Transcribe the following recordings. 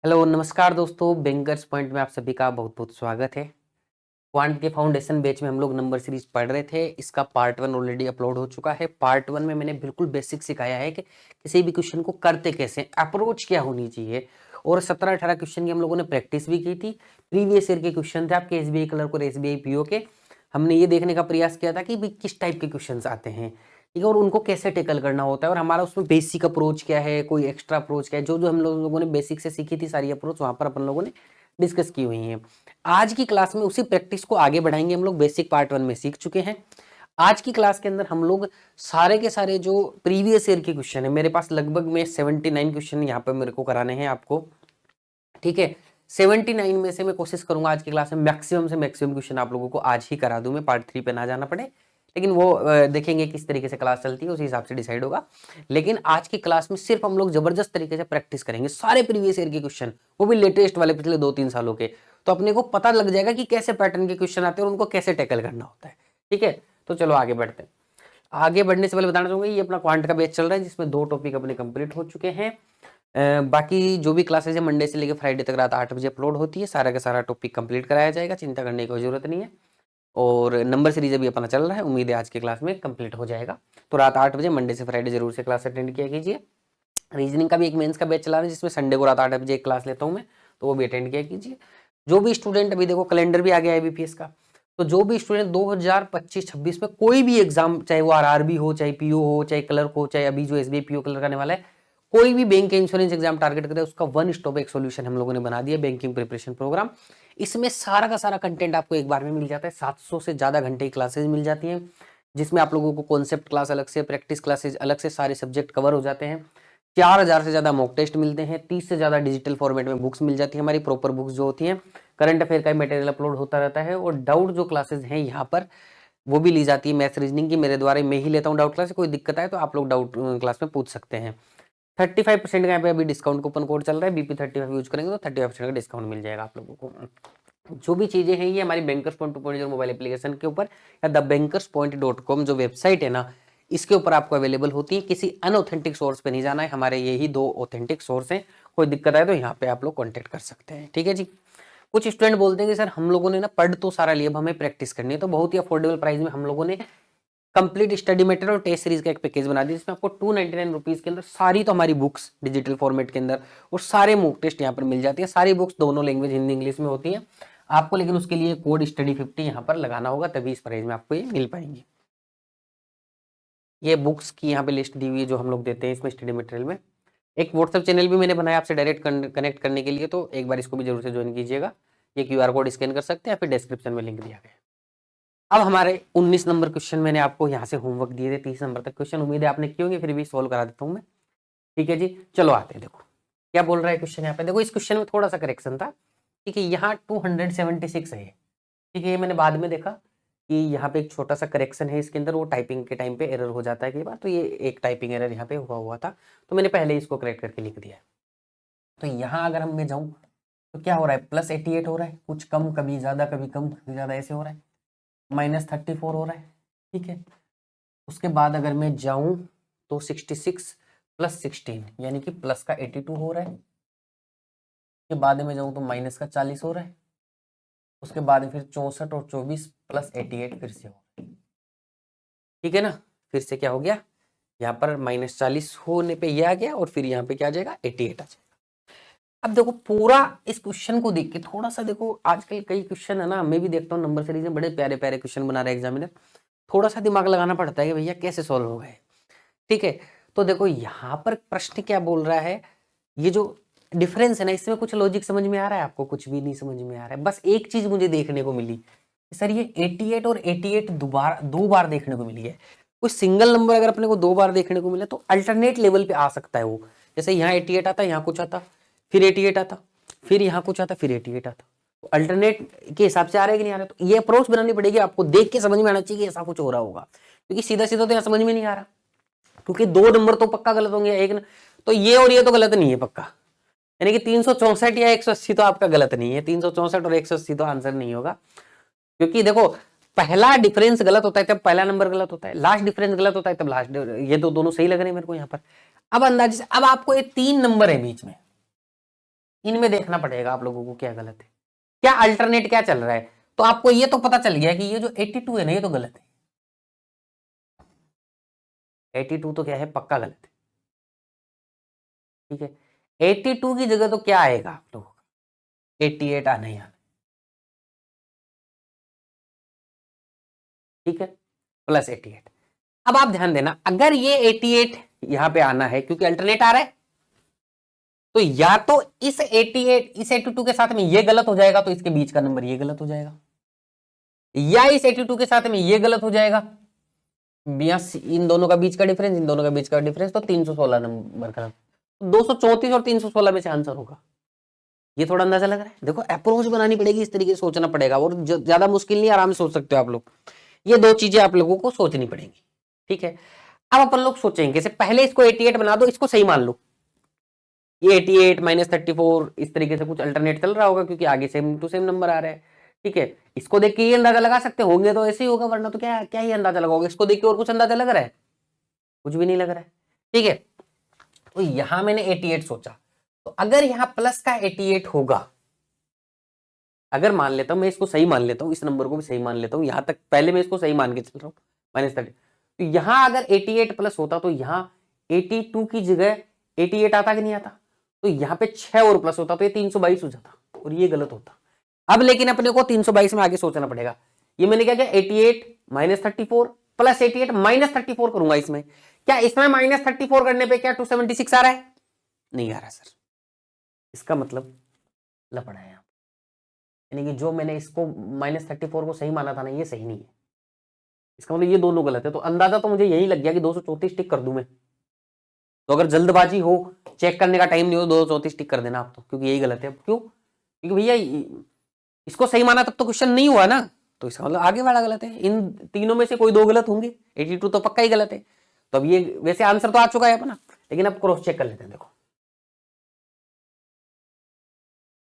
Hello नमस्कार दोस्तों, bankers point में आप सभी का बहुत बहुत स्वागत है। क्वांट के फाउंडेशन बैच में हम लोग नंबर सीरीज पढ़ रहे थे। इसका पार्ट 1 ऑलरेडी अपलोड हो चुका है। पार्ट 1 में मैंने बिल्कुल बेसिक सिखाया है कि किसी भी क्वेश्चन को करते कैसे, अप्रोच क्या होनी चाहिए, और 17-18 क्वेश्चन की हम लोगों ने प्रैक्टिस भी की थी। प्रीवियस ईयर के क्वेश्चन थे आपके एसबीआई क्लर्क और एसबीआई पीओ के। हमने ये देखने का प्रयास किया था कि भाई किस टाइप के क्वेश्चन आते हैं, ठीक है, और उनको कैसे टेकल करना होता है, और हमारा उसमें बेसिक अप्रोच क्या है, कोई एक्स्ट्रा अप्रोच क्या है, जो जो हम लोगों ने बेसिक से सीखी थी सारी अप्रोच वहां पर अपन लोगों ने डिस्कस की हुई है। आज की क्लास में उसी प्रैक्टिस को आगे बढ़ाएंगे। हम लोग बेसिक पार्ट 1 में सीख चुके हैं। आज की क्लास के अंदर हम लोग सारे के सारे जो प्रीवियस ईयर के क्वेश्चन है, मेरे पास लगभग में 79 क्वेश्चन यहाँ पे मेरे को कराने हैं आपको, ठीक है। 79 में से मैं कोशिश करूंगा आज की क्लास में मैक्सिमम से मैक्सिमम क्वेश्चन आप लोगों को आज ही करा दूं, मैं पार्ट 3 पे ना जाना पड़े। लेकिन वो देखेंगे किस तरीके से क्लास चलती है, उसी हिसाब से डिसाइड होगा। लेकिन आज की क्लास में सिर्फ हम लोग जबरदस्त तरीके से प्रैक्टिस करेंगे सारे प्रीवियस ईयर के क्वेश्चन, वो भी लेटेस्ट वाले पिछले 2-3 सालों के। तो अपने को पता लग जाएगा कि कैसे पैटर्न के क्वेश्चन आते हैं और उनको कैसे टैकल करना होता है, ठीक है। तो चलो आगे बढ़ते हैं। आगे बढ़ने से पहले बताना चाहूंगा, ये अपना क्वांट का बैच चल रहा है जिसमें 2 टॉपिक अपने कंप्लीट हो चुके हैं। बाकी जो भी क्लासेज है मंडे से लेकर फ्राइडे तक रात 8 बजे अपलोड होती है। सारा का सारा टॉपिक कंप्लीट कराया जाएगा, चिंता करने की कोई जरूरत नहीं है। और नंबर सीरीज अभी अपना चल रहा है, उम्मीद है आज की क्लास में कंप्लीट हो जाएगा। तो रात 8 बजे मंडे से फ्राइडे जरूर से क्लास अटेंड किया कीजिए। रीजनिंग का भी एक मेंस का बैच चला रहा है जिसमें संडे को रात 8 बजे एक क्लास लेता हूँ मैं, तो वो भी अटेंड किया कीजिए। जो भी स्टूडेंट, अभी देखो कैलेंडर भी आ गया है बीपीएस का, तो जो भी स्टूडेंट 2025-26 में कोई भी एग्जाम, चाहे वो आरआरबी हो, चाहे पीओ हो, चाहे क्लर्क हो, चाहे अभी जो एसबीआई पीओ क्लर्क आने वाला है, कोई भी बैंक के इंश्योरेंस एग्जाम टारगेट करे, उसका वन स्टॉप एक सोल्यूशन हम लोगों ने बना दिया, बैंकिंग प्रिपरेशन प्रोग्राम। इसमें सारा का सारा कंटेंट आपको एक बार में मिल जाता है। 700 से ज्यादा घंटे की क्लासेज मिल जाती हैं, जिसमें आप लोगों को कॉन्सेप्ट क्लास अलग से, प्रैक्टिस क्लासेज अलग से, सारे सब्जेक्ट कवर हो जाते हैं। 4000 से ज्यादा मॉक टेस्ट मिलते हैं, 30 से ज्यादा डिजिटल फॉर्मेट में बुक्स मिल जाती है, हमारी प्रॉपर बुक्स जो होती हैं। करंट अफेयर का मटेरियल अपलोड होता रहता है, और डाउट जो क्लासेज हैं यहाँ पर वो भी ली जाती है। मैथ्स रीजनिंग की मेरे द्वारा मैं ही लेता हूँ डाउट क्लास, कोई दिक्कत आए तो आप लोग डाउट क्लास में पूछ सकते हैं। 35% का यहाँ पे अभी डिस्काउंट कूपन कोड चल रहा है, BP35 यूज करेंगे तो 35% का डिस्काउंट मिल जाएगा आप लोगों को। जो भी चीजें हैं ये हमारी बैंकर्स पॉइंट 2.0 मोबाइल एप्लीकेशन के ऊपर या thebankerspoint.com जो वेबसाइट है ना, इसके ऊपर आपको अवेलेबल होती है। किसी अनऑथेंटिक सोर्स पे नहीं जाना है, हमारे यही 2 ऑथेंटिक सोर्स हैं। कोई दिक्कत आए तो यहाँ पे आप लोग कॉन्टेक्ट कर सकते हैं, ठीक है जी। कुछ स्टूडेंट बोलते हैं कि सर हम लोगों ने ना पढ़ तो सारा लिया, अब हमें प्रैक्टिस करनी है, तो बहुत ही अफोर्डेबल प्राइस में हम लोगों ने कंप्लीट स्टडी मटेरियल और टेस्ट सीरीज का एक पैकेज बना दिया, जिसमें आपको 299 रुपीज के अंदर सारी तो हमारी बुक्स डिजिटल फॉर्मेट के अंदर और सारे मॉक टेस्ट यहाँ पर मिल जाती है। सारी बुक्स दोनों लैंग्वेज हिंदी इंग्लिश में होती है आपको, लेकिन उसके लिए कोड स्टडी 50 यहाँ पर लगाना होगा, तभी इस प्राइस में आपको ये मिल पाएंगी। ये बुक्स की यहाँ पे लिस्ट दी हुई है जो हम लोग देते हैं इसमें स्टडी मटेरियल में। एक व्हाट्सएप चैनल भी मैंने बनाया आपसे डायरेक्ट कनेक्ट करने के लिए, तो एक बार इसको भी जरूर से ज्वाइन कीजिएगा। ये QR कोड स्कैन कर सकते हैं, या फिर डिस्क्रिप्शन में लिंक दिया गया है। अब हमारे 19 नंबर क्वेश्चन मैंने आपको यहाँ से होमवर्क दिए थे, 30 नंबर तक क्वेश्चन, उम्मीद है आपने किए होंगे, फिर भी सोल्व करा देता हूँ मैं, ठीक है जी। चलो आते हैं, देखो क्या बोल रहा है क्वेश्चन यहाँ पे। देखो इस क्वेश्चन में थोड़ा सा करेक्शन था, ठीक है। यहाँ 276 है, ठीक है। ये मैंने बाद में देखा कि यहाँ पे एक छोटा सा करेक्शन है इसके अंदर, वो टाइपिंग के टाइम पे एरर हो जाता है कई बार, तो ये एक टाइपिंग एरर यहाँ पे हुआ था, तो मैंने पहले इसको करेक्ट करके लिख दिया है। तो यहाँ अगर मैं जाऊँ तो क्या हो रहा है, +88 हो रहा है, कुछ कम कभी ज्यादा, कभी कम कभी ज्यादा, ऐसे हो रहा है। -34 हो रहा है, ठीक है। उसके बाद अगर मैं जाऊं तो 66 + 16 यानी कि प्लस का 82 हो रहा है। उसके बाद में जाऊं तो माइनस का 40 हो रहा है। उसके बाद फिर 64 और 24 + 88 फिर से हो रहा है, ठीक है ना। फिर से क्या हो गया, यहाँ पर -40 होने पे ये आ गया, और फिर यहाँ पे क्या आ जाएगा, 88 आ जाएगा। अब देखो पूरा इस क्वेश्चन को देख के थोड़ा सा देखो, आजकल कई क्वेश्चन है ना, मैं भी देखता हूँ नंबर सीरीज में बड़े प्यारे प्यारे क्वेश्चन बना रहे एग्जामिनर, थोड़ा सा दिमाग लगाना पड़ता है कि भैया कैसे सॉल्व हो गए, ठीक है। तो देखो यहाँ पर प्रश्न क्या बोल रहा है, ये जो डिफरेंस है ना, इसमें कुछ लॉजिक समझ में आ रहा है आपको, कुछ भी नहीं समझ में आ रहा है। बस एक चीज मुझे देखने को मिली, सर ये 88 और 88 दो बार देखने को मिली है। कोई सिंगल नंबर अगर अपने को 2 बार देखने को मिले तो अल्टरनेट लेवल पे आ सकता है वो। जैसे यहाँ 88 आता, यहाँ कुछ आता, फिर 88 आता, फिर यहाँ कुछ आता, फिर 88 आता। तो अल्टरनेट के हिसाब से आ रहा है कि नहीं आ रहा, तो ये अप्रोच बनानी पड़ेगी आपको, देख के समझ में आना चाहिए कि ऐसा कुछ हो रहा होगा, क्योंकि सीधा सीधा तो यहाँ समझ में नहीं आ रहा, क्योंकि 2 नंबर तो पक्का गलत होंगे, एक न, तो ये और ये तो गलत नहीं है पक्का, यानी कि 364 या 180 तो आपका गलत नहीं है, 364 और 180 तो आंसर नहीं होगा। क्योंकि देखो पहला डिफरेंस गलत होता है तब पहला नंबर गलत होता है, लास्ट डिफरेंस गलत होता है तब लास्ट, ये तो दोनों सही लग रहे हैं मेरे को यहाँ पर। अब अंदाजे से अब आपको ये 3 नंबर है बीच में, इनमें देखना पड़ेगा आप लोगों को क्या गलत है, क्या अल्टरनेट क्या चल रहा है। तो आपको ये तो पता चल गया कि ये जो 82 है ना ये तो गलत है, 82 तो क्या है पक्का गलत है। ठीक है, 82 की जगह तो क्या आएगा आप लोगों का, 88 आना ही आना। ठीक है, प्लस 88। अब आप ध्यान देना, अगर ये 88 यहां पे आना है क्योंकि अल्टरनेट आ रहा है, तो या तो इस 88 इस 82 के साथ में ये गलत हो जाएगा, तो इसके बीच का नंबर ये गलत हो जाएगा, या इस 82 के साथ में ये गलत हो जाएगा, इन दोनों का बीच का डिफरेंस, इन दोनों का बीच का डिफरेंस, तो 316 नंबर का 234 और 316 में से आंसर होगा। ये थोड़ा अंदाजा लग रहा है। देखो अप्रोच बनानी पड़ेगी, इस तरीके से सोचना पड़ेगा, और ज्यादा मुश्किल नहीं, आराम से सोच सकते हो आप लोग। ये दो चीजें आप लोगों को सोचनी पड़ेंगी। ठीक है, अब अपन लोग सोचेंगे से पहले इसको 88 बना दो, इसको सही मान लो, ये 88 माइनस 34 इस तरीके से कुछ अल्टरनेट चल रहा होगा क्योंकि आगे सेम टू सेम नंबर आ रहा है। ठीक है, इसको देख के ये अंदाजा लगा सकते होंगे तो ऐसे ही होगा, वरना तो क्या क्या ही अंदाजा लगाओगे। इसको देख के और कुछ अंदाजा लग रहा है, कुछ भी नहीं लग रहा है। ठीक है, तो यहां मैंने 88 सोचा, तो अगर यहां प्लस का 88 होगा, अगर मान लेता हूं मैं इसको सही मान लेता हूं, इस नंबर को भी सही मान लेता हूं, यहां तक पहले मैं इसको सही मान के चल रहा हूं माइनस 30, तो यहां अगर 88 प्लस होता तो यहां 82 की जगह 88 आता कि नहीं आता, तो यहां पे 6 और प्लस होता तो ये 322 हो जाता, और ये गलत होता। अब लेकिन अपने को 322 में आगे सोचना पड़ेगा। ये मैंने क्या किया, 88 माइनस 34 प्लस 88 माइनस 34 करूंगा इसमें, क्या इसमें माइनस 34 करने पे क्या 276 आ रहा है, नहीं आ रहा सर। इसका मतलब लपड़ा है, यानी कि जो मैंने इसको माइनस 34 को सही माना था ना, ये सही नहीं है। इसका मतलब ये दोनों गलत है, तो अंदाजा तो मुझे यही लग गया कि 234 टिक कर दूं मैं। तो अगर जल्दबाजी हो, चेक करने का टाइम नहीं हो, 234 टिक कर देना आप तो, क्योंकि यही गलत है। क्यों, क्योंकि भैया इसको सही माना तब तो क्वेश्चन नहीं हुआ ना, तो इसका मतलब आगे वाला गलत है। इन तीनों में से कोई दो गलत होंगे, 82 तो पक्का ही गलत है। तो अब ये वैसे आंसर तो आ चुका है अपना, लेकिन अब क्रॉस चेक कर लेते हैं। देखो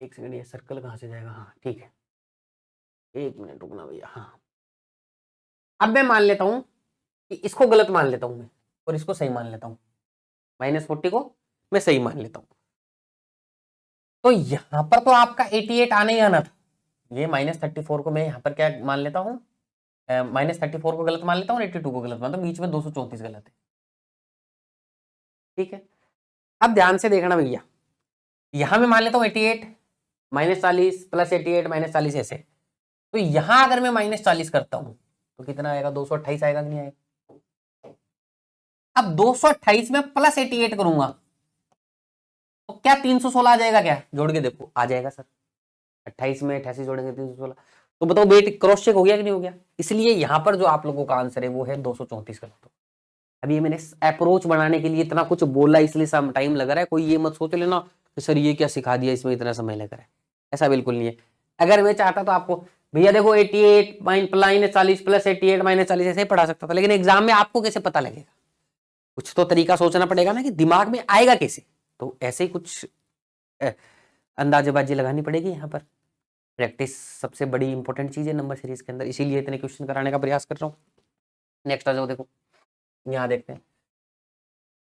एक सेकंड, ये सर्कल कहां से जाएगा, हाँ ठीक है, एक मिनट रुकना भैया। हाँ, अब मैं मान लेता हूं कि इसको गलत मान लेता हूं मैं, और इसको सही मान लेता हूं, -40 को मैं सही मान लेता हूं। तो यहां पर तो आपका 88 आना ही आना था, ये -34 को मैं यहां पर क्या मान लेता हूं, -34 को गलत मान लेता हूं, 82 को गलत मानता हूं, बीच में 234 गलत है। ठीक है, अब ध्यान से देखना भैया, यहां मैं मान लेता हूं 88 -40 प्लस 88 -40 ऐसे, तो यहां अगर मैं -40 करता हूं तो कितना आएगा, 228 आएगा कि नहीं आएगा। अब 228 में प्लस 88 करूंगा तो क्या 316 आ जाएगा, क्या जोड़ के देखो आ जाएगा सर, 28 में 88 जोड़ेंगे 316। तो बताओ बेट क्रॉस चेक हो गया कि नहीं हो गया। इसलिए यहां पर जो आप लोगों का आंसर है वो है 234 का। अभी मैंने अप्रोच बनाने के लिए इतना कुछ बोला, इसलिए सम टाइम लग रहा है। कोई ये मत सोच लेना कि सर ये क्या सिखा दिया, इसमें इतना समय लग रहा है, ऐसा बिल्कुल नहीं है। अगर मैं चाहता तो आपको भैया देखो 88 -40 प्लस 88 -40 ऐसे ही पढ़ा सकता था, लेकिन एग्जाम में आपको कैसे पता लगेगा, कुछ तो तरीका सोचना पड़ेगा ना कि दिमाग में आएगा कैसे। तो ऐसे ही कुछ अंदाजेबाजी लगानी पड़ेगी यहाँ पर। प्रैक्टिस सबसे बड़ी इंपॉर्टेंट चीज है नंबर सीरीज के अंदर, इसीलिए इतने क्वेश्चन कराने का प्रयास कर रहा हूँ। नेक्स्ट आ जाओ, देखो यहाँ देखते हैं।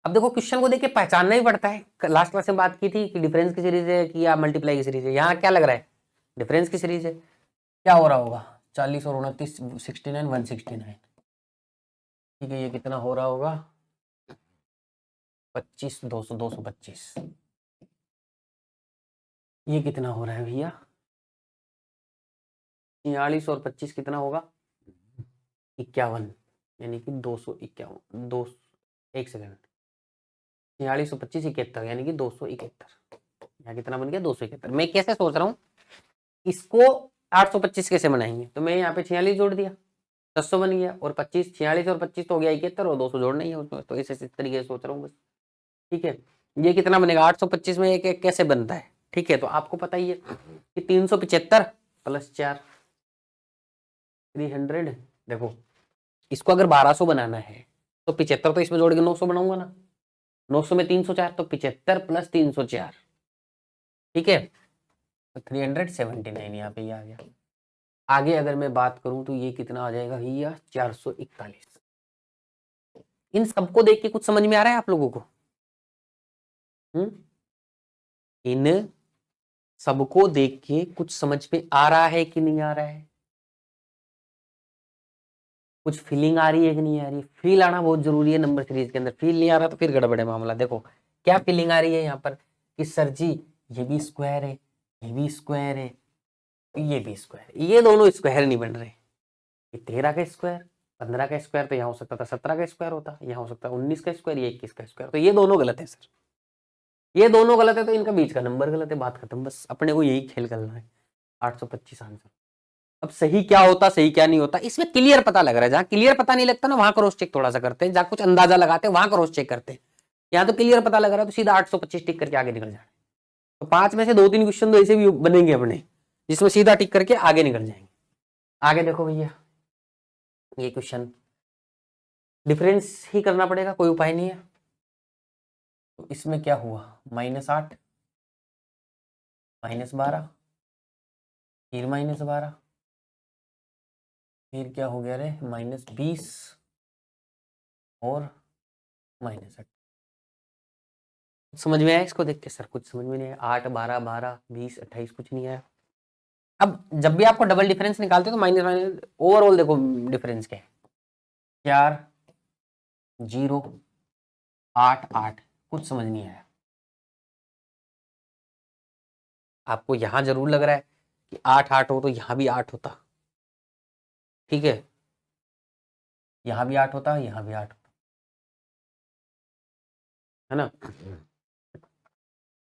अब देखो क्वेश्चन को देख के पहचानना ही पड़ता है। लास्ट क्लास में बात की थी कि डिफरेंस की सीरीज है कि या मल्टीप्लाई की सीरीज है, यहाँ क्या लग रहा है डिफरेंस की सीरीज है। क्या हो रहा होगा, 40 और 29 69 169। ठीक है, ये कितना हो रहा होगा, 25 200 225। ये कितना हो रहा है भैया, 46 और 25 कितना होगा, 51, यानी कि 251 दो, एक सेकेंड, 46 और 25 71, यानी कि 271। यहाँ कितना बन गया, 271। मैं कैसे सोच रहा हूँ इसको, 825 कैसे बनाएंगे, तो मैं यहाँ पे 46 जोड़ दिया 600 बन गया, और 25 46 और 25 तो हो गया 71, और 200 जोड़ना ही है उसमें, तो इस तरीके से सोच रहा हूँ बस। ठीक है, ये कितना बनेगा, 825 में एक एक कैसे बनता है। ठीक है, तो आपको पता ही है कि 375 प्लस 4 300। देखो इसको अगर 1200 बनाना है तो 75 तो इसमें जोड़ के 900 बनाऊंगा ना, 900 में 304, तो 75 प्लस 304। ठीक है, तो 379 यहाँ पे आ गया। आगे अगर मैं बात करूं तो ये कितना आ जाएगा भैया, 441। इन सबको देख के कुछ समझ में आ रहा है आप लोगों को। इन सबको देख के कुछ समझ में आ रहा है कि नहीं आ रहा है, कुछ फीलिंग आ रही है कि नहीं आ रही है? फील आना बहुत जरूरी है नंबर सीरीज के अंदर। फील नहीं आ रहा तो फिर गड़बड़ है मामला। देखो क्या फीलिंग आ रही है यहाँ पर कि सर जी ये भी स्क्वायर है, ये भी स्क्वायर है, ये भी स्क्वायर, ये दोनों स्क्वायर नहीं बन रहे। ये 13 का स्क्वायर, 15 का स्क्वायर तो यहाँ हो सकता था 17 का स्क्वायर होता, यहाँ हो सकता है 19 का स्क्वायर, ये 21 का स्क्वायर, तो ये दोनों गलत है सर, ये दोनों गलत है, तो इनका बीच का नंबर गलत है, बात खत्म। बस अपने को यही खेल करना है। 825 आंसर। अब सही क्या होता, सही क्या नहीं होता, इसमें क्लियर पता लग रहा है। जहां क्लियर पता नहीं लगता ना वहां क्रॉस चेक थोड़ा सा करते हैं, जहां कुछ अंदाजा लगाते हैं वहां क्रॉस चेक करते हैं। यहाँ तो क्लियर पता लग रहा है तो सीधा 825 टिक करके आगे निकल जाए। तो 5 में से 2-3 क्वेश्चन तो ऐसे भी बनेंगे अपने जिसमें सीधा टिक करके आगे निकल जाएंगे। आगे देखो भैया, ये क्वेश्चन डिफरेंस ही करना पड़ेगा, कोई उपाय नहीं है। तो इसमें क्या हुआ, -8, -12, फिर -12, फिर क्या हो गया रे, -20 और -8। समझ में आया इसको देख के? सर कुछ समझ में नहीं आया। 8, 12, 12, 20, 28 कुछ नहीं आया। अब जब भी आपको डबल डिफरेंस निकालते हो तो माइनस माइनस ओवरऑल देखो डिफरेंस क्या है, 4, 0, 8, 8, कुछ समझ नहीं आया। आपको यहां जरूर लग रहा है कि 8, 8 हो तो यहां भी 8 होता, ठीक है, यहां भी 8 होता, यहां भी 8 होता, है ना?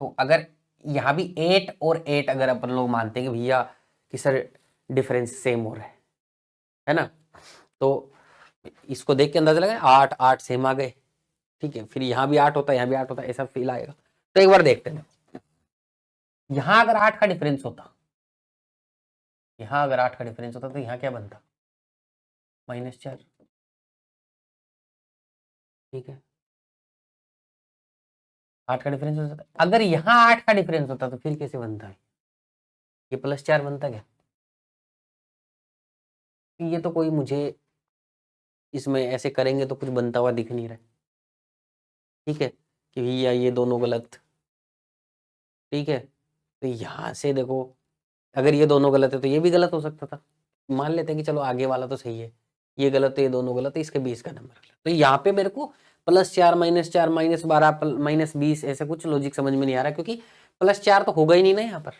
तो अगर यहां भी 8 और 8 अगर अपन लोग मानते हैं कि भैया कि सर डिफरेंस सेम हो रहा है ना, तो इसको देख के अंदाजा लगा 8, 8 सेम आ गए, ठीक है, फिर यहाँ भी 8 होता है, यहाँ भी 8 होता है, ऐसा फील आएगा। तो एक बार देखते हैं, यहां अगर 8 का डिफरेंस होता, यहां अगर 8 का डिफरेंस होता तो यहाँ क्या बनता, -4, ठीक है, 8 का डिफरेंस होता। अगर यहाँ 8 का डिफरेंस होता तो फिर कैसे बनता है, ये +4 बनता क्या? ये तो कोई मुझे इसमें ऐसे करेंगे तो कुछ बनता हुआ दिख नहीं रहा है, ठीक है, कि भैया ये दोनों गलत, ठीक है। तो यहाँ से देखो अगर ये दोनों गलत है तो ये भी गलत हो सकता था। मान लेते हैं कि चलो आगे वाला तो सही है, ये गलत है, ये दोनों गलत है, इसके 20 का नंबर गलत। तो यहाँ पे मेरे को +4, -4, -12, -20 ऐसे कुछ लॉजिक समझ में नहीं आ रहा, क्योंकि +4 तो होगा ही नहीं ना यहाँ पर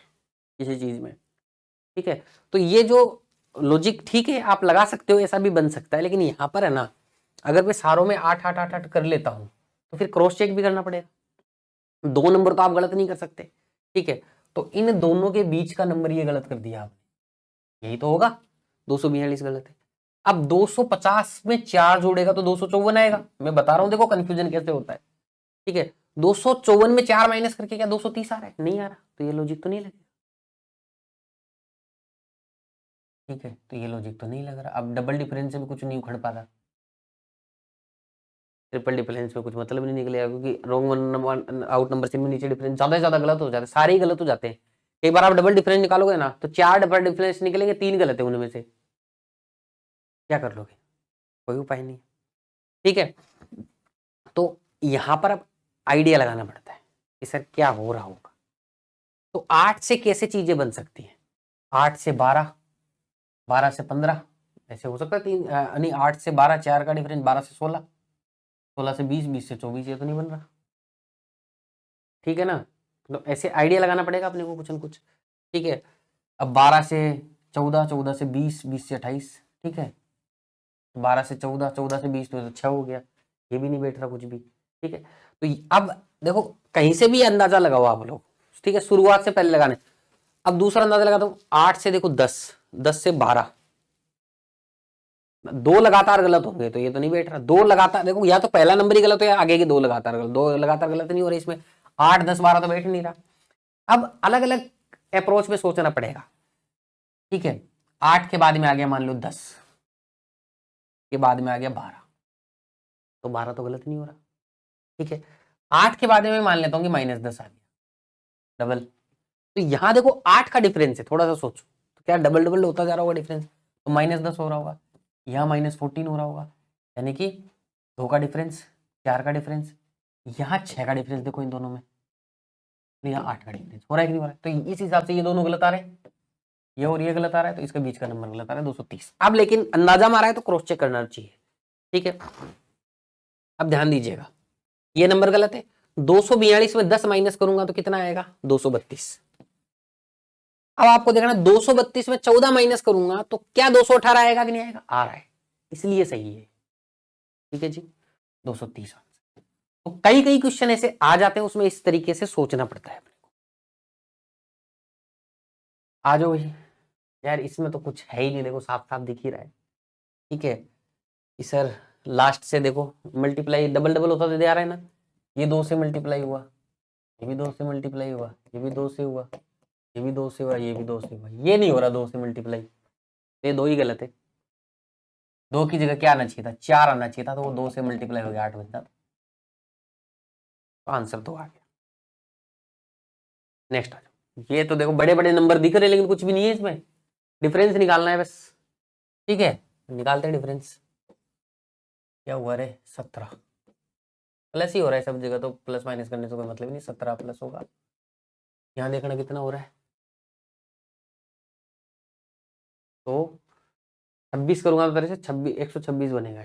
किसी चीज में, ठीक है। तो ये जो लॉजिक ठीक है आप लगा सकते हो, ऐसा भी बन सकता है, लेकिन यहाँ पर है ना, अगर मैं सारों में 8, 8, 8, 8 कर लेता हूँ तो फिर क्रॉस चेक भी करना पड़ेगा। 2 नंबर तो आप गलत नहीं कर सकते, ठीक है। तो इन दोनों के बीच का नंबर ये गलत कर दिया आपने, यही तो होगा, 242 गलत है। अब 250 में 4 जोड़ेगा तो 254 आएगा। मैं बता रहा हूं देखो कंफ्यूजन कैसे होता है, ठीक है। 254 में 4 माइनस करके क्या 230 आ रहा है? नहीं आ रहा, तो ये लॉजिक तो नहीं लगेगा, ठीक है, तो ये लॉजिक तो नहीं लग रहा। अब डबल डिफरेंस से भी कुछ नहीं उखड़ पाता, ट्रिपल डिफरेंस में कुछ मतलब नहीं निकलेगा, क्योंकि रॉन्ग आउट नंबर से में नीचे डिफरेंस ज्यादा से ज्यादा गलत हो जाते हैं, सारे ही गलत हो जाते हैं। एक बार आप डबल डिफरेंस निकालोगे ना तो 4 डबल डिफरेंस निकलेंगे, 3 गलत है उनमें से, क्या कर लोगे? कोई उपाय नहीं, ठीक है। तो यहां पर अब आइडिया लगाना पड़ता है कि सर क्या हो रहा होगा। तो 8 से कैसे चीजें बन सकती हैं, 8 से 12, 12 से 15 ऐसे हो सकता है, तीन नहीं 8 से 12 4 का डिफरेंस, 12 से 16, 16 से 20, 20 से 24, ये तो नहीं बन रहा, ठीक है ना। तो ऐसे आइडिया लगाना पड़ेगा अपने को कुछ न कुछ, ठीक है। अब 12 से 14, 14 से 20, 20 से 28, ठीक है, 12 से 14, 14 से 20 तो 6 हो गया, ये भी नहीं बैठ रहा कुछ भी, ठीक है। तो अब देखो कहीं से भी अंदाजा लगाओ आप लोग, ठीक है, शुरुआत से पहले लगाने। अब दूसरा अंदाजा लगाता हूं, 8 से देखो 10, 10 से 12, 2 लगातार गलत होंगे तो ये तो नहीं बैठ रहा। 2 लगातार देखो, या तो पहला नंबर ही गलत हो या आगे के 2 लगातार गलत, 2 लगातार गलत नहीं हो रहे इसमें, 8, 10, 12 तो बैठ नहीं रहा। अब अलग अलग अप्रोच में सोचना पड़ेगा, ठीक है। 8 के बाद में आ गया मान लो 10, के बाद में आ गया 12, तो 12 तो गलत नहीं हो रहा, ठीक है। 8 के बाद में मान लेता हूँ कि -10 आ गया, डबल। तो यहां देखो 8 का डिफरेंस है, थोड़ा सा सोचो तो क्या डबल डबल होता जा रहा होगा डिफरेंस, तो -10 हो रहा होगा, यहाँ -14 हो रहा होगा, यानी कि 2 का डिफरेंस, 4 का डिफरेंस, यहाँ 6 का डिफरेंस देखो इन दोनों में, यहाँ 8 का डिफरेंस हो रहा है कि नहीं हो रहा है? तो इस हिसाब से ये दोनों गलत आ रहे हैं, ये और ये गलत आ रहा है, तो इसके बीच का नंबर गलत आ रहा है 230। अब लेकिन अंदाजा मारा है तो क्रॉस चेक करना चाहिए, ठीक है। अब ध्यान दीजिएगा, ये नंबर गलत है, 242 में 10 माइनस करूंगा तो कितना आएगा 232। अब आपको देखना 232 में 14 माइनस करूंगा तो क्या 218 आएगा कि नहीं आएगा, आ रहा है, इसलिए सही है, ठीक है जी 230। तो कई कई क्वेश्चन ऐसे आ जाते हैं, उसमें इस तरीके से सोचना पड़ता है अपने को। आ जाओ भाई यार, इसमें तो कुछ है ही नहीं, देखो साफ साफ दिख ही रहा है, ठीक है। सर लास्ट से देखो मल्टीप्लाई डबल डबल होता दे आ रहा है ना, ये 2 से मल्टीप्लाई हुआ, ये भी 2 से मल्टीप्लाई हुआ, ये भी 2 से हुआ, ये भी 2 से हुआ, ये भी 2 से हुआ, ये नहीं हो रहा 2 से मल्टीप्लाई, ये 2 ही गलत है। 2 की जगह क्या आना चाहिए था, 4 आना चाहिए था, तो वो 2 से मल्टीप्लाई हो गया 8 बचता, तो आंसर तो आ गया। नेक्स्ट आ जाओ, ये तो देखो बड़े बड़े नंबर दिख रहे हैं लेकिन कुछ भी नहीं है इसमें, डिफरेंस निकालना है बस, ठीक है। निकालते हैं डिफरेंस, क्या हुआ रे 17 प्लस ही हो रहा है सब जगह, तो प्लस माइनस करने से कोई मतलब नहीं, 17 प्लस होगा। यहाँ देखना कितना हो रहा है, तो 26 करूंगा तो तरह से 26 126 बनेगा।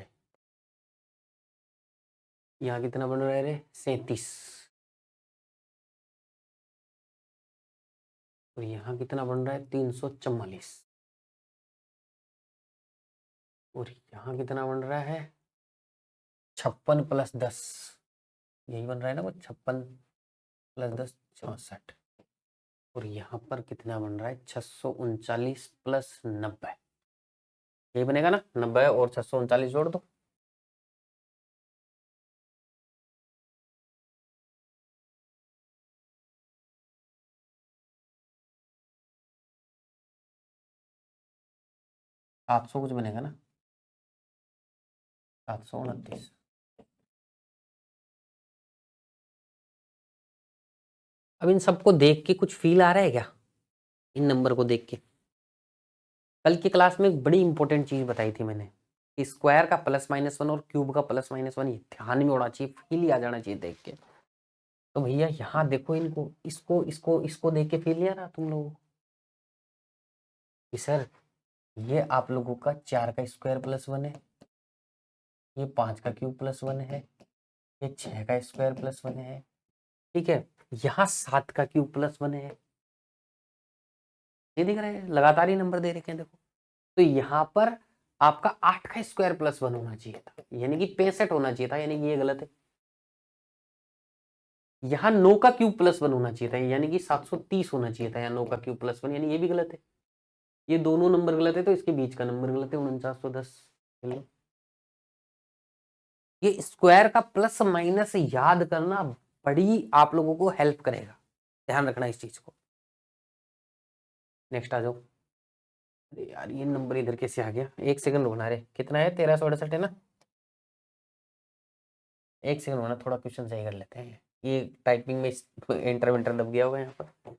यहाँ कितना बन रहा है रे 37, और यहाँ कितना बन रहा है 344, और यहाँ कितना बन रहा है 56 प्लस 10, यही बन रहा है ना वो 56 प्लस 10 66, और यहाँ पर कितना बन रहा है 639 प्लस 90, यही बनेगा ना 90 और 639 जोड़ दो, सात सौ कुछ बनेगा ना, 729। अब इन सबको देख के कुछ फील आ रहा है क्या, इन नंबर को देख के? कल की क्लास में एक बड़ी इंपॉर्टेंट चीज बताई थी मैंने, स्क्वायर का प्लस माइनस वन और क्यूब का प्लस माइनस वन, ये ध्यान में होना चाहिए, फील ही आ जाना चाहिए देख के। तो भैया यहाँ देखो इनको, इसको इसको इसको देख के फील नहीं आ रहा तुम लोगों को कि सर ये आप लोगों का 4 का स्क्वायर प्लस वन है, ये 5 का क्यूब प्लस वन है, ये 6 का स्क्वायर प्लस वन है, ठीक है। यहाँ 7 का क्यूब प्लस वन है, ये दिख रहा है, लगातार ही नंबर दे रखे हैं देखो। तो यहाँ पर आपका 8 का स्क्वायर प्लस वन होना चाहिए था, यानी कि 65 होना चाहिए था, यानी कि ये गलत है। यहाँ 9 का क्यूब प्लस वन होना चाहिए था, यानी कि 730 होना चाहिए था, यहाँ 9 का क्यूब प्लस वन, यानी ये भी गलत है। ये दोनों नंबर गलत है, तो इसके बीच का नंबर गलत है 4910। ये स्क्वायर का प्लस माइनस याद करना बड़ी आप लोगों को हेल्प करेगा, ध्यान रखना इस चीज को। नेक्स्ट आ जाओ। अरे यार ये नंबर इधर कैसे आ गया, एक सेकंड रुकना रे, कितना है 1368 है ना, एक सेकंड रुकना, थोड़ा क्वेश्चन सही कर लेते हैं, ये टाइपिंग में एंटर वेंटर दब गया होगा यहाँ पर।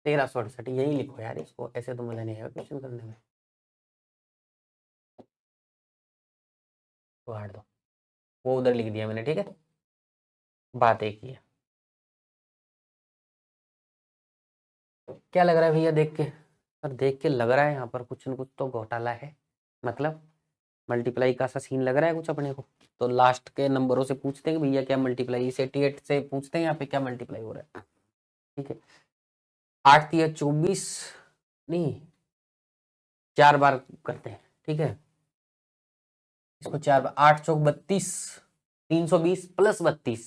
1368 यही लिखो यार इसको, ऐसे तो मजा नहीं आएगा क्वेश्चन करने में, तो हार दो, वो उधर लिख दिया मैंने, ठीक है। बात एक ही है, क्या लग रहा है भैया देख के, सर देख के लग रहा है यहाँ पर कुछ न कुछ तो घोटाला है, मतलब मल्टीप्लाई का सा सीन लग रहा है कुछ अपने को। तो लास्ट के नंबरों से पूछते हैं कि भैया क्या मल्टीप्लाई, इस 88 से पूछते हैं यहाँ पे क्या मल्टीप्लाई हो रहा है, ठीक है। 8 या 24 नहीं, 4 बार करते हैं, ठीक है। इसको 4 बार, 8 चौक 32, 320 प्लस 32,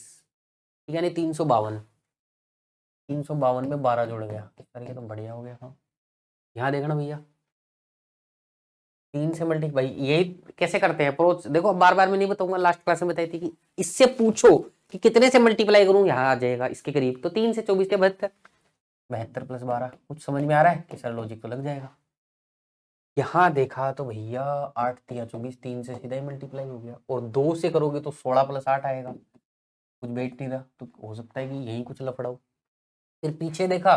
यानी 352, 352 में 12 जुड़ गया, सर ये तो बढ़िया हो गया। हाँ यहाँ देखना भैया, 3 से मल्टीप्लाई, यही कैसे करते हैं अप्रोच, देखो बार बार मैं नहीं बताऊंगा, लास्ट क्लास में बताई थी कि इससे पूछो कि कितने से मल्टीप्लाई करूं, यहाँ आ जाएगा इसके करीब, तो 3 से 24 के 72, 72 प्लस 12, कुछ समझ में आ रहा है कि सर लॉजिक तो लग जाएगा। यहाँ देखा तो भैया 8 या 24, 3 से सीधा ही मल्टीप्लाई हो गया, और 2 से करोगे तो 16 प्लस 8 आएगा, कुछ बैठ नहीं रहा, तो हो सकता है कि यही कुछ लफड़ा हो। फिर पीछे देखा,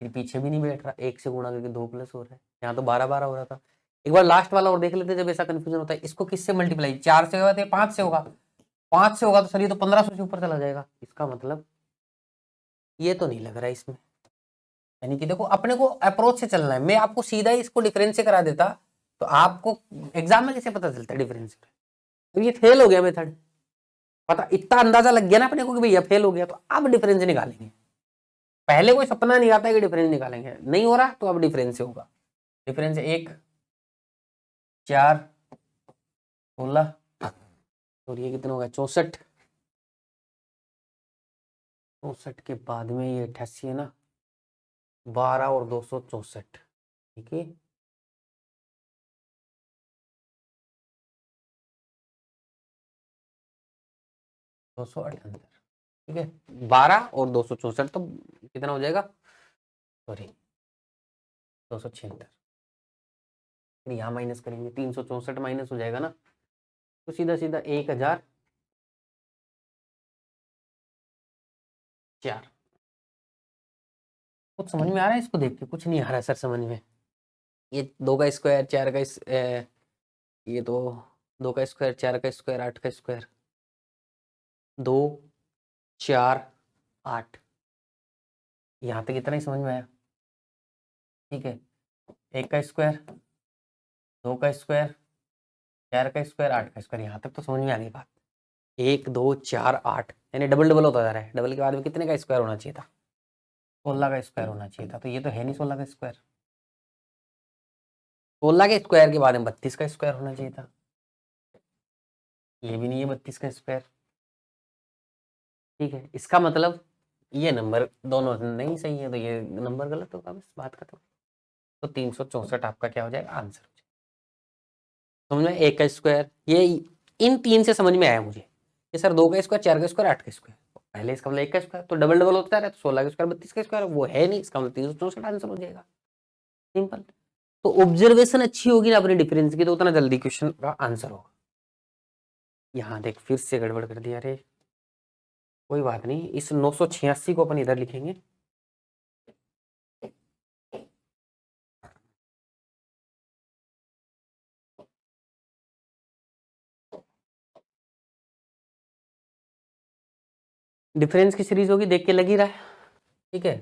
फिर पीछे भी नहीं बैठ रहा, 1 से गुणा करके 2 प्लस हो रहा है, यहाँ तो 12 12 हो रहा था। एक बार लास्ट वाला और देख लेते, जब ऐसा कंफ्यूजन होता है, इसको किससे मल्टीप्लाई, 4 से होगा तो 5 से होगा, 5 से होगा तो सर ये तो 1500 से ऊपर चला जाएगा, इसका मतलब ये तो नहीं लग रहा है इसमें, यानी कि देखो अपने को अप्रोच से चलना है। मैं आपको सीधा ही इसको डिफरेंस से करा देता तो आपको एग्जाम में कैसे पता चलता है डिफरेंस? तो ये फेल हो गया मेथड, पता इतना अंदाजा लग गया ना अपने को कि भैया फेल हो गया, तो अब डिफरेंस निकालेंगे। पहले कोई सपना नहीं आता कि डिफरेंस निकालेंगे, नहीं हो रहा तो अब डिफरेंस से होगा। डिफरेंस 1 4 16 और ये कितना होगा 64। 64 के बाद में ये 88 है ना, 12 और 264, ठीक है। दो सौ अठहत्तर, ठीक है। 12 और 264 तो कितना हो जाएगा, सॉरी 276। यहाँ माइनस करेंगे 364 माइनस हो जाएगा ना, तो सीधा सीधा 1004। कुछ समझ में आ रहा है इसको देख के? कुछ नहीं आ रहा है सर समझ में। ये 2 का स्क्वायर 4 का ये तो 2 का स्क्वायर 4 का स्क्वायर 8 का स्क्वायर 2 4 8, यहाँ तक इतना ही समझ में आया, ठीक है। 1 का स्क्वायर 2 का स्क्वायर 4 का स्क्वायर 8 का स्क्वायर, यहाँ तक तो समझ में आ गई बात। 1 2 4 8 यानी डबल डबल होता जा रहा है। डबल के बाद में कितने का स्क्वायर होना चाहिए था? 16 का स्क्वायर होना चाहिए था, तो ये तो है नहीं 16 का स्क्वायर। 16 के स्क्वायर के बाद में 32 का स्क्वायर होना चाहिए था, ये भी नहीं है 32 का स्क्वायर, ठीक है। इसका मतलब ये नंबर दोनों नहीं सही है, तो ये नंबर गलत होगा, बस बात खत्म। तो 364 आपका क्या हो जाएगा, आंसर हो जाएगा। समझ में? 1 का स्क्वायर, ये इन 3 से समझ में आया मुझे कि सर 2 का स्क्वायर 4 का स्क्वायर 8 का स्क्वायर, पहले इसका मतलब 1 का स्क्वायर, तो डबल डबल होता है, तो 16 का स्क्वायर 32 का स्क्वायर, वो है नहीं, इसका मतलब 364 आंसर हो जाएगा, सिंपल। तो ऑब्जर्वेशन अच्छी होगी ना अपने डिफरेंस की, तो उतना जल्दी क्वेश्चन का आंसर होगा। यहाँ देख फिर से गड़बड़ कर दिया रे, कोई बात नहीं, इस 986 को अपन इधर लिखेंगे। डिफरेंस की सीरीज होगी, देख के लग ही रहा है, ठीक है।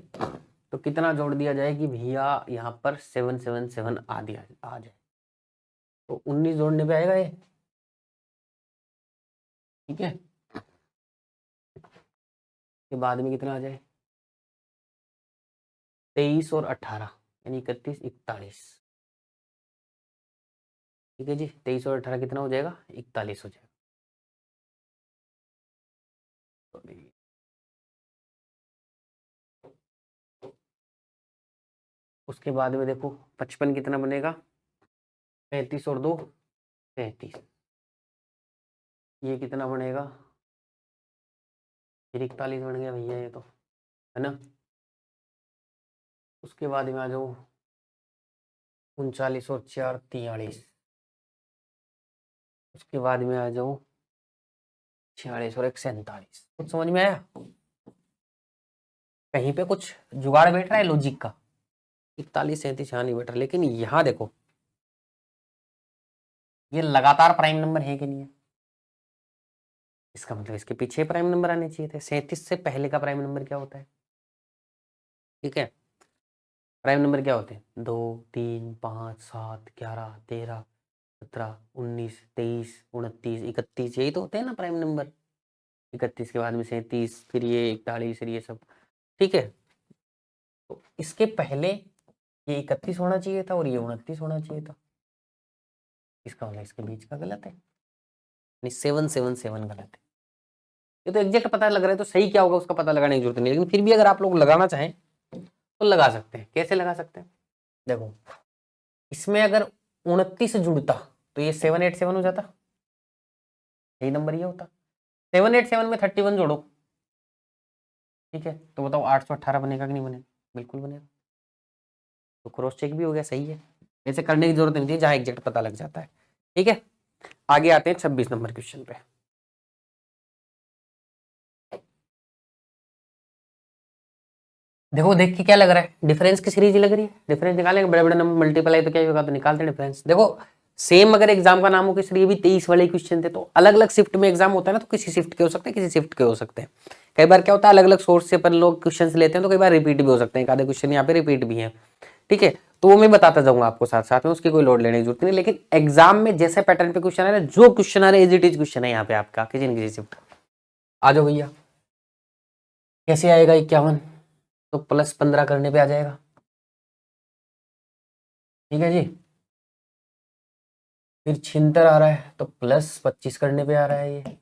तो कितना जोड़ दिया जाए कि भैया यहाँ पर 777 आ जाए, तो 19 जोड़ने पे आएगा ये, ठीक है। के बाद में कितना आ जाए 23 और 18 यानी 31 41, ठीक है जी। 23 और 18 कितना हो जाएगा 41 हो जाएगा। उसके बाद में देखो 55 कितना बनेगा, 35 और 2 33, ये कितना बनेगा, फिर 41 बन गया भैया ये तो, है ना। उसके बाद में आ जाओ 39 और 4 43, उसके बाद में आ जाओ 46 और 1 47। कुछ समझ में आया? कहीं पे कुछ जुगाड़ बैठ रहा है लॉजिक का? 41 37 यहाँ नहीं बैठ रहा, लेकिन यहाँ देखो ये लगातार प्राइम नंबर है कि नहीं है, इसका मतलब इसके पीछे प्राइम नंबर आने चाहिए थे। 37 से पहले का प्राइम नंबर क्या होता है, ठीक है। प्राइम नंबर क्या होते हैं 2 3 5 7 11 13 17 19 23 29 31, यही तो होते हैं ना प्राइम नंबर। 31 के बाद में 37, फिर ये 41, फिर ये सब, ठीक है। तो इसके पहले ये 31 होना चाहिए था और ये 29 होना चाहिए था, इसका मतलब इसके बीच का गलत है, 777 गलत है। ये तो एग्जैक्ट पता लग रहा है, तो सही क्या होगा उसका पता लगाने की जरूरत नहीं, लेकिन फिर भी अगर आप लोग लगाना चाहें तो लगा सकते हैं। कैसे लगा सकते हैं, देखो इसमें अगर 29 जुड़ता तो ये 787 हो जाता, यही नंबर ये होता। 787 में 31 जोड़ो, ठीक है, तो बताओ 818 बनेगा कि नहीं बनेगा? बिल्कुल बनेगा। तो क्रॉस चेक भी हो गया, सही है। ऐसे करने की जरूरत नहीं थी, जहां एग्जैक्ट पता लग जाता है, ठीक है। आगे आते हैं 26 नंबर क्वेश्चन पे। देखो देख के क्या लग रहा है, डिफरेंस की सीरीज लग रही है। डिफरेंस निकालेंगे, बड़े बड़े नंबर मल्टीप्लाई तो क्या होगा, तो निकालते हैं डिफरेंस। देखो सेम अगर एग्जाम का नाम हो कि सर ये भी 23 वाले क्वेश्चन थे, तो अलग अलग शिफ्ट में एग्जाम होता है ना, तो किसी शिफ्ट के हो सकते हैं, किसी शिफ्ट के हो सकते हैं। कई बार क्या होता है, अलग अलग सोर्स से अपन लोग क्वेश्चन लेते हैं, तो कई बार रिपीट भी हो सकते हैं, आधे क्वेश्चन यहाँ पे रिपीट भी है। ठीक है, तो वो मैं बताता जाऊंगा आपको साथ साथ में, उसकी कोई लोड लेने की जरूरत नहीं। लेकिन एग्जाम में जैसे पैटर्न पे क्वेश्चन है ना, जो क्वेश्चन आ रहा है एज इट इज क्वेश्चन है यहाँ पे आपका, किसी न किसी शिफ्ट। आ जाओ भैया, कैसे आएगा 51? तो +15 करने पे आ जाएगा। ठीक है जी। फिर 76 आ रहा है तो +25 करने पे आ रहा है ये।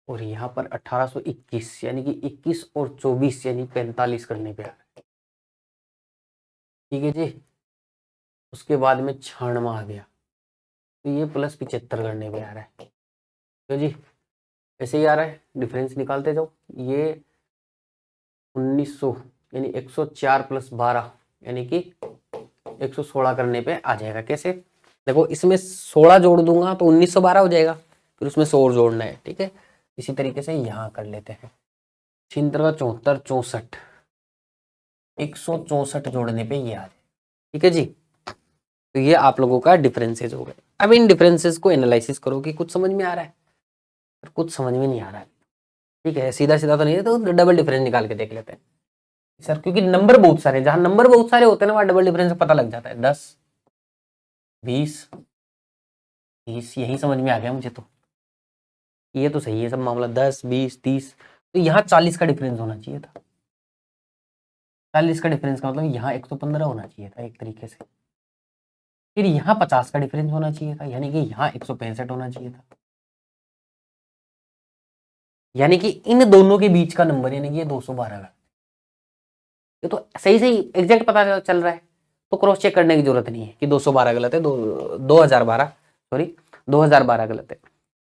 और यहाँ पर 1821 यानी कि 21 और 24 यानी 45 करने पे आ रहा है। ठीक है जी। उसके बाद में 96 आ गया, तो ये +75 करने पे आ रहा है। तो जी ऐसे ही आ रहा है, डिफरेंस निकालते जाओ। ये 1900 यानी 104 + 12 यानी कि 116 करने पे आ जाएगा। कैसे? देखो इसमें 16 जोड़ दूंगा तो 1912 हो जाएगा, फिर उसमें 100 और जोड़ना है। ठीक है, इसी तरीके से यहाँ कर लेते हैं। 76, 74, 64, 164 जोड़ने पे ये आ जाए। ठीक है जी, तो ये आप लोगों का डिफरेंसेस हो गए। अब इन डिफरेंसेस को एनालिसिस करो कि कुछ समझ में आ रहा है, कुछ समझ में नहीं आ रहा है। ठीक है, सीधा सीधा तो नहीं है, तो डबल डिफरेंस निकाल के देख लेते हैं सर, क्योंकि नंबर बहुत सारे, जहां नंबर बहुत सारे होते हैं ना वहां डबल डिफरेंस पता लग जाता है। 10, 20, 30 यही समझ में आ गया मुझे, तो ये तो सही है सब मामला। 10, 20, 30, तो यहाँ 40 का डिफरेंस होना चाहिए था। 40 का डिफरेंस का मतलब यहाँ 115 होना चाहिए था एक तरीके से। फिर यहाँ 50 का डिफरेंस होना चाहिए था, यानी कि यहाँ 165 होना चाहिए था। यानी कि इन दोनों के बीच का नंबर यानी कि ये 212 का, ये तो सही सही एग्जैक्ट पता चल रहा है, तो क्रॉस चेक करने की जरूरत नहीं है कि 212 गलत है, 2012 सॉरी 2012 गलत है।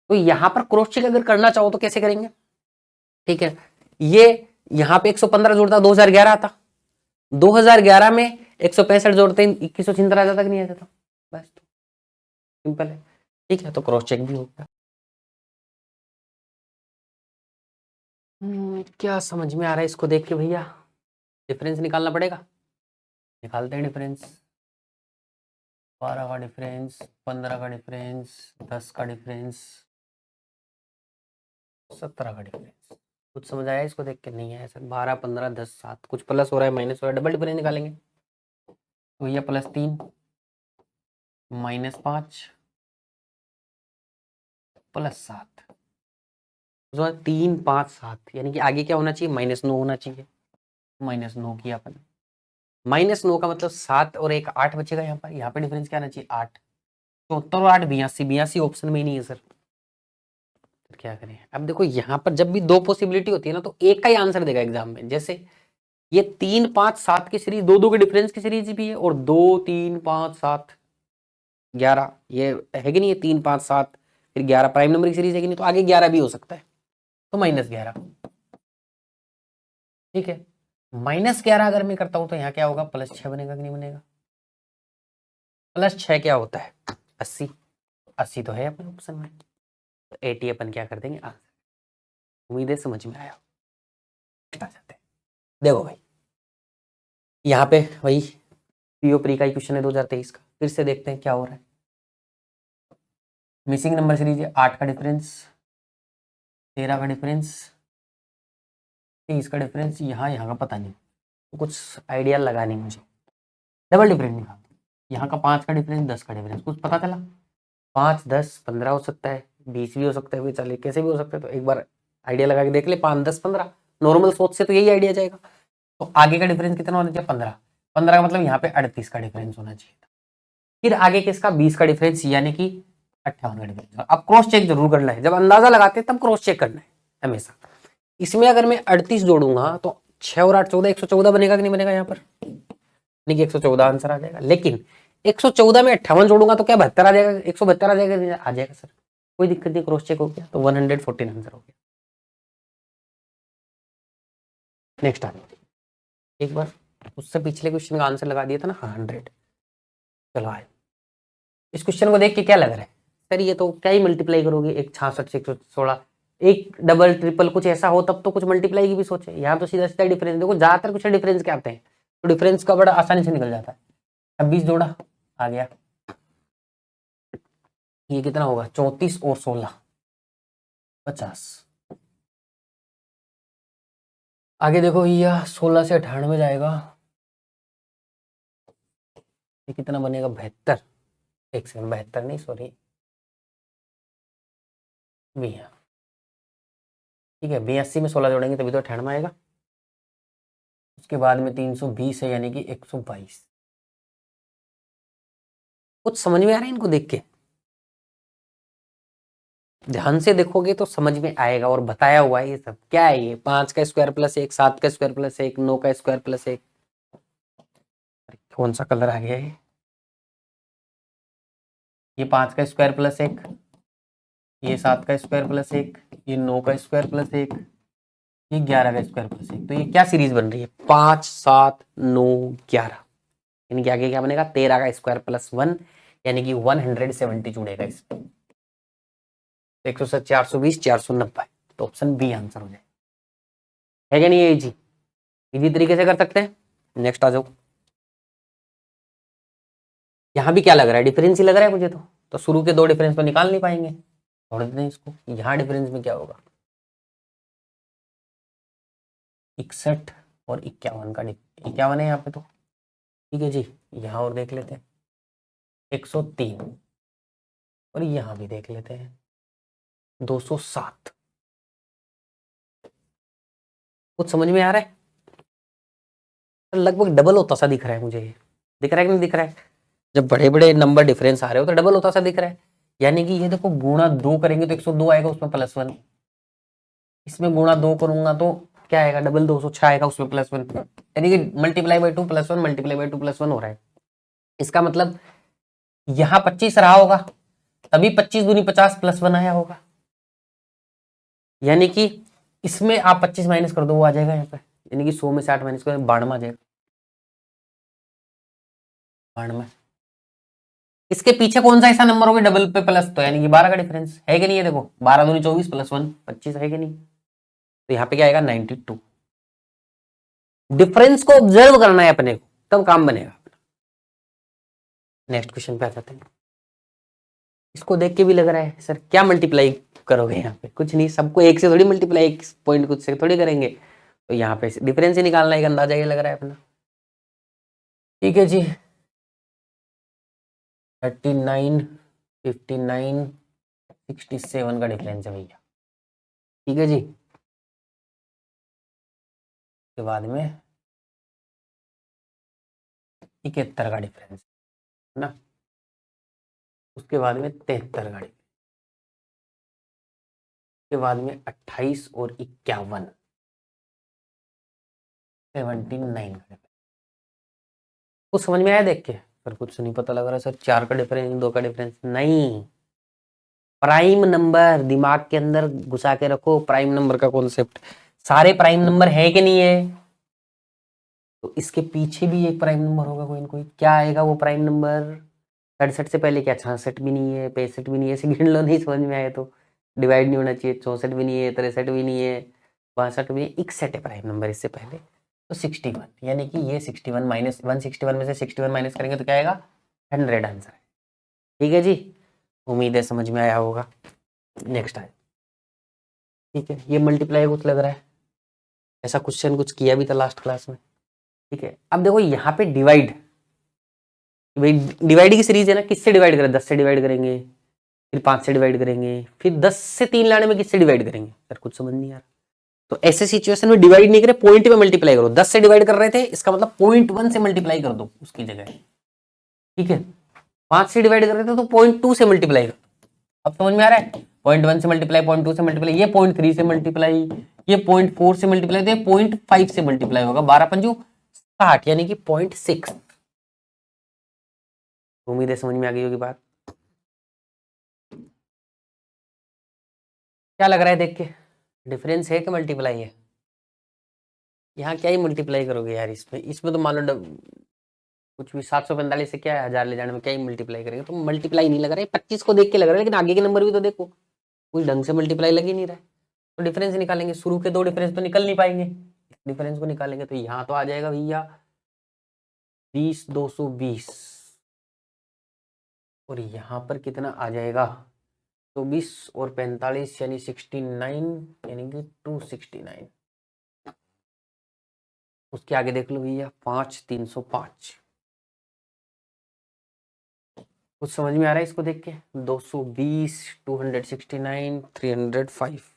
तो यहाँ पर क्रॉस चेक अगर करना चाहो तो कैसे करेंगे? ठीक है, ये यहाँ पे 115 जोड़ता 2011 आता, 2011 में 165 जोड़ते 2176 आ जाता कि नहीं आ जाता? बस तो सिंपल है। ठीक है, तो क्रॉस चेक भी हो गया। क्या समझ में आ रहा है इसको देख के भैया? डिफरेंस निकालना पड़ेगा, निकालते हैं डिफरेंस। 12 का डिफरेंस, 15 का डिफरेंस, 10 का डिफरेंस, 17 का डिफरेंस। कुछ समझ आया इसको देख के? नहीं आया सर। 12, 15, 10, 7, कुछ प्लस हो रहा है माइनस हो रहा है, डबल डिफरेंस निकालेंगे। तो ये +3 -5 +7, 3, 5, 7 यानी कि आगे क्या होना चाहिए? -9 होना चाहिए। -9 किया अपन, -9 का मतलब 7 और 1 8 बचेगा यहाँ पे डिफरेंस क्या आना चाहिए? 8, 74 और 8 82, 82 ऑप्शन में ही नहीं है सर, क्या करें? अब देखो यहाँ पर जब भी दो पॉसिबिलिटी होती है ना, तो एक का ही आंसर देगा एग्जाम में। जैसे ये 3, 5, 7 की सीरीज, दो के डिफरेंस की सीरीज भी है, और 2, 3, 5, 7, 11 ये है कि नहीं? ये 3, 5, 7 फिर 11 प्राइम नंबर की सीरीज है कि नहीं? तो आगे 11 भी हो सकता है, तो -11। ठीक है, -11 अगर मैं करता हूं तो यहाँ क्या होगा? +6 बनेगा कि नहीं बनेगा? +6 क्या होता है? 80, 80 तो है अपने ऑप्शन में, तो 80 अपन क्या कर देंगे आंसर। उम्मीद है समझ में आया। जाते हैं, देखो भाई यहाँ पे वही पीओ प्री का ही क्वेश्चन है 2023 का, फिर से देखते हैं क्या हो रहा है। मिसिंग नंबर सीरीज है, 8 का डिफरेंस, 13 का डिफरेंस, 23 का डिफरेंस, यहाँ का पता नहीं, तो कुछ आइडिया लगा नहीं मुझे। डबल डिफरेंस निकाल, यहाँ का 5 का डिफरेंस, 10 का डिफरेंस, कुछ पता चला? 5, 10, 15 हो सकता है, 20 भी हो सकता है, 40 कैसे भी हो सकता है। तो एक बार आइडिया लगा के देख ले, 5, 10, 15 नॉर्मल सोच से तो यही आइडिया जाएगा। तो आगे का डिफरेंस कितना होना चाहिए? 15, 15 का मतलब यहाँ पे 38 का डिफरेंस होना चाहिए था। फिर आगे किसका? 20 का डिफरेंस यानी कि 58 का डिफरेंस। अब क्रॉस चेक जरूर करना है, जब अंदाजा लगाते हैं तब क्रॉस चेक करना है हमेशा। इसमें अगर मैं 38 जोड़ूंगा तो 6 और 8 14, 114 बनेगा कि नहीं बनेगा? यहाँ पर नहीं, 114 आंसर आ जाएगा। लेकिन 114 में 58 जोड़ूंगा तो क्या 72 आ जाएगा? 172 आ जाएगा? आ जाएगा सर, कोई दिक्कत नहीं, क्रॉस चेक हो गया, तो 114 आंसर हो गया। नेक्स्ट आ एक बार उससे पिछले क्वेश्चन का आंसर लगा दिया था ना, 100। चलो आए, इस क्वेश्चन को देख के क्या लग रहा है सर? ये तो क्या ही मल्टीप्लाई करोगे, एक 66 से 116, एक डबल ट्रिपल कुछ ऐसा हो तब तो कुछ मल्टीप्लाई की भी सोचे। यहाँ तो सीधा सीधा डिफरेंस देखो, ज्यादातर कुछ डिफरेंस क्या आते हैं, तो डिफरेंस का बड़ा आसानी से निकल जाता है। 26 जोड़ा आ गया, ये कितना होगा 34 और 16 50। आगे देखो भैया 16 से 98 जाएगा, ये कितना बनेगा 72। एक सेकंड 72 नहीं सॉरी भैया, ठीक है 82 में 16 जोड़ेंगे तभी तो 98 आएगा। उसके बाद में 320 है यानी कि 122। कुछ समझ में आ रहा है इनको देख के? ध्यान से देखोगे तो समझ में आएगा और बताया हुआ है ये सब। क्या है ये 5 का स्क्वायर प्लस 1, 7 का स्क्वायर प्लस 1, 9 का स्क्वायर प्लस 1। कौन सा कलर आ गया ये 5 का स्क्वायर प्लस 1, ये 7 का स्क्वायर प्लस 1, ये 9 का स्क्वायर प्लस 1, ये 11 का स्क्वायर प्लस 1। तो ये क्या सीरीज बन रही है 5 7 9 11, यानी कि आगे क्या बनेगा 13 का स्क्वायर प्लस 1, यानी कि 170 जुड़ेगा इसमें। 170 420 490, तो ऑप्शन बी आंसर हो जाए, है क्या नहीं है जी? इसी तरीके से कर सकते हैं। नेक्स्ट आ जाओ। यहाँ भी क्या लग रहा है डिफरेंस ही लग रहा है मुझे तो शुरू के 2 डिफरेंस तो निकाल नहीं पाएंगे, छोड़ देते हैं इसको। यहाँ डिफरेंस में क्या होगा 61 और 51 का 51 है यहाँ पे तो, ठीक है जी। यहाँ और देख लेते हैं 103, और यहाँ भी देख लेते हैं 207। कुछ समझ में आ रहा है? लगभग डबल होता सा दिख रहा है मुझे, ये दिख रहा है कि नहीं दिख रहा है? जब बड़े बड़े नंबर डिफरेंस आ रहे हो तो डबल होता सा दिख रहा है। यानी कि ये देखो गुणा 2 करेंगे तो 102 आएगा, उसमें +1। इसमें गुणा 2 करूंगा तो क्या आएगा डबल 206 आएगा, उसमें +1। यानी कि मल्टीप्लाई बाई 2 +1 मल्टीप्लाई बाई 2 +1 हो रहा है। इसका मतलब यहाँ 25 रहा होगा, तभी 25 दूनी 50 +1 आया होगा। यानी कि इसमें आप 25 माइनस कर दो, वो आ जाएगा यहाँ पे। यानी कि 100 में से 8 माइनस कर 92 आ जाएगा, 92। इसके पीछे कौन सा ऐसा नंबर होगा डबल पे प्लस, तो यानी कि 12 का डिफरेंस है कि नहीं है? देखो 12 दूनी 24 +1 25 है कि नहीं? तो यहाँ पे क्या आएगा 92। डिफरेंस को ऑब्जर्व करना है अपने को, तब काम बनेगा। नेक्स्ट क्वेश्चन पे आ जाते हैं। इसको देख के भी लग रहा है सर क्या मल्टीप्लाई करोगे यहाँ पे? कुछ नहीं, सबको एक से थोड़ी मल्टीप्लाई, एक पॉइंट कुछ से थोड़ी करेंगे। तो यहाँ पे डिफरेंस ही निकालना एक अंदाजा ये लग रहा है अपना। ठीक है जी 39 59 67 का डिफरेंस है भैया, ठीक है जी। के बाद में 71 का डिफरेंस है ना, उसके बाद में 73 का डिफरेंस, के बाद में 28 और 51 79 का डिफरेंस। कुछ समझ में आया देख के? सर कुछ नहीं पता लग रहा सर, 4 का डिफरेंस 2 का डिफरेंस नहीं। प्राइम नंबर दिमाग के अंदर घुसा के रखो, प्राइम नंबर का कॉन्सेप्ट। सारे प्राइम नंबर है कि नहीं है? तो इसके पीछे भी एक प्राइम नंबर होगा कोई ना कोई। क्या आएगा वो प्राइम नंबर? 67 से पहले क्या 66 भी नहीं है, 65 भी नहीं है, ऐसे गिन लो, नहीं समझ में आए तो। डिवाइड नहीं होना चाहिए, 64 भी नहीं है, 63 भी नहीं है, 62 भी नहीं, 61 है प्राइम नंबर इससे पहले। तो 61, यानी कि ये 61 माइनस 161 में से 61 माइनस करेंगे तो क्या आएगा 100 आंसर है, ठीक है जी। उम्मीद है समझ में आया होगा। नेक्स्ट आए, ठीक है। ये मल्टीप्लाई कुछ लग रहा है, ऐसा क्वेश्चन कुछ किया भी था लास्ट क्लास में, ठीक है। अब देखो यहाँ पे डिवाइड, भाई डिवाइड की सीरीज है ना, किससे डिवाइड करें? 10 से डिवाइड करेंगे, फिर 5 से डिवाइड करेंगे, फिर 10 से 3 लाने में किससे डिवाइड करेंगे? सर कुछ समझ नहीं आ रहा। तो ऐसे सिचुएशन में डिवाइड नहीं करे, पॉइंट में मल्टीप्लाई करो। 10 से डिवाइड कर रहे थे, इसका मतलब 0.1 से मल्टीप्लाई कर दो उसकी जगह, ठीक है। 5 से डिवाइड कर रहे थे तो 0.2 से मल्टीप्लाई कर दो। अब समझ में आ रहा है? 0.1 से मल्टीप्लाई, 0.2 से मल्टीप्लाई, ये 0.3 से मल्टीप्लाई, ये 0.4 से मल्टीप्लाई, तो ये 0.5 से मल्टीप्लाई होगा। 12 पंजू 60, यानी कि 0.6। उम्मीद है समझ में आ गई होगी बात। क्या लग रहा है देख के, डिफरेंस है कि मल्टीप्लाई है? यहाँ क्या ही मल्टीप्लाई करोगे यार, इसमें तो मान लो कुछ भी 745 से क्या है 1000 ले जाने में क्या ही मल्टीप्लाई करेंगे? तो मल्टीप्लाई नहीं लग रहा है, 25 को देख के लग रहा है, लेकिन आगे के नंबर भी तो देखो, कुछ ढंग से मल्टीप्लाई लग ही नहीं रहा है। तो डिफरेंस निकालेंगे, शुरू के 2 डिफरेंस तो निकल नहीं पाएंगे, डिफरेंस को निकालेंगे तो यहाँ तो आ जाएगा भैया 20 220, और यहाँ पर कितना आ जाएगा 24 और 45 यानी 69 यानी कि 269। उसके आगे देख लो भैया 5 305। कुछ समझ में आ रहा है इसको देख के? 220 269 305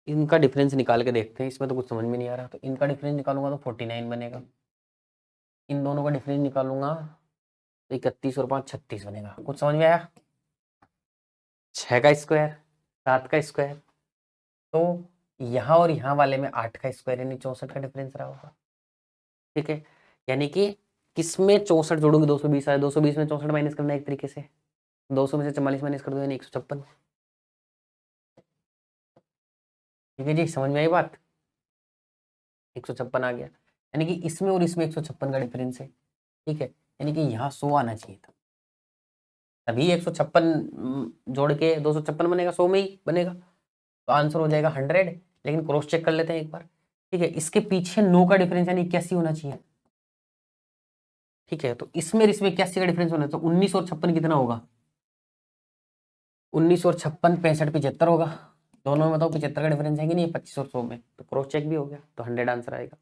इनका डिफरेंस निकाल के देखते हैं। इसमें तो कुछ समझ में नहीं आ रहा, तो इनका डिफरेंस निकालूंगा तो 49 बनेगा। इन दोनों का डिफरेंस निकालूंगा तो 31 और 5 36 बनेगा। कुछ समझ में आया? 6 का स्क्वायर 7 का स्क्वायर, तो यहाँ और यहाँ वाले में 8 का स्क्वायर यानी 64 का डिफरेंस रहा होगा। ठीक है, यानी कि किसमें 64 जोड़ोगे 220 आए, 220 में 64 माइनस करना है एक तरीके से, 200 में से 44 माइनस कर दो यानी 156। ठीक है जी, समझ में आई बात? 156 आ गया, यानी कि इसमें और इसमें 156 का डिफरेंस है। ठीक है, यानी कि यहाँ 100 आना चाहिए था, तभी 156 जोड़ के 256 बनेगा, 100 में ही बनेगा, तो आंसर हो जाएगा 100। लेकिन क्रॉस चेक कर लेते हैं एक बार। ठीक है, इसके पीछे 9 का डिफरेंस यानी 81 होना चाहिए। ठीक है, तो इसमें और इसमें 81 का डिफरेंस होना, तो 19 और 56 कितना होगा? 19 और 56 65 75 होगा। दोनों में बताओ 75 का डिफरेंस है कि नहीं? 25 और 100 में, तो क्रॉस चेक भी हो गया, तो 100 आंसर आएगा।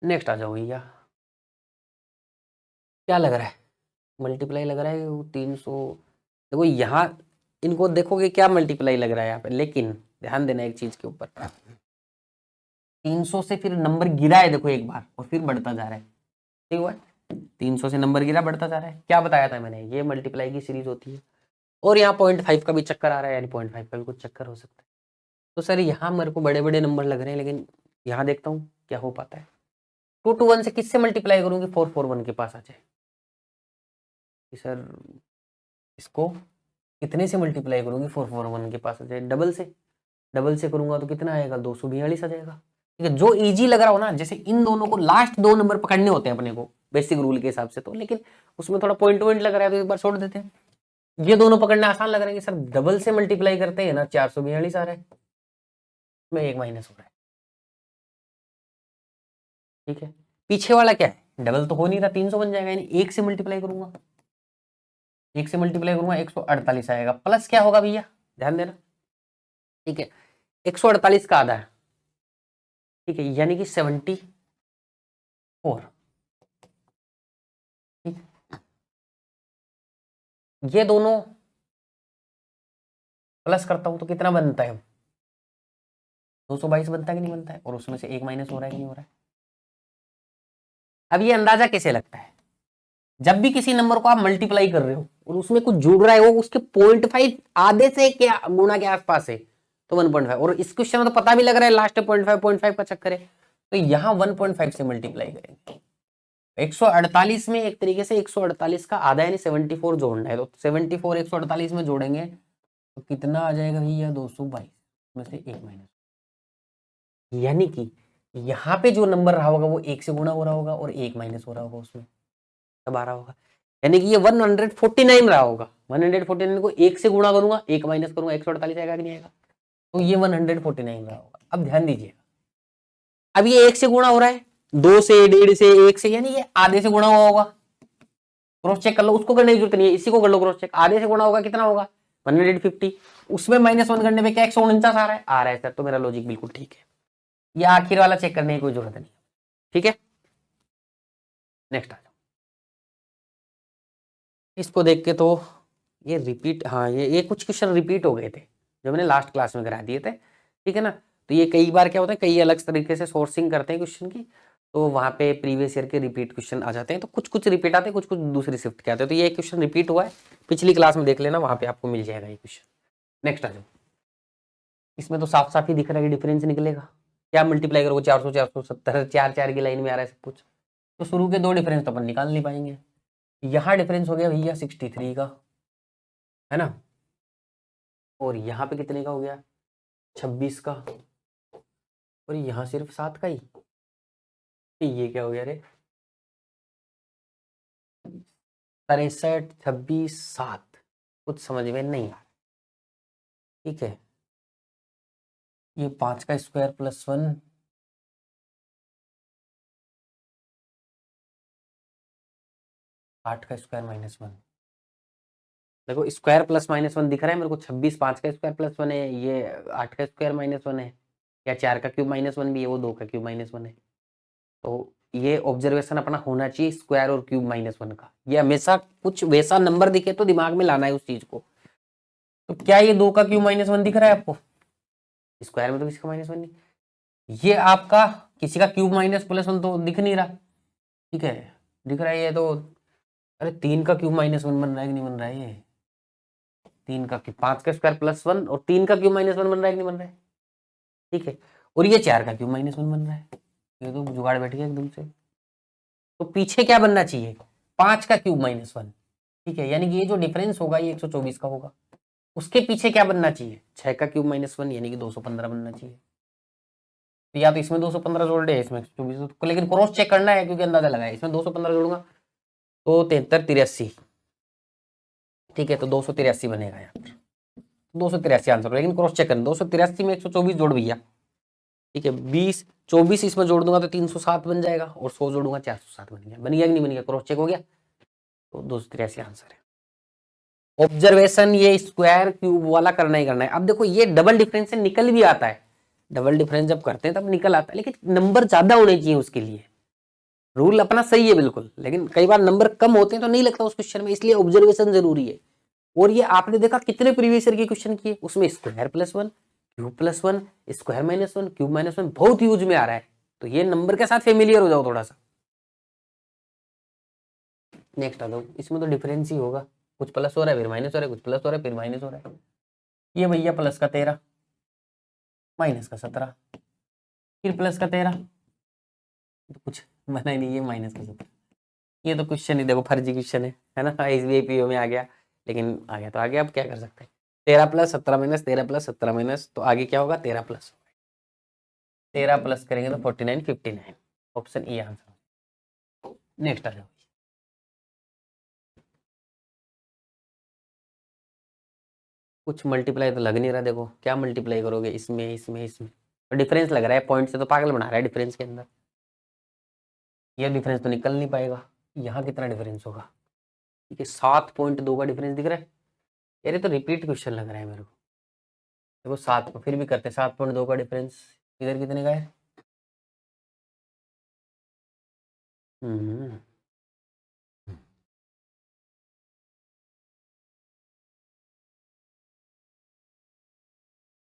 नेक्स्ट आ जाओ भैया, क्या लग रहा है? मल्टीप्लाई लग रहा है 300। देखो यहाँ इनको देखोगे क्या मल्टीप्लाई लग रहा है यहाँ पे, लेकिन ध्यान देना एक चीज के ऊपर, 300 से फिर नंबर गिरा है देखो एक बार, और फिर बढ़ता जा रहा है। ठीक हुआ, 300 से नंबर गिरा बढ़ता जा रहा है। क्या बताया था मैंने? ये मल्टीप्लाई की सीरीज होती है। और यहाँ 0.5 का भी चक्कर आ रहा है, यानी 0.5 का भी कुछ चक्कर हो सकता है। तो सर यहाँ मेरे को बड़े बड़े नंबर लग रहे हैं, लेकिन यहाँ देखता हूँ क्या हो पाता है। 221 से किससे मल्टीप्लाई करूंगी? 441 के पास आ जाए कि सर इसको कितने से मल्टीप्लाई करूंगी? 441 के पास आ जाए। डबल से करूंगा तो कितना आएगा? 242 आ जाएगा। ठीक है, जो इजी लग रहा हो ना, जैसे इन दोनों को लास्ट 2 नंबर पकड़ने होते हैं अपने को बेसिक रूल के हिसाब से, तो लेकिन उसमें थोड़ा पॉइंट लग रहा है तो एक बार छोड़ देते हैं। ये दोनों पकड़ना आसान लग रहा है कि सर डबल से मल्टीप्लाई करते हैं ना, 442 आ रहा है, इसमें एक माइनस हो रहा है। ठीक है, पीछे वाला क्या है? डबल तो हो नहीं रहा, 300 बन जाएगा, यानी 1 से मल्टीप्लाई करूंगा, 1 से मल्टीप्लाई करूंगा 148 आएगा। प्लस क्या होगा भैया? ध्यान देना। ठीक है, 148 का आधा है। ठीक है, यानी कि 74। ठीक, ये दोनों प्लस करता हूं तो कितना बनता है? 222 बनता है कि नहीं बनता है? और उसमें से एक माइनस हो रहा है कि नहीं हो रहा है? अब ये अंदाजा कैसे लगता है? जब भी किसी नंबर को आप मल्टीप्लाई कर रहे हो और उसमें कुछ जुड़ रहा है, वो उसके 0.5 आधे से क्या गुना के आसपास है, तो 1.5। और इस क्वेश्चन में तो पता भी लग रहा है लास्ट 0.5 का चक्कर है, तो यहां 1.5 से मल्टीप्लाई करेंगे। 148 में एक तरीके से 148 का आधा यानी 74 जोड़ना है, तो 74 148 में जोड़ेंगे तो कितना आ जाएगा भैया? 222 में से एक माइनस, यानी कि यहाँ पे जो नंबर रहा होगा वो 1 से गुणा हो रहा होगा और एक माइनस हो रहा होगा उसमें, तब आ रहा होगा। यानी कि ये 149 रहा होगा। 149 को 1 से गुणा करूंगा, एक माइनस करूंगा, 148 आएगा कि नहीं आएगा? तो ये 149 रहा होगा। अब ध्यान दीजिए, अब ये 1 से गुणा हो रहा है, 2 से 1.5 से 1 से, यानी ये आधे से गुणा हुआ होगा। क्रॉस चेक कर लो, उसको करने की जरूरत नहीं है, इसी को कर लो क्रॉस चेक। आधे से गुणा होगा कितना होगा? 150। उसमें -1 करने पे क्या 149 आ रहा है सर, तो मेरा लॉजिक बिल्कुल ठीक है। ये आखिर वाला चेक करने की कोई जरूरत नहीं। ठीक है, नेक्स्ट आ जाओ। इसको देख के तो ये रिपीट, हाँ ये कुछ क्वेश्चन रिपीट हो गए थे जो मैंने लास्ट क्लास में करा दिए थे। ठीक है ना, तो ये कई बार क्या होता है, कई अलग तरीके से सोर्सिंग करते हैं क्वेश्चन की, तो वहाँ पे प्रीवियस ईयर के रिपीट क्वेश्चन आ जाते हैं, तो कुछ कुछ रिपीट आते हैं, कुछ कुछ दूसरी शिफ्ट के आते हैं। तो ये क्वेश्चन रिपीट हुआ है, पिछली क्लास में देख लेना, वहाँ पे आपको मिल जाएगा ये क्वेश्चन। नेक्स्ट आ जाओ, इसमें तो साफ साफ ही दिख रहा है कि डिफरेंस निकलेगा। क्या मल्टीप्लाई करोगे? 400 470, 4 की लाइन में आ रहा है सब कुछ, तो शुरू के 2 डिफरेंस तो अपन निकाल नहीं पाएंगे। यहाँ डिफरेंस हो गया भैया 63 का, है ना, और यहाँ पे कितने का हो गया? 26 का, और यहाँ सिर्फ 7 का ही। ये क्या हो गया रे? 63 26 7, कुछ समझ में नहीं आ रहा। ठीक है, ये 5 का स्क्वायर +1, 8 का स्क्वायर -1। देखो स्क्वायर प्लस -1 दिख रहा है मेरे को। 26 5 का स्क्वायर +1 है, ये 8 का स्क्वायर -1 है, या 4 का क्यूब -1 भी है, वो 2 का क्यूब -1 है। तो ये ऑब्जर्वेशन अपना होना चाहिए स्क्वायर और क्यूब -1 का। ये हमेशा कुछ वैसा नंबर दिखे तो दिमाग में लाना है उस चीज को। तो क्या ये 2 का क्यूब -1 दिख रहा है आपको? स्क्वायर में तो किसी का -1 नहीं। ये आपका किसी का क्यूब -+1 तो दिख नहीं रहा, ठीक है, दिख रहा है ये तो। अरे 3 का क्यूब -1 बन रहा है कि नहीं बन रहा है? ये 3 का क्यूब, 5 का स्क्वायर +1 और 3 का क्यूब -1 बन रहा है कि नहीं बन रहा है? ठीक है, और ये 4 का क्यूब -1 बन रहा है। ये तो जुगाड़ बैठ गया एकदम से। तो पीछे क्या बनना चाहिए? 5 का क्यूब -1, ठीक है, यानी कि ये जो डिफरेंस होगा ये 124 का होगा। उसके पीछे क्या बनना चाहिए? 6 का क्यूब -1 यानी कि 215 बनना चाहिए। तो या तो इसमें 215 जोड़ दे, इसमें 124, लेकिन क्रॉस चेक करना है क्योंकि अंदाजा लगाया। इसमें 215 जोड़ूंगा तो 73 83, ठीक है, तो 283 बनेगा यहाँ पर। 283 आंसर, लेकिन क्रॉस चेक करना। 283 में 124 जोड़ भैया, ठीक है, 20 24 इसमें जोड़ दूंगा तो 307 बन जाएगा, और 100 जोड़ूंगा 407 बन गया। बन गया कि नहीं बन गया? क्रॉस चेक हो गया। तो 283 आंसर है। ऑब्जर्वेशन ये स्क्वायर क्यूब वाला करना ही करना है। अब देखो ये डबल डिफरेंस से निकल भी आता है। डबल डिफरेंस जब करते हैं तब निकल आता है, लेकिन नंबर ज्यादा होने चाहिए उसके लिए। रूल अपना सही है बिल्कुल, लेकिन कई बार नंबर कम होते हैं तो नहीं लगता उस क्वेश्चन में, इसलिए ऑब्जर्वेशन जरूरी है। और ये आपने देखा कितने प्रीवियस ईयर के क्वेश्चन किए, उसमें स्क्वायर +1 क्यूब +1 स्क्वायर -1 क्यूब -1 बहुत यूज में आ रहा है। तो ये नंबर के साथ फेमिलियर हो जाओ थोड़ा सा। नेक्स्ट आ जाओ, इसमें तो डिफरेंस ही होगा। कुछ प्लस हो रहा है फिर माइनस हो रहा है, कुछ प्लस हो रहा है फिर माइनस हो रहा है। ये भैया प्लस का 13 माइनस का 17, फिर प्लस का 13, तो कुछ बना ही नहीं, ये माइनस का 17। ये तो क्वेश्चन ही देखो फर्जी क्वेश्चन है ना, एसबीआई पीओ में आ गया, लेकिन आ गया तो आ गया, अब क्या कर सकते हैं। 13 + 17 - 13 + 17 माइनस, तो आगे क्या होगा? 13 प्लस, 13 प्लस करेंगे तो 49 59, ऑप्शन ए आंसर। नेक्स्ट आ जाओ। कुछ मल्टीप्लाई तो लग नहीं रहा, देखो क्या मल्टीप्लाई करोगे? इसमें इसमें इसमें तो डिफरेंस लग रहा है, पॉइंट से तो पागल बना रहा है डिफरेंस के अंदर। ये डिफरेंस तो निकल नहीं पाएगा। यहाँ कितना डिफरेंस होगा? ठीक है, 7.2 का डिफरेंस दिख रहा है। यार ये तो रिपीट क्वेश्चन लग रहा है मेरे को। देखो 7 को फिर भी करते, 7.2 का डिफरेंस इधर कितने का है? हम्म,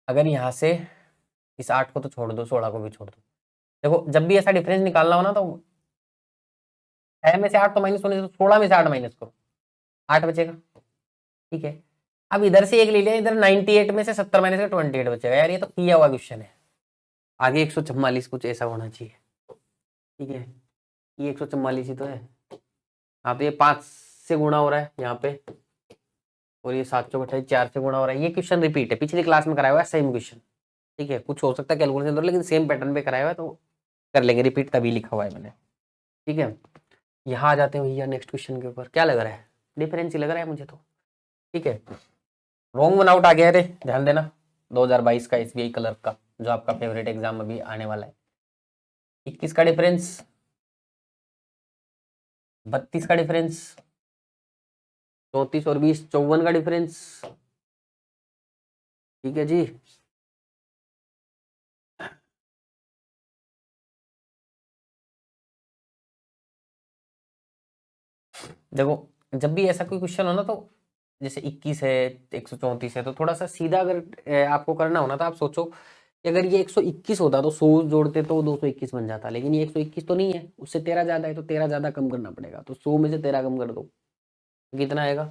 अगर यहाँ से इस 8 को तो छोड़ दो, 16 को भी छोड़ दो। देखो जब भी ऐसा डिफरेंस निकालना हो ना, तो 6 में से 8 तो माइनस होने से, तो 16 में से 8 माइनस करो, 8 बचेगा, ठीक है। अब इधर से एक ले लिया, इधर 98 में से 70 माइनस का 28 बचेगा। यार ये तो किया हुआ क्वेश्चन है। आगे 144 कुछ ऐसा होना चाहिए, ठीक है, ये 144 ही तो है। हाँ तो ये 5 से गुणा हो रहा है यहाँ पे, और ये 7 चौक 28 4 से गुणा हो रहा है। ये क्वेश्चन रिपीट है, पिछली क्लास में कराया हुआ है सेम क्वेश्चन, ठीक है। कुछ हो सकता है कैलकुलेशन अंदर, लेकिन सेम पैटर्न पे कराया हुआ है, तो कर लेंगे रिपीट, तभी लिखा हुआ है मैंने, ठीक है। यहाँ आ जाते हैं भैया नेक्स्ट क्वेश्चन के ऊपर। क्या लग रहा है? डिफरेंस ही लग रहा है मुझे तो, ठीक है। रॉन्ग वन आउट आ गया रे, ध्यान देना। 2022 का एसबीआई क्लर्क का, जो आपका फेवरेट एग्जाम अभी आने वाला है। 21 का डिफरेंस, 32 का डिफरेंस, 34 और 20 54 का डिफरेंस, ठीक है जी। देखो जब भी ऐसा कोई क्वेश्चन हो ना, तो जैसे 21 है 134 है, तो थोड़ा सा सीधा अगर आपको करना हो ना, तो आप सोचो कि अगर ये 121 होता तो 100 जोड़ते तो 221 बन जाता, लेकिन ये 121 तो नहीं है, उससे 13 ज्यादा है, तो 13 ज्यादा कम करना पड़ेगा। तो 100 में से 13 कम कर दो, कितना आएगा?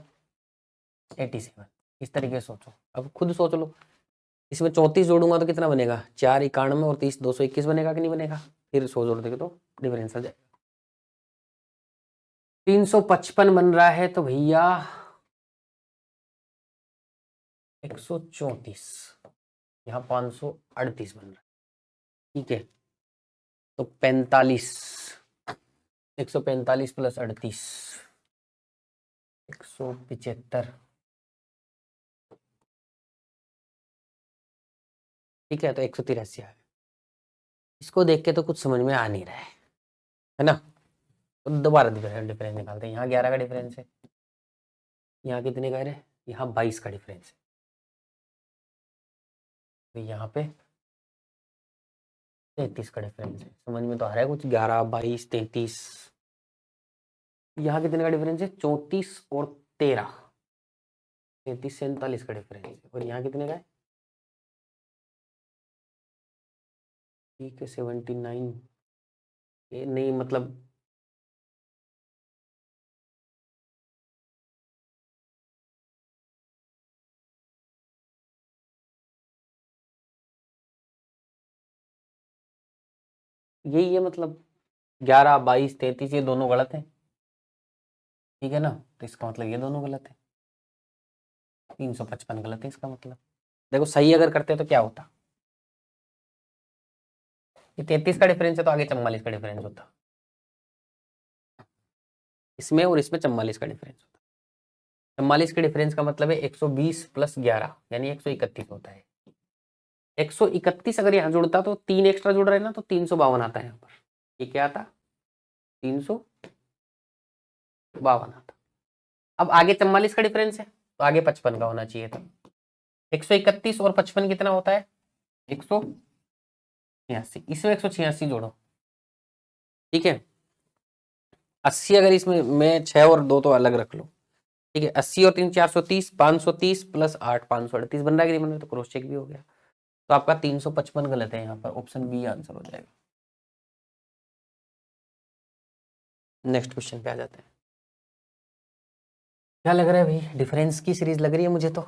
87। इस तरीके से सोचो, अब खुद सोच लो। इसमें 34 जोड़ूंगा तो कितना बनेगा? 4 91 और 30 221 बनेगा कि नहीं बनेगा? फिर 100 जोड़ देंगे तो डिफरेंस आ जाएगा। 355 बन रहा है, तो भैया 134, यहाँ 538 बन रहा है, ठीक है। तो 45, 145 + 38 175, ठीक है, तो 183 आ गया। इसको देख के तो कुछ समझ में आ नहीं रहा है ना? तो दोबारा डिफरेंस निकालते हैं। यहाँ 11 का डिफरेंस है, यहाँ कितने का है, यहाँ 22 का डिफरेंस है, तो यहाँ पे 33 का डिफरेंस है। समझ में तो आ रहा है कुछ, 11 22 33। यहाँ कितने का डिफरेंस है, 34 और 13, 33 से 39 का डिफरेंस है। और यहाँ कितने का है, ठीक है 79, ये नहीं मतलब यही है, मतलब 11 22 33 ये दोनों गलत है, ठीक है ना, तो इसका मतलब ये दोनों गलत है, 355 गलत है इसका मतलब। देखो सही अगर करते तो क्या होता, ये 33 का डिफरेंस है तो आगे 44 का डिफरेंस होता, इसमें और इसमें 44 का डिफरेंस होता। 44 के डिफरेंस का मतलब है 120 प्लस 11 यानी 131 होता है। 131 अगर यहाँ जुड़ता तो 3 एक्स्ट्रा जुड़ रहे हैं ना, तो 352 आता है यहाँ पर। ये क्या आता, 352 आता। अब आगे 44 का डिफरेंस है तो आगे 55 का होना चाहिए था। 131 और 55 कितना होता है, 186, इसमें 186 जोड़ो, ठीक है। 80 अगर इसमें मैं 6 और 2 तो अलग रख लो, ठीक है। 80 और 3 430, 530 प्लस 8 538 बन रहा है कि नहीं बन रहा है, तो क्रॉस चेक भी हो गया। तो आपका 355 गलत है, यहाँ पर ऑप्शन बी आंसर हो जाएगा। नेक्स्ट क्वेश्चन पे आ जाते हैं। क्या लग रहा है भाई, डिफरेंस की सीरीज लग रही है मुझे तो।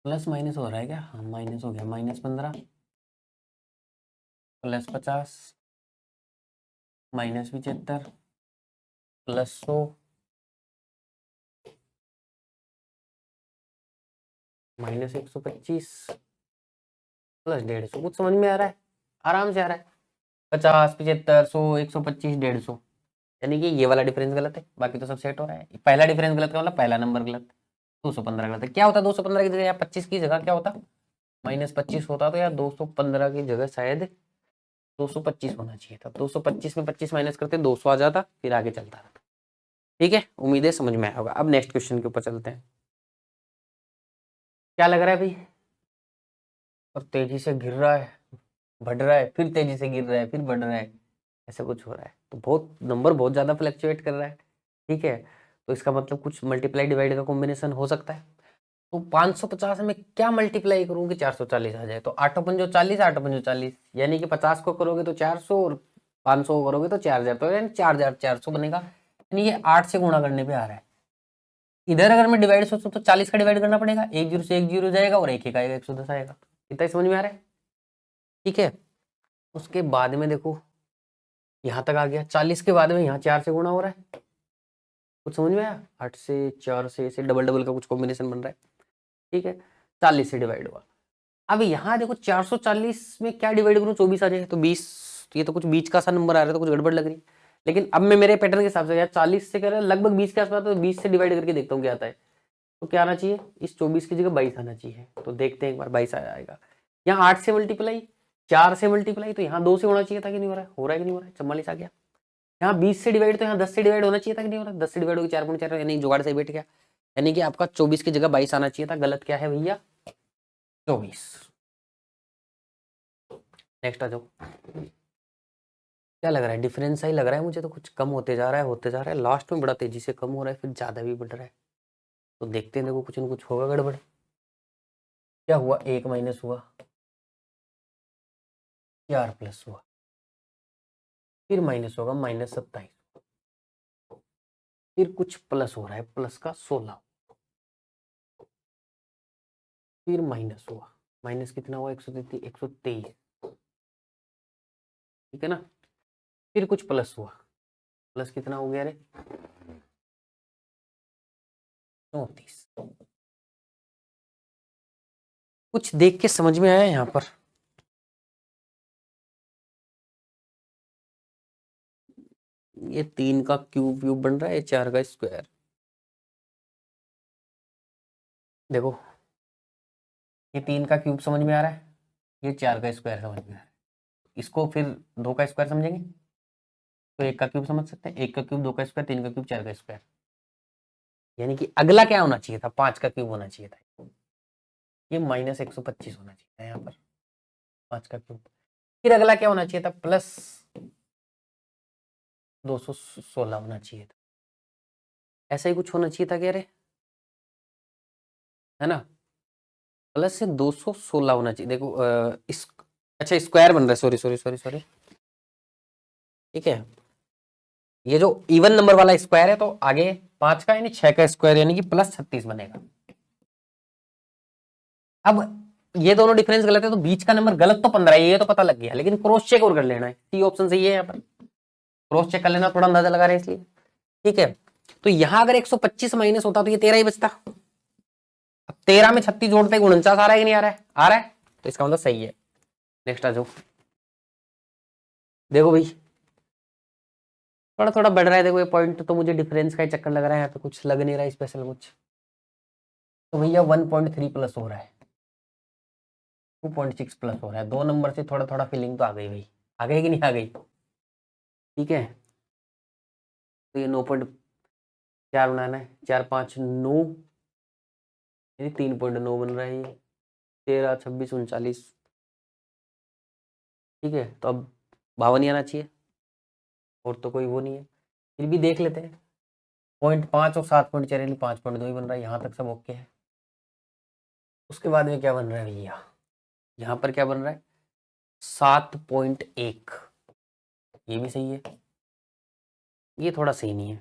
प्लस माइनस हो रहा है क्या, हाँ माइनस हो गया, -15 प्लस 50 -75 प्लस 100 -125 प्लस 150। कुछ समझ में आ रहा है, आराम से आ रहा है। 50 75 100 125 150, यानी कि ये वाला डिफरेंस गलत है, बाकी तो सब सेट हो रहा है। पहला डिफरेंस गलत का मतलब पहला नंबर गलत, 215 गलत है। क्या होता 215 की जगह या 25 की जगह क्या होता, -25 होता तो यार 215 की जगह शायद 225 होना चाहिए था। 225 में 25 माइनस करते 200 आ जाता, फिर आगे चलता रहता। ठीक है, उम्मीद है समझ में आया होगा। अब नेक्स्ट क्वेश्चन के ऊपर चलते हैं। क्या लग रहा है भाई, और तेजी से गिर रहा है, बढ़ रहा है, फिर तेजी से गिर रहा है, फिर बढ़ रहा है, ऐसा कुछ हो रहा है। तो बहुत नंबर बहुत ज्यादा फ्लक्चुएट कर रहा है, ठीक है। तो इसका मतलब कुछ मल्टीप्लाई डिवाइड का कॉम्बिनेशन हो सकता है। तो 550 में क्या मल्टीप्लाई करूँ कि 440 आ जाए, तो 8 पंजो 40 8 पंजो 40, यानी कि 50 को करोगे तो 400 और 500 को करोगे तो 4000, तो यानी 4400 बनेगा। यानी ये 8 से गुणा करने पे आ रहा है। इधर अगर मैं डिवाइड सोचूं तो 40 का डिवाइड करना पड़ेगा, एक जीरो से एक जीरो जाएगा और एक आएगा, 110 आएगा। इतना ही समझ में आ रहा है, ठीक है। उसके बाद में देखो यहाँ तक आ गया, 40 के बाद में यहाँ 4 से गुणा हो रहा है, कुछ समझ में आया, 8 से 4 से ऐसे डबल डबल का कुछ कॉम्बिनेशन बन रहा है, ठीक है। 40 से डिवाइड हुआ। अब यहाँ देखो 440 में क्या डिवाइड करूँ, 24 आ जाए तो 20, ये तो कुछ बीच का सा नंबर आ रहा है, तो कुछ गड़बड़ लग रही है। लेकिन अब मैं मेरे पैटर्न के हिसाब से यार 40 से कह रहा है लगभग 20 के आसपास, तो 20 से डिवाइड करके देखता हूँ क्या आता है। तो क्या आना चाहिए, इस 24 की जगह 22 आना चाहिए। तो देखते हैं एक बार 22 आ जाएगा। यहाँ 8 से मल्टीप्लाई, 4 से मल्टीप्लाई, तो यहाँ 2 से होना चाहिए था कि नहीं हो रहा है, हो रहा है कि नहीं हो रहा है, 44 आ गया। यहाँ 20 से डिवाइड, तो यहाँ 10 से डिवाइड होना चाहिए था कि नहीं हो रहा है, 10 से डिवाइड होगी 4 यानी जुगाड़ से बैठ गया। यानी कि आपका 24 की जगह 22 आना चाहिए था। गलत क्या है भैया, 24। नेक्स्ट आ जाओ। क्या लग रहा है, डिफरेंस सही लग रहा है मुझे तो, कुछ कम होते जा रहा है, होते जा रहा है, लास्ट में बड़ा तेजी से कम हो रहा है, फिर ज्यादा भी बढ़ रहा है। तो देखते हैं, देखो कुछ न कुछ होगा गड़बड़। क्या हुआ, 1 माइनस हुआ, 4 प्लस हुआ, फिर माइनस होगा -27, फिर कुछ प्लस हो रहा है, प्लस का 16, फिर माइनस हुआ, माइनस कितना हुआ 123, ठीक है ना। फिर कुछ प्लस हुआ, प्लस कितना हो गया रे, 34। कुछ देख के समझ में आया यहाँ पर, ये 3 का क्यूब व्यूब बन रहा है, 4 का स्क्वायर। देखो ये 3 का क्यूब समझ में आ रहा है, ये 4 का स्क्वायर समझ में आ रहा है, इसको फिर 2 का स्क्वायर समझेंगे, तो 1 का क्यूब समझ सकते हैं, 1 का क्यूब 2 का स्क्वायर, 3 का क्यूब 4 का स्क्वायर, यानी कि अगला क्या होना चाहिए था, 5 का क्यूब होना चाहिए था, ये -125 होना चाहिए था यहाँ पर 5 का क्यूब। फिर अगला क्या होना चाहिए था, प्लस 216 होना चाहिए था, ऐसा ही कुछ होना चाहिए था कह रहे, है ना, प्लस से 216 होना चाहिए। देखो इस अच्छा स्क्वायर बन रहा है, सॉरी सॉरी सॉरी सॉरी, ठीक है, ये जो इवन नंबर वाला स्क्वायर है तो आगे 5 का यानी 6 का स्क्वायर यानी कि प्लस 36 बनेगा। अब ये दोनों डिफरेंस गलत है तो बीच का नंबर गलत तो 15 है, ये तो पता लग गया, लेकिन क्रॉस चेक और कर लेना है, सी ऑप्शन सही है, यहाँ पर क्रॉस चेक कर लेना, थोड़ा अंदाजा लगा रहे हैं इसलिए, ठीक है। तो यहां अगर 125 माइनस होता तो ये 13 ही बचता। अब 13 में 36 जोड़ते 49 आ रहा है कि नहीं आ रहा है, आ रहा है, तो इसका मतलब सही है। नेक्स्ट आ जाओ, देखो भाई थोड़ा थोड़ा बढ़ रहा है, देखो ये पॉइंट तो मुझे डिफरेंस का ही चक्कर लग रहा है, यहाँ पे कुछ लग नहीं रहा है स्पेशल कुछ, तो भैया 1.3 प्लस हो रहा है, 2.6 प्लस हो रहा है, 2 नंबर से थोड़ा थोड़ा फीलिंग तो आ गई भाई, आ गई कि नहीं आ गई, ठीक है। तो ये 9.4 बनाना है, 4 5 9, यानी 3.9 बन रहा है ये, 13 26 39, ठीक है। तो अब 52 ही आना चाहिए, और तो कोई वो नहीं है, फिर भी देख लेते हैं, 0.5 और 7.4 यानी 5.2 ही बन रहा है, यहाँ तक सब ओके है। उसके बाद में क्या बन रहा है भैया, यहाँ पर क्या बन रहा है 7.1, ये भी सही है, ये थोड़ा सही नहीं है,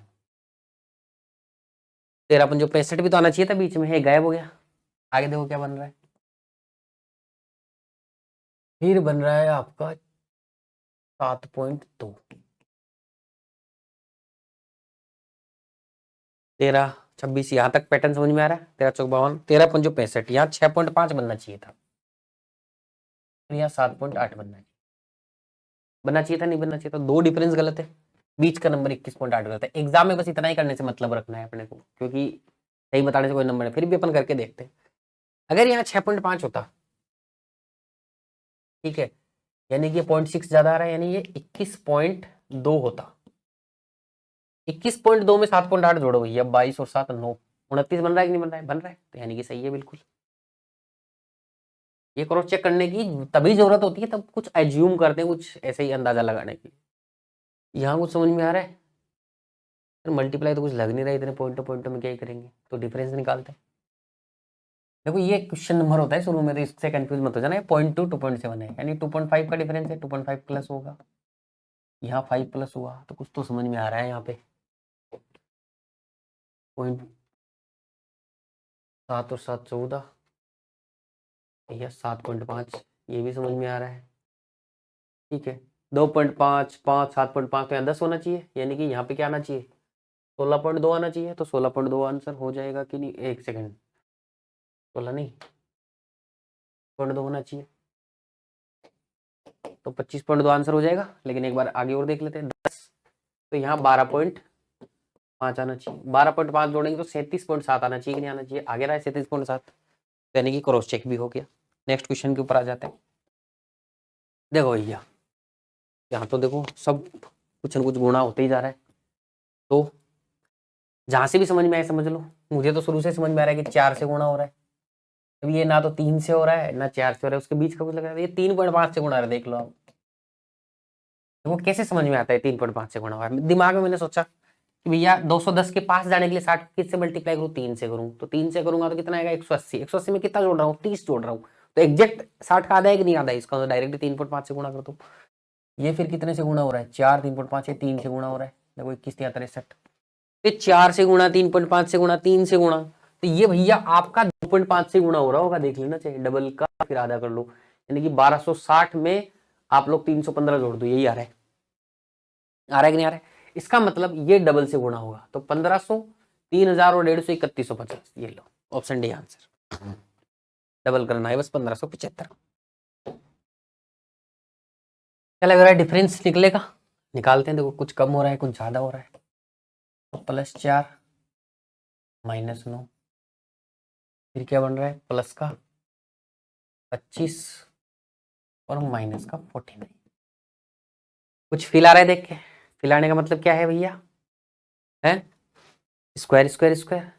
13 जो 65 भी तो आना चाहिए था बीच में, है गायब हो गया। आगे देखो क्या बन रहा है, फिर बन रहा है आपका 7.2, 13 26, यहाँ तक पैटर्न समझ में आ रहा है, 13 चौक 52, 13 5 65, यहाँ 6.5 बनना चाहिए था, यहाँ 7.8 बनना चाहिए था, नहीं बनना चाहिए था, 2 डिफरेंस गलत है, बीच का नंबर 21.8 गलत है। एग्जाम में बस इतना ही करने से मतलब रखना है अपने को, क्योंकि सही बताने से कोई नंबर है, फिर भी अपन करके देखते हैं। अगर यहाँ 6.5 होता, ठीक है, यानी कि 0.6 ज्यादा आ रहा है, यानी ये 21.2 होता, 21.2 में 7.8 जोड़ो भैया, 22 और 7 9, 29 बन रहा है कि नहीं बन रहा है, बन रहा है, तो यानी कि सही है बिल्कुल। ये क्रॉस चेक करने की तभी जरूरत होती है, तब कुछ एज्यूम करते हैं, कुछ ऐसे ही अंदाजा लगाने की। यहाँ कुछ समझ में आ रहा है, मल्टीप्लाई तो कुछ लग नहीं रहा है, इतने पॉइंटों में क्या ही करेंगे, तो डिफरेंस निकालते हैं। देखो ये क्वेश्चन नंबर होता है शुरू में, तो इससे कंफ्यूज मत हो जाना, 0.2 2.7 है, यानी 2.5 का डिफरेंस है, 2.5 प्लस होगा, यहाँ 5 प्लस हुआ, तो कुछ तो समझ में आ रहा है यहाँ पे, 0.7 और 7 14, या 7.5, ये भी समझ में आ रहा है, ठीक है। 2.5 5 7.5 तो यहाँ 10 होना चाहिए, यानी कि यहाँ पे क्या आना चाहिए 16.2 आना चाहिए, तो 16.2 आंसर हो जाएगा कि नहीं, एक सेकेंड, 16 नहीं 0.2 होना चाहिए, तो 25.2 आंसर हो जाएगा। लेकिन एक बार आगे और देख लेते हैं, 10, तो यहाँ 12.5 आना चाहिए, 12.5 जोड़ेंगे तो 37.7 आना चाहिए कि नहीं आना चाहिए, आगे रहा है 37.7, यानी कि क्रॉस चेक भी हो गया। नेक्स्ट क्वेश्चन के ऊपर आ जाते हैं। देखो भैया यहाँ तो देखो सब कुछ न कुछ गुणा होते ही जा रहा है, तो जहां से भी समझ में आए समझ लो, मुझे तो शुरू से समझ में आ रहा है कि 4 से गुणा हो रहा है, अब ये ना तो 3 से हो रहा है ना 4 से हो रहा है, उसके बीच का कुछ लग रहा है, ये 3.5 से गुणा रहा है, देख लो आप, तो वो कैसे समझ में आता है 3.5 से गुणा हुआ है। दिमाग में मैंने सोचा कि भैया 210 के पास जाने के लिए 60 किससे मल्टीप्लाई करूँ, 3 से करूँ, तो 3 से करूंगा तो कितना आएगा 180, 180 में कितना जोड़ रहा हूँ 30 जोड़ रहा हूँ, तो एग्जैक्ट 60 का आधा है कि नहीं आधा है, इसका तो डायरेक्ट 3.5 से गुणा कर दो। ये फिर कितने से गुणा हो रहा है 4 3.5 है, 3 से गुणा हो रहा है, देखो 21 63, ये 4 से गुणा 3.5 से गुणा 3 से गुणा, तो ये भैया आपका 2.5 से गुणा हो रहा होगा, देख लेना चाहिए, डबल का फिर आधा कर लो, यानी कि 1260 में आप लोग 315 जोड़ दो, यही आ रहा है, आ रहा है कि नहीं आ रहा है, इसका मतलब ये डबल से गुणा होगा, तो 1500 3000 और 150 3150, ये लो ऑप्शन डी आंसर, डबल करना है बस 1575। क्या लग रहा है डिफरेंस निकलेगा, निकालते हैं, देखो कुछ कम हो रहा है कुछ ज्यादा हो रहा है, तो +4 -9, फिर क्या बन रहा है प्लस का 25 और माइनस का 49, कुछ फील आ रहा है देख के, फैलाने का मतलब क्या है भैया, है स्क्वायर स्क्वायर स्क्वायर,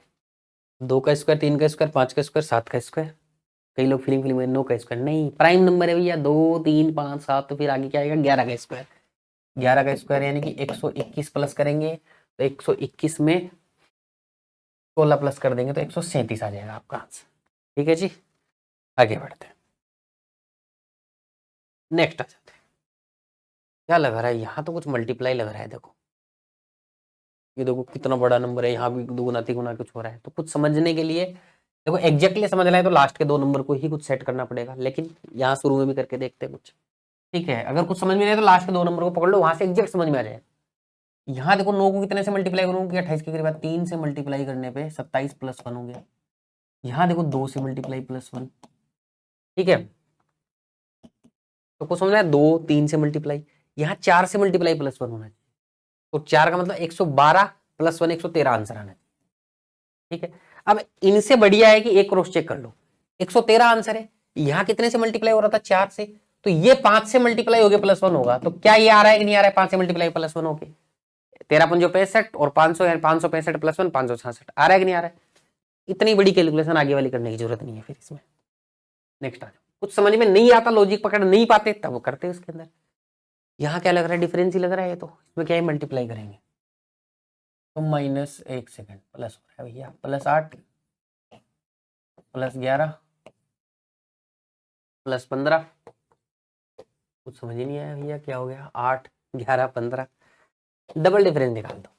2 का स्क्वायर, 3 का स्क्वायर, 5 का स्क्वायर, 7 का स्क्वायर। कई लोग फीलिंग में 9 का स्क्वायर, नहीं प्राइम नंबर है भैया 2 3 5 7, तो फिर आगे क्या आएगा 11 का स्क्वायर। 11 का स्क्वायर यानी कि 121 प्लस करेंगे तो 121 में 16 प्लस कर देंगे तो 137 आ जाएगा आपका आंसर। ठीक है जी, आगे बढ़ते हैं, नेक्स्ट आ जाते हैं। क्या लग रहा है, यहाँ तो कुछ मल्टीप्लाई लग रहा है, देखो ये देखो कितना बड़ा नंबर है, यहाँ भी दुगुना तिगुना कुछ हो रहा है। तो कुछ समझने के लिए देखो एग्जैक्टली समझना है तो लास्ट के 2 नंबर को ही कुछ सेट करना पड़ेगा, लेकिन यहाँ शुरू में भी करके देखते हैं कुछ। ठीक है, अगर कुछ समझ में नहीं आए तो लास्ट के 2 नंबर को पकड़ लो, वहां से एग्जैक्ट समझ में आ जाएगा। यहाँ देखो 9 को कितने से मल्टीप्लाई करूंगी, 28 के करीब 3 से मल्टीप्लाई करने पे 27 प्लस 1 हो गया। यहाँ देखो 2 से मल्टीप्लाई प्लस 1। ठीक है, तो कुछ समझ में आया, 2 3 से मल्टीप्लाई, यहाँ 4 से मल्टीप्लाई प्लस 1 होना चाहिए, तो 4 का मतलब 112 प्लस 1 113 आंसर आना चाहिए। ठीक है, अब इनसे बढ़िया है कि एक क्रॉस चेक कर लो, 113 आंसर है। यहाँ कितने से मल्टीप्लाई हो रहा था 4 से, तो ये 5 से मल्टीप्लाई हो गया प्लस 1 होगा, तो क्या ये आ रहा है कि नहीं आ रहा है 5 से मल्टीप्लाई प्लस 1 हो गया, 13 पंजो 65 और 500 यानी 565 प्लस 1 566 आ रहा है कि नहीं आ रहा है। इतनी बड़ी कैलकुलेशन आगे वाली करने की जरूरत नहीं है फिर इसमें। नेक्स्ट आ जाओ, कुछ समझ में नहीं आता, लॉजिक पकड़ नहीं पाते तब करते हैं उसके अंदर। यहाँ क्या लग रहा है, डिफरेंस ही लग रहा है, तो इसमें क्या है मल्टीप्लाई करेंगे तो -1 सेकेंड प्लस हो रहा है भैया, +8 +11 +15, कुछ समझ ही नहीं आया भैया क्या हो गया, 8 11 15, डबल डिफरेंस निकाल दो,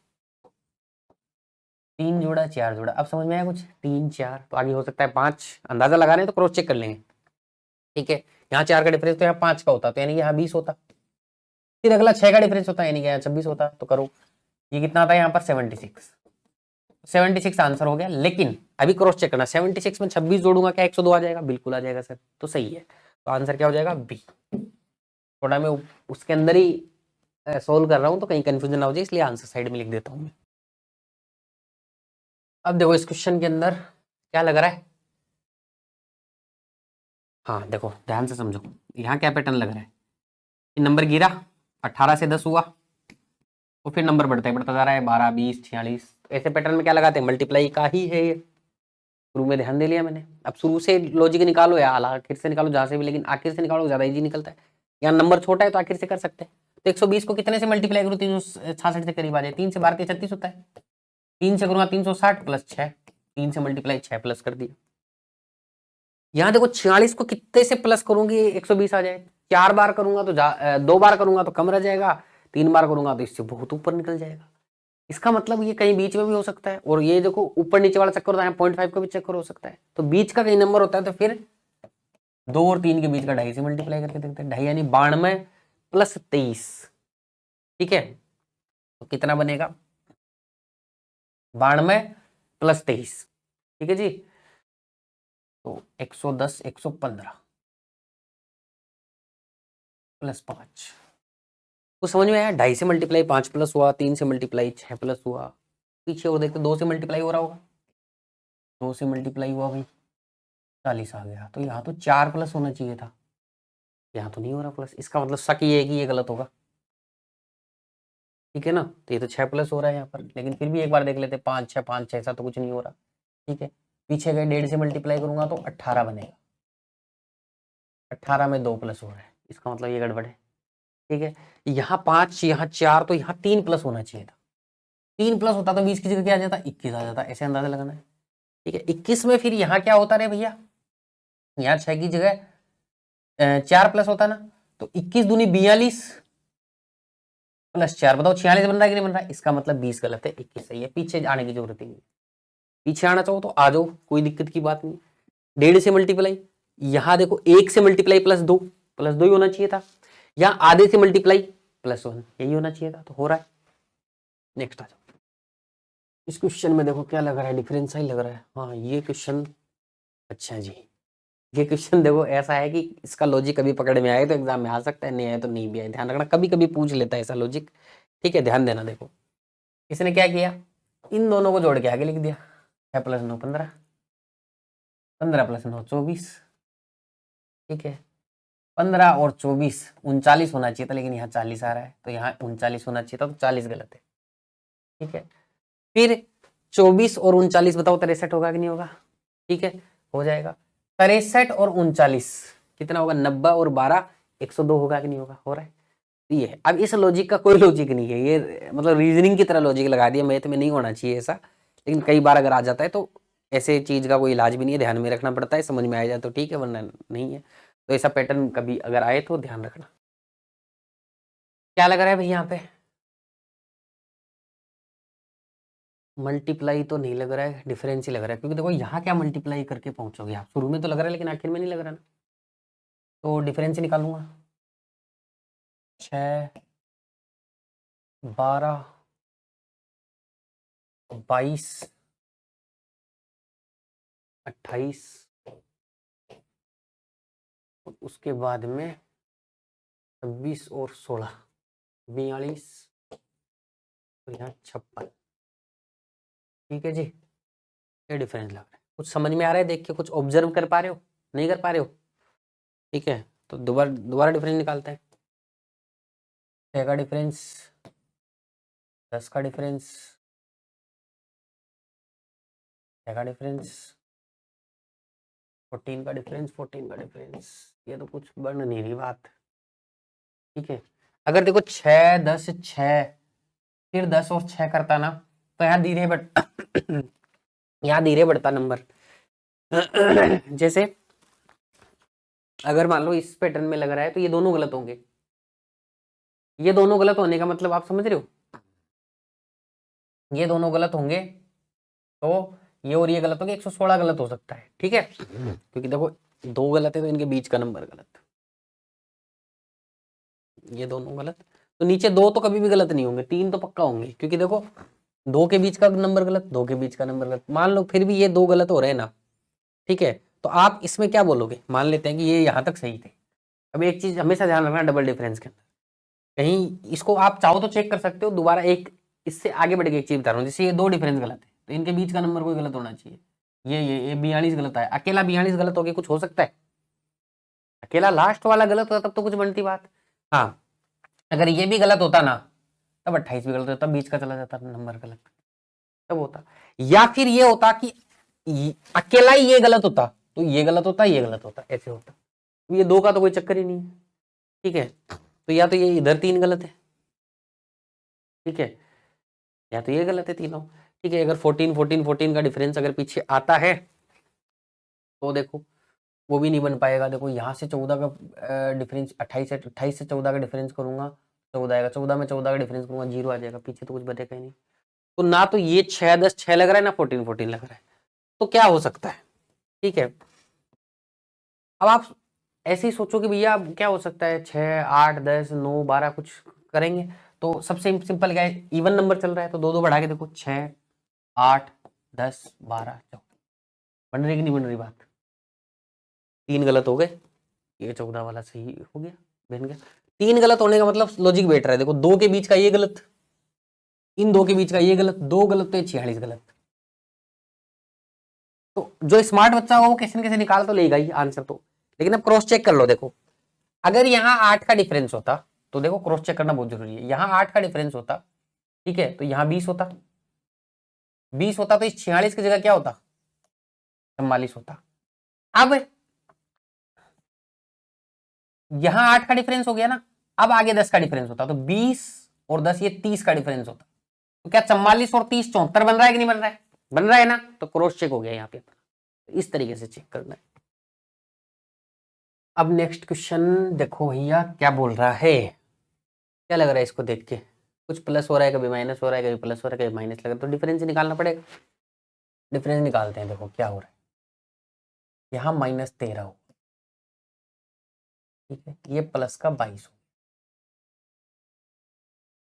3 जोड़ा 4 जोड़ा, अब समझ में आया कुछ, 3 4 तो आगे हो सकता है 5, अंदाजा लगा रहे हैं तो क्रॉस चेक कर लेंगे। ठीक है, यहाँ 4 का डिफरेंस तो यहाँ 5 का होता, तो यानी कि यहाँ 20 होता, फिर अगला 6 का डिफरेंस होता है यानी कि यहाँ 26 होता, तो करो ये कितना आता है यहाँ पर 76 आंसर हो गया। लेकिन अभी क्रॉस चेक करना, 76 में 26 जोड़ूंगा क्या 102 आ जाएगा, बिल्कुल आ जाएगा सर, तो सही है, तो आंसर क्या हो जाएगा बी। थोड़ा मैं उसके अंदर ही सोल्व कर रहा हूँ तो कहीं कंफ्यूजन ना हो जाए, इसलिए आंसर साइड में लिख देता हूँ मैं। अब देखो इस क्वेश्चन के अंदर क्या लग रहा है, हाँ देखो ध्यान से समझो, यहाँ क्या पैटर्न लग रहा है कि नंबर गिरा 18 से 10 हुआ, तो फिर नंबर बढ़ता जा रहा है 12 20 46, ऐसे पैटर्न में क्या लगाते हैं मल्टीप्लाई का ही है ये। शुरू में ध्यान दे लिया मैंने, अब शुरू से लॉजिक निकालो या आखिर से निकालो जहां से भी, लेकिन आखिर से निकालो ज्यादा इजी निकलता है, यहाँ नंबर छोटा है तो आखिर से कर सकते हैं। तो 120 को कितने से मल्टीप्लाई करूँ 366 से करीब आ जाए, 3 से 12 36 होता है, 3 से करूंगा 360 प्लस 6, 3 से मल्टीप्लाई 6 प्लस कर दिया। यहाँ देखो 46 को कितने से प्लस करूंगी 120 आ जाए, 4 बार करूंगा तो 2 बार करूंगा तो कम रह जाएगा, 3 बार करूंगा तो इससे बहुत ऊपर निकल जाएगा। इसका मतलब ये कहीं बीच में भी हो सकता है, और ये देखो ऊपर नीचे वाला चक्कर होता है 0.5 का भी चक्कर हो सकता है, तो बीच का कहीं नंबर होता है, तो फिर 2 और 3 के बीच का 2.5 से मल्टीप्लाई करके देखते हैं, 2.5 यानी 92 प्लस 23। ठीक है, तो कितना बनेगा 92 प्लस 23। ठीक है जी, तो 110 115 प्लस 5, कुछ समझ में आया, 2.5 से मल्टीप्लाई 5 प्लस हुआ, 3 से मल्टीप्लाई 6 प्लस हुआ, पीछे और देखते 2 से मल्टीप्लाई हो रहा होगा, 2 से मल्टीप्लाई हुआ भाई 40 आ गया, तो यहाँ तो 4 प्लस होना चाहिए था, यहाँ तो नहीं हो रहा प्लस, इसका मतलब शक ये है कि ये गलत होगा। ठीक है ना, तो ये तो 6 प्लस हो रहा है यहाँ पर, लेकिन फिर भी एक बार देख लेते 5 6 5 6 ऐसा तो कुछ नहीं हो रहा। ठीक है, पीछे गए 1.5 से मल्टीप्लाई करूंगा तो 18 बनेगा, 18 में 2 प्लस हो रहा है, इसका मतलब ये गड़बड़ है। ठीक है, यहाँ 5 यहाँ 4, तो यहाँ 3 प्लस होना चाहिए था, 3 प्लस होता तो 20 की जगह क्या आ जाता 21 आ जाता, ऐसे अंदाजा लगाना है। ठीक है, 21 में फिर यहाँ क्या होता रे भैया, यहाँ 6 की जगह 4 प्लस होता ना, तो 21 दूनी 42 प्लस 4, बताओ 46 बन रहा है कि नहीं बन रहा है, इसका मतलब 20 गलत है 21 सही है, पीछे आने की जरूरत ही नहीं, पीछे आना चाहो तो आ जाओ, कोई दिक्कत की बात नहीं। 1.5 से मल्टीप्लाई, यहाँ देखो 1 से मल्टीप्लाई प्लस 2 ही होना चाहिए था, यहाँ आधे से मल्टीप्लाई +1 यही होना चाहिए था, तो हो रहा है। नेक्स्ट आ जाओ, इस क्वेश्चन में देखो क्या लग रहा है, डिफरेंस ही लग रहा है, हाँ ये क्वेश्चन, अच्छा जी ये क्वेश्चन देखो ऐसा है कि इसका लॉजिक कभी पकड़ में आए तो एग्जाम में आ सकता है, नहीं आए तो नहीं भी आए, ध्यान रखना कभी कभी पूछ लेता है ऐसा लॉजिक। ठीक है, ध्यान देना, देखो इसने क्या किया, इन दोनों को जोड़ के आगे लिख दिया, 6 + 9 15, 15 + 9 24। ठीक है, 15 और 24, 39 होना चाहिए था, लेकिन यहाँ 40 आ रहा है, तो यहाँ 39 होना चाहिए था, तो 40 गलत है। ठीक है, फिर 24 और 39 बताओ 63 होगा कि नहीं होगा? ठीक है, हो जाएगा। 63 और 39 कितना होगा? 90 और 12 102 होगा कि नहीं होगा? हो रहा है। ये है। अब इस लॉजिक का कोई लॉजिक नहीं है, ये मतलब रीजनिंग की तरह लॉजिक लगा दिया, मैथ में नहीं होना चाहिए ऐसा, लेकिन कई बार अगर आ जाता है तो ऐसे चीज का कोई इलाज भी नहीं है, ध्यान में रखना पड़ता है, समझ में आ जाए तो ठीक है, वरना नहीं है। तो ऐसा पैटर्न कभी अगर आए तो ध्यान रखना। क्या लग रहा है भाई यहाँ पे? मल्टीप्लाई तो नहीं लग रहा है, डिफरेंस ही लग रहा है, क्योंकि देखो यहाँ क्या मल्टीप्लाई करके पहुंचोगे आप, शुरू में तो लग रहा है लेकिन आखिर में नहीं लग रहा ना, तो डिफरेंस ही निकालूंगा। 6, 12, 22, 28, उसके बाद में 26 और 16, 42 और यहाँ 56। ठीक है जी, ये डिफरेंस लग रहा है। कुछ समझ में आ रहा है देख के? कुछ ऑब्जर्व कर पा रहे हो? नहीं कर पा रहे हो? ठीक है, तो दोबारा दोबारा डिफरेंस निकालते हैं। 6 का डिफरेंस, 10 का डिफरेंस, 6 का डिफरेंस, 14 का डिफरेंस, 14 का डिफरेंस। ये तो कुछ बन नहीं रही बात। ठीक है, अगर देखो 6, 10, 6, फिर 10 और 6 करता ना, तो यहाँ धीरे बढ़ यहाँ धीरे बढ़ता नंबर। जैसे अगर मान लो इस पैटर्न में लग रहा है तो ये दोनों गलत होंगे। ये दोनों गलत होने का मतलब आप समझ रहे हो? ये दोनों गलत होंगे तो ये और ये गलत होंगे, 116 गलत हो सकता है। ठीक है, क्योंकि देखो दो गलत है तो इनके बीच का नंबर गलत, ये दोनों गलत, तो नीचे दो तो कभी भी गलत नहीं होंगे, 3 तो पक्का होंगे, क्योंकि देखो दो के बीच का नंबर गलत, दो के बीच का नंबर गलत। मान लो फिर भी ये दो गलत हो रहे हैं ना, ठीक है, तो आप इसमें क्या बोलोगे? मान लेते हैं कि ये यहां तक सही थे। अब एक चीज हमेशा ध्यान रखना डबल डिफरेंस के अंदर, कहीं इसको आप चाहो तो चेक कर सकते हो दोबारा। एक इससे आगे बढ़ के एक चीज बता रहा हूँ, जैसे ये दो डिफरेंस गलत है तो इनके बीच का नंबर कोई गलत होना चाहिए। ये 42 गलत है, अकेला 42 गलत हो गया, कुछ हो सकता है? अकेला लास्ट वाला गलत होता तब तो कुछ बनती बात। हाँ, अगर ये भी गलत होता ना, तब 28 भी गलत होता, बीच का चला जाता नंबर गलत, तब होता। या फिर ये होता कि अकेला ही ये गलत होता, तो ये गलत होता, ये गलत होता, ऐसे होता। ये दो का तो कोई चक्कर ही नहीं है। ठीक है, तो या तो ये इधर 3 गलत है, ठीक है, या तो ये गलत है तीनों। ठीक है, अगर 14 14 14 का डिफरेंस अगर पीछे आता है तो देखो वो भी नहीं बन पाएगा। देखो यहाँ से 14 का डिफरेंस, 28 से 14 का डिफरेंस करूंगा 14 आएगा, 14 में 14 का डिफरेंस करूंगा 0 आ जाएगा, पीछे तो कुछ बचेगा ही नहीं। तो ना तो ये 6 10 6 लग रहा है, ना 14 14 लग रहा है, तो क्या हो सकता है? ठीक है, अब आप ऐसे ही सोचो कि भैया क्या हो सकता है, 6 8 10 9 12 कुछ करेंगे, तो सबसे सिंपल क्या है, इवन नंबर चल रहा है तो दो दो बढ़ा के देखो, 6 8 10 12 14। बन रही कि नहीं बन रही बात? 3 गलत हो गए, ये 14 वाला सही हो गया, बन गया। 3 गलत होने का मतलब लॉजिक बैठ रहा है, देखो दो के बीच का ये गलत, इन दो के बीच का ये गलत, दो गलत तो ये 46 गलत। तो जो स्मार्ट बच्चा होगा वो कैसे न कैसे निकाल तो लेगा ही आंसर तो। लेकिन अब क्रॉस चेक कर लो, देखो अगर यहाँ 8 का डिफरेंस होता, तो देखो क्रॉस चेक करना बहुत जरूरी है, यहाँ 8 का डिफरेंस होता, ठीक है, तो यहाँ 20 होता, 20 होता तो इस 46 की जगह क्या होता? 44 होता। अब यहाँ 8 का डिफरेंस हो गया ना, अब आगे 10 का डिफरेंस होता, तो 20 और 10 ये 30 का डिफरेंस होता, तो क्या 44 और 30 74 बन रहा है कि नहीं बन रहा है? बन रहा है ना, तो क्रॉस चेक हो गया यहाँ पे। इस तरीके से चेक करना है। अब नेक्स्ट क्वेश्चन देखो भैया क्या बोल रहा है, क्या लग रहा है इसको देख के? कुछ प्लस हो रहा है, कभी माइनस हो रहा है, कभी प्लस हो रहा है, कभी माइनस लग रहा है, तो डिफरेंस निकालना पड़ेगा। डिफरेंस निकालते हैं, देखो क्या हो रहा है। यहाँ -13 हो, ठीक है, ये प्लस का 22 हो,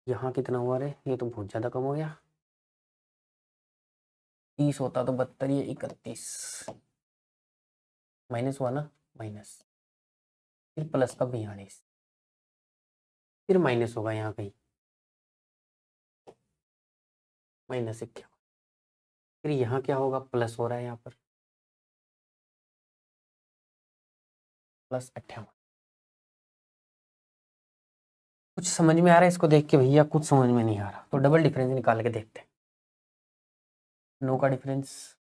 यहाँ कितना हुआ रे? ये तो बहुत ज्यादा कम हो गया, 30 होता तो 72, ये 31 माइनस हुआ ना, माइनस, फिर प्लस का 42, फिर माइनस होगा यहाँ कहीं, -51, फिर यहाँ क्या होगा? प्लस हो रहा है यहाँ पर, +58, कुछ समझ में आ रहा है इसको देख के भैया? कुछ समझ में नहीं आ रहा तो डबल डिफरेंस निकाल के देखते हैं। 9 का डिफरेंस,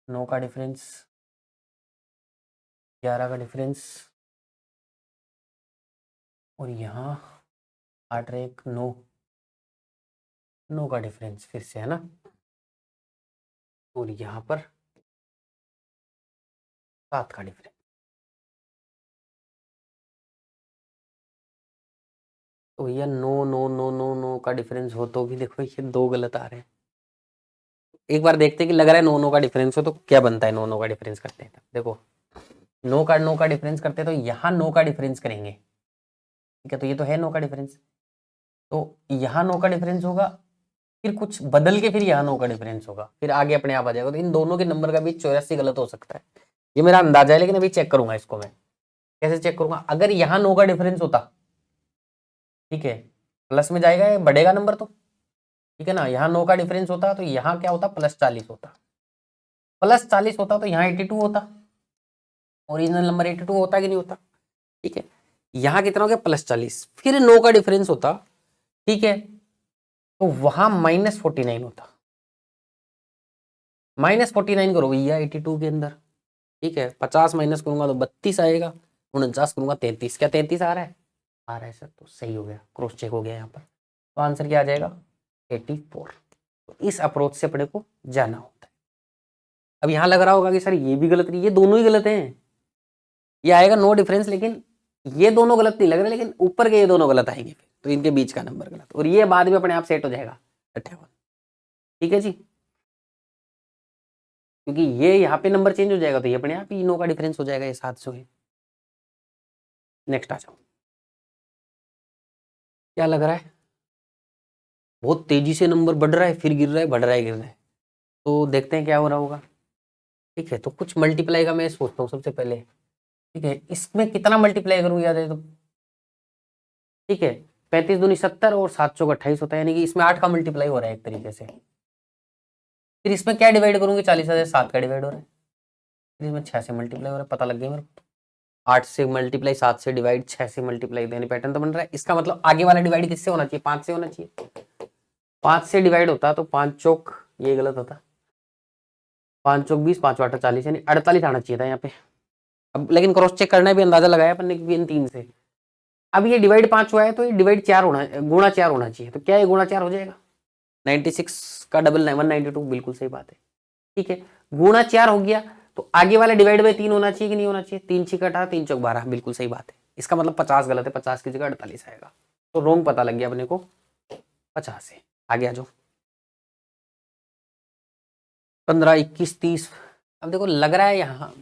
9 का डिफरेंस, 11 का डिफरेंस, और यहाँ 8 1 9, 9 का डिफरेंस फिर से है ना, और यहाँ पर 7 का डिफरेंस। तो भैया 9 9 9 9 9 का डिफरेंस हो तो भी देखो ये 2 गलत आ रहे हैं। एक बार देखते हैं कि लग रहा है 9 9 का डिफरेंस हो तो क्या बनता है। 9 9 का डिफरेंस करते हैं देखो, 9 का डिफरेंस करते हैं तो यहाँ 9 का डिफरेंस करेंगे, ठीक है। तो ये तो है 9 का डिफरेंस, तो यहाँ 9 का डिफरेंस होगा, फिर कुछ बदल के फिर यहाँ 9 का डिफरेंस होगा, फिर आगे अपने आप आ जाएगा। तो इन दोनों के नंबर का बीच 84 गलत हो सकता है, ये मेरा अंदाजा है। लेकिन अभी चेक करूंगा इसको मैं। कैसे चेक करूंगा? अगर यहाँ 9 का डिफरेंस होता, ठीक है, प्लस में जाएगा, ये बढ़ेगा नंबर तो, ठीक है ना। यहाँ 9 का डिफरेंस होता तो यहाँ क्या होता? +40 होता। +40 होता तो यहाँ 82 होता। ओरिजिनल नंबर 82 होता कि नहीं होता? ठीक है। यहाँ कितना हो गया? +40। फिर 9 का डिफरेंस होता, ठीक है, तो वहां -49 होता। -49 करो भैया 82 के अंदर, ठीक है। 50 माइनस करूंगा तो 32 आएगा, 49 करूंगा 33। क्या 33 आ रहा है? आ रहा है सर, तो सही हो गया, क्रॉस चेक हो गया यहाँ पर। तो आंसर क्या आ जाएगा? 84। तो इस अप्रोच से अपने को जाना होता है। अब यहाँ लग रहा होगा कि सर ये भी गलत नहीं, ये दोनों ही गलत हैं। ये आएगा नो डिफरेंस, लेकिन ये दोनों गलत नहीं लग रहे, लेकिन ऊपर के ये दोनों गलत आएंगे, तो इनके बीच का नंबर गलत, और ये बाद में अपने आप सेट हो जाएगा 58, ठीक है जी। क्योंकि ये यहाँ पे नंबर चेंज हो जाएगा तो ये अपने आप ही नो का डिफरेंस हो जाएगा, ये 700 है। नेक्स्ट आ जाओ। क्या लग रहा है? बहुत तेजी से नंबर बढ़ रहा है, फिर गिर रहा है, बढ़ रहा है, गिर रहा है। तो देखते हैं क्या हो रहा होगा, ठीक है। तो कुछ मल्टीप्लाई का मैं सोचता हूँ सबसे पहले, ठीक है। इसमें कितना मल्टीप्लाई करूँ याद है तो, ठीक है। 35 दूनी 70 और 7 चौक 28 होता है, यानी कि इसमें 8 का मल्टीप्लाई हो रहा है एक तरीके से। फिर इसमें क्या डिवाइड करूंगी? 40,000 7 का डिवाइड हो रहा है, फिर इसमें 6 से मल्टीप्लाई हो रहा है, पता लग गया मेरे को। 8 से मल्टीप्लाई, 7 से डिवाइड, 6 से मल्टीप्लाई, यानी पैटर्न तो बन रहा है। इसका मतलब आगे वाला डिवाइड किससे होना चाहिए? 5 से होना चाहिए। 5 से डिवाइड होता तो 5 चौक, ये गलत होता, 5 चौक 20, 5 8 40, यानी 48 आना चाहिए था यहाँ पे। अब लेकिन क्रॉस चेक करना भी, अंदाजा लगाया अपन ने इन 3 से। अब ये डिवाइड 5 हुआ है तो ये डिवाइड 4 होना, गुणा 4 होना चाहिए। तो क्या ये गुणा 4 हो जाएगा? 96 का डबल 192, बिल्कुल सही बात है, ठीक है। गुणा 4 हो गया तो आगे वाला डिवाइड बाई 3 होना चाहिए कि नहीं होना चाहिए? 3 6 18, 3 चौक 12, बिल्कुल सही बात है। इसका मतलब 50 गलत है, 50 की जगह 48 आएगा। तो रोंग पता लग गया अपने को, 50 है। आगे आ जाओ। 15 21 30। अब देखो लग रहा है यहाँ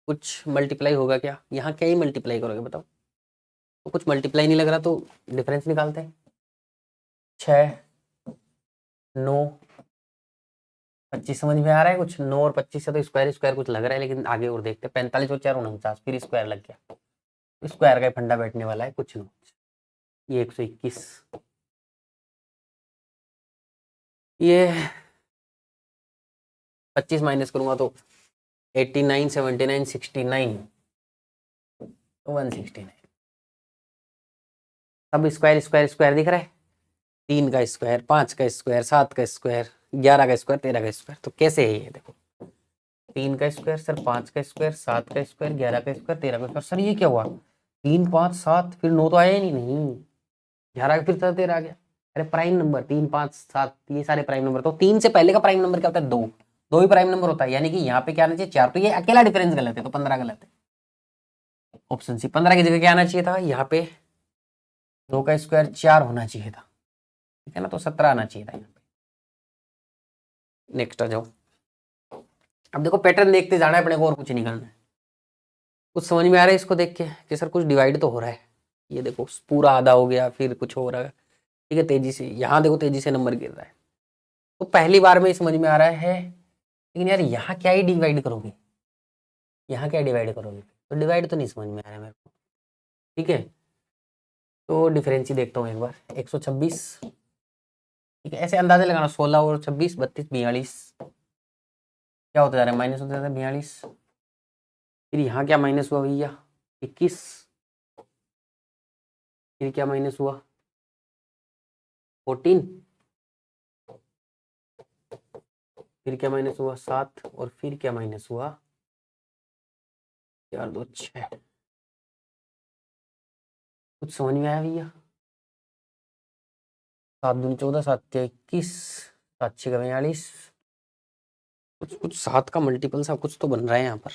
कुछ मल्टीप्लाई होगा क्या? यहाँ क्या ही मल्टीप्लाई करोगे बताओ? तो कुछ मल्टीप्लाई नहीं लग रहा, तो डिफरेंस निकालते हैं। 6 9 25 समझ में आ रहा है कुछ? 9 और 25 से तो स्क्वायर स्क्वायर कुछ लग रहा है, लेकिन आगे और देखते हैं। 45 और 4 49, फिर स्क्वायर लग गया, स्क्वायर का फंडा बैठने वाला है कुछ नहीं। ये 121, ये 25 माइनस करूंगा तो 89 79 69 169। सब स्क्वायर स्क्वायर स्क्वायर दिख रहा है। 3 का स्क्वायर, 5 का स्क्वायर, 7 का स्क्वायर, 11 का स्क्वायर, 13 का स्क्वायर। तो कैसे है ये? देखो 3 का स्क्वायर सर, 5 का स्क्वायर, 7 का स्क्वायर, 11 का स्क्वायर, 13 का स्क्वायर। सर ये क्या हुआ? 3 5 7 फिर 9 तो आया ही नहीं, 11 का फिर 13 आ गया। अरे प्राइम नंबर 3 5 7 ये सारे प्राइम नंबर। तो 3 से पहले का प्राइम नंबर क्या होता है? 2, 2 ही प्राइम नंबर होता है, यानी कि यहाँ पे क्या आना चाहिए? 4। तो ये अकेला डिफरेंस गलत है, तो 15 गलत है। ऑप्शन सी 15 की जगह क्या आना चाहिए था? यहाँ पे 2 का स्क्वायर 4 होना चाहिए था, ठीक है ना। तो 17 आना चाहिए था यहाँ पे। नेक्स्ट आ जाओ। अब देखो पैटर्न देखते जाना है अपने को, और कुछ नहीं करना है। कुछ समझ में आ रहा है इसको देख के कि सर कुछ डिवाइड तो हो रहा है। ये देखो पूरा आधा हो गया, फिर कुछ हो रहा है, ठीक है। तेजी से यहाँ देखो, तेजी से नंबर गिर रहा है। तो पहली बार में समझ में आ रहा है, लेकिन यार यहाँ क्या ही डिवाइड करोगे? यहाँ क्या डिवाइड करोगे? तो डिवाइड तो नहीं समझ में आ रहा है मेरे को, ठीक है। तो डिफरेंस ही देखता हूँ एक बार। 126, ठीक है। ऐसे अंदाजे लगाना, 16 और 26 32 42, क्या होता जा रहा है? माइनस होता जा रहा है 42। फिर यहाँ क्या माइनस हुआ भैया? 21, फिर क्या माइनस हुआ 14, फिर क्या माइनस हुआ 7, और फिर क्या माइनस हुआ 4 2 6। कुछ समझ में आया भैया? 7 दूनी 14, 7 तिया 21, 7 6 42, कुछ कुछ 7 का मल्टीपल सा कुछ तो बन रहा है यहाँ पर।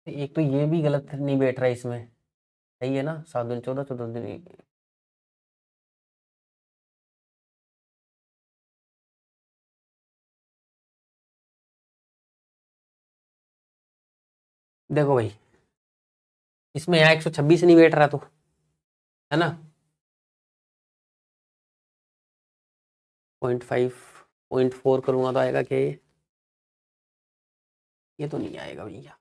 एक तो ये भी गलत नहीं बैठ रहा है इसमें, सही है ना? 7 दूनी 14, 14 दूनी, देखो भाई इसमें यहाँ 126 नहीं बैठ रहा, तो है ना 0.5 0.4 करूंगा तो आएगा क्या ये तो नहीं आएगा भैया।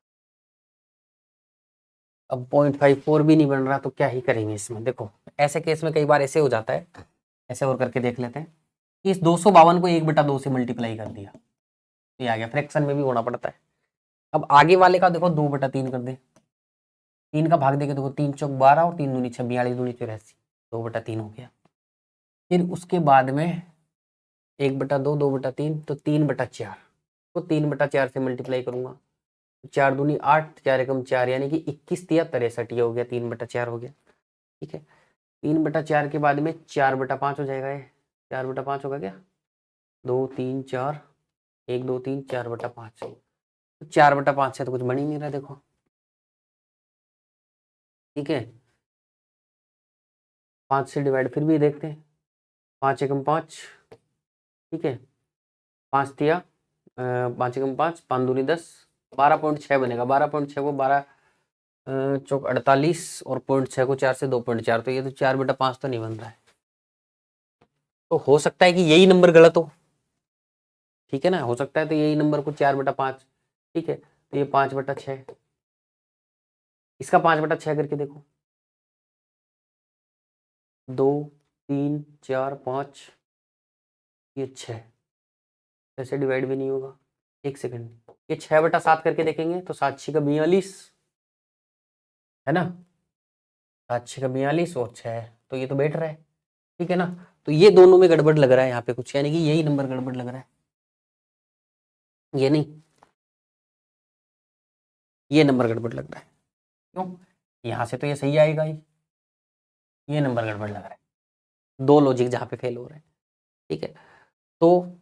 अब 0.54 भी नहीं बन रहा तो क्या ही करेंगे इसमें। देखो ऐसे केस में कई बार ऐसे हो जाता है, ऐसे और करके देख लेते हैं कि इस 252 को 1/2 से मल्टीप्लाई कर दिया, ये आ गया। फ्रैक्शन में भी होना पड़ता है। अब आगे वाले का देखो 2/3 कर दे, 3 का भाग देके देखो 3 चौक 12 और 3 दूनी 6, 42 दूनी 84, 2/3 हो गया। फिर उसके बाद में 1/2, 2/3, तो 3/4 को 3/4 से मल्टीप्लाई करूंगा, 4 दूनी 8, 4 एकम 4, यानी कि 21 तिया 63, ये हो गया 3/4 हो गया। ठीक है, 3/4 के बाद में 4/5 हो जाएगा, ये 4/5 होगा क्या? 2 3 4, 1 2 3 4/5, 4/5 से तो कुछ बन ही नहीं रहा देखो। ठीक है, 5 से डिवाइड फिर भी देखते हैं, 5 एकम 5, ठीक है, 5 तिया 5 एकम 5, 5 दूनी 10, 12.6 बनेगा। 12.6 को 12 चौक 48 और 0.6 को 4 से 2.4, तो ये तो 4/5 तो नहीं बन रहा है। तो हो सकता है कि यही नंबर गलत हो, ठीक है ना, हो सकता है तो यही नंबर को 4/5, ठीक है, तो ये 5/6, इसका 5/6 करके देखो, 2 3 4 5, ये 6, ऐसे डिवाइड भी नहीं होगा। एक सेकंड, ये 6/7 करके देखेंगे तो 7 6 का 42, है ना, 7 6 का 42 और 6, तो ये तो बैठ रहा है, ठीक है ना। तो ये दोनों में गड़बड़ लग रहा है यहाँ पे कुछ, यानी कि यही नंबर गड़बड़ लग रहा है, ये नहीं, ये नंबर गड़बड़ लग रहा है। क्यों? यहाँ से तो ये सही आएगा ही, ये नंबर गड़बड़ लग रहा है, दो लॉजिक जहाँ पे फेल हो रहे हैं। ठीक है, तो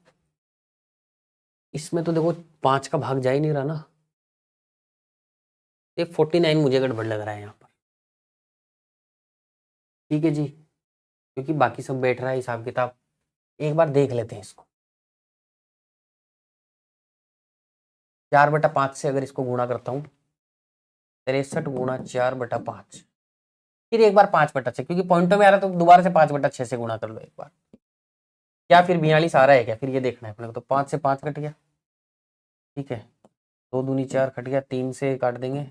इसमें तो देखो 5 का भाग जा ही नहीं रहा ना, ये 49 मुझे गड़बड़ लग रहा है यहाँ पर। ठीक है जी, क्योंकि बाकी सब बैठ रहा है हिसाब किताब, एक बार देख लेते हैं इसको। 4/5 से अगर इसको गुणा करता हूँ, 63 गुणा 4/5, फिर एक बार 5/6, क्योंकि पॉइंटों में आ रहा है तो दोबारा से 5/6 से गुणा कर लो एक बार। क्या फिर 42 आ रहा है क्या, फिर ये देखना है अपने को। तो 5 से 5 कट गया, ठीक है, 2 दूनी 4 कट गया, 3 से काट देंगे,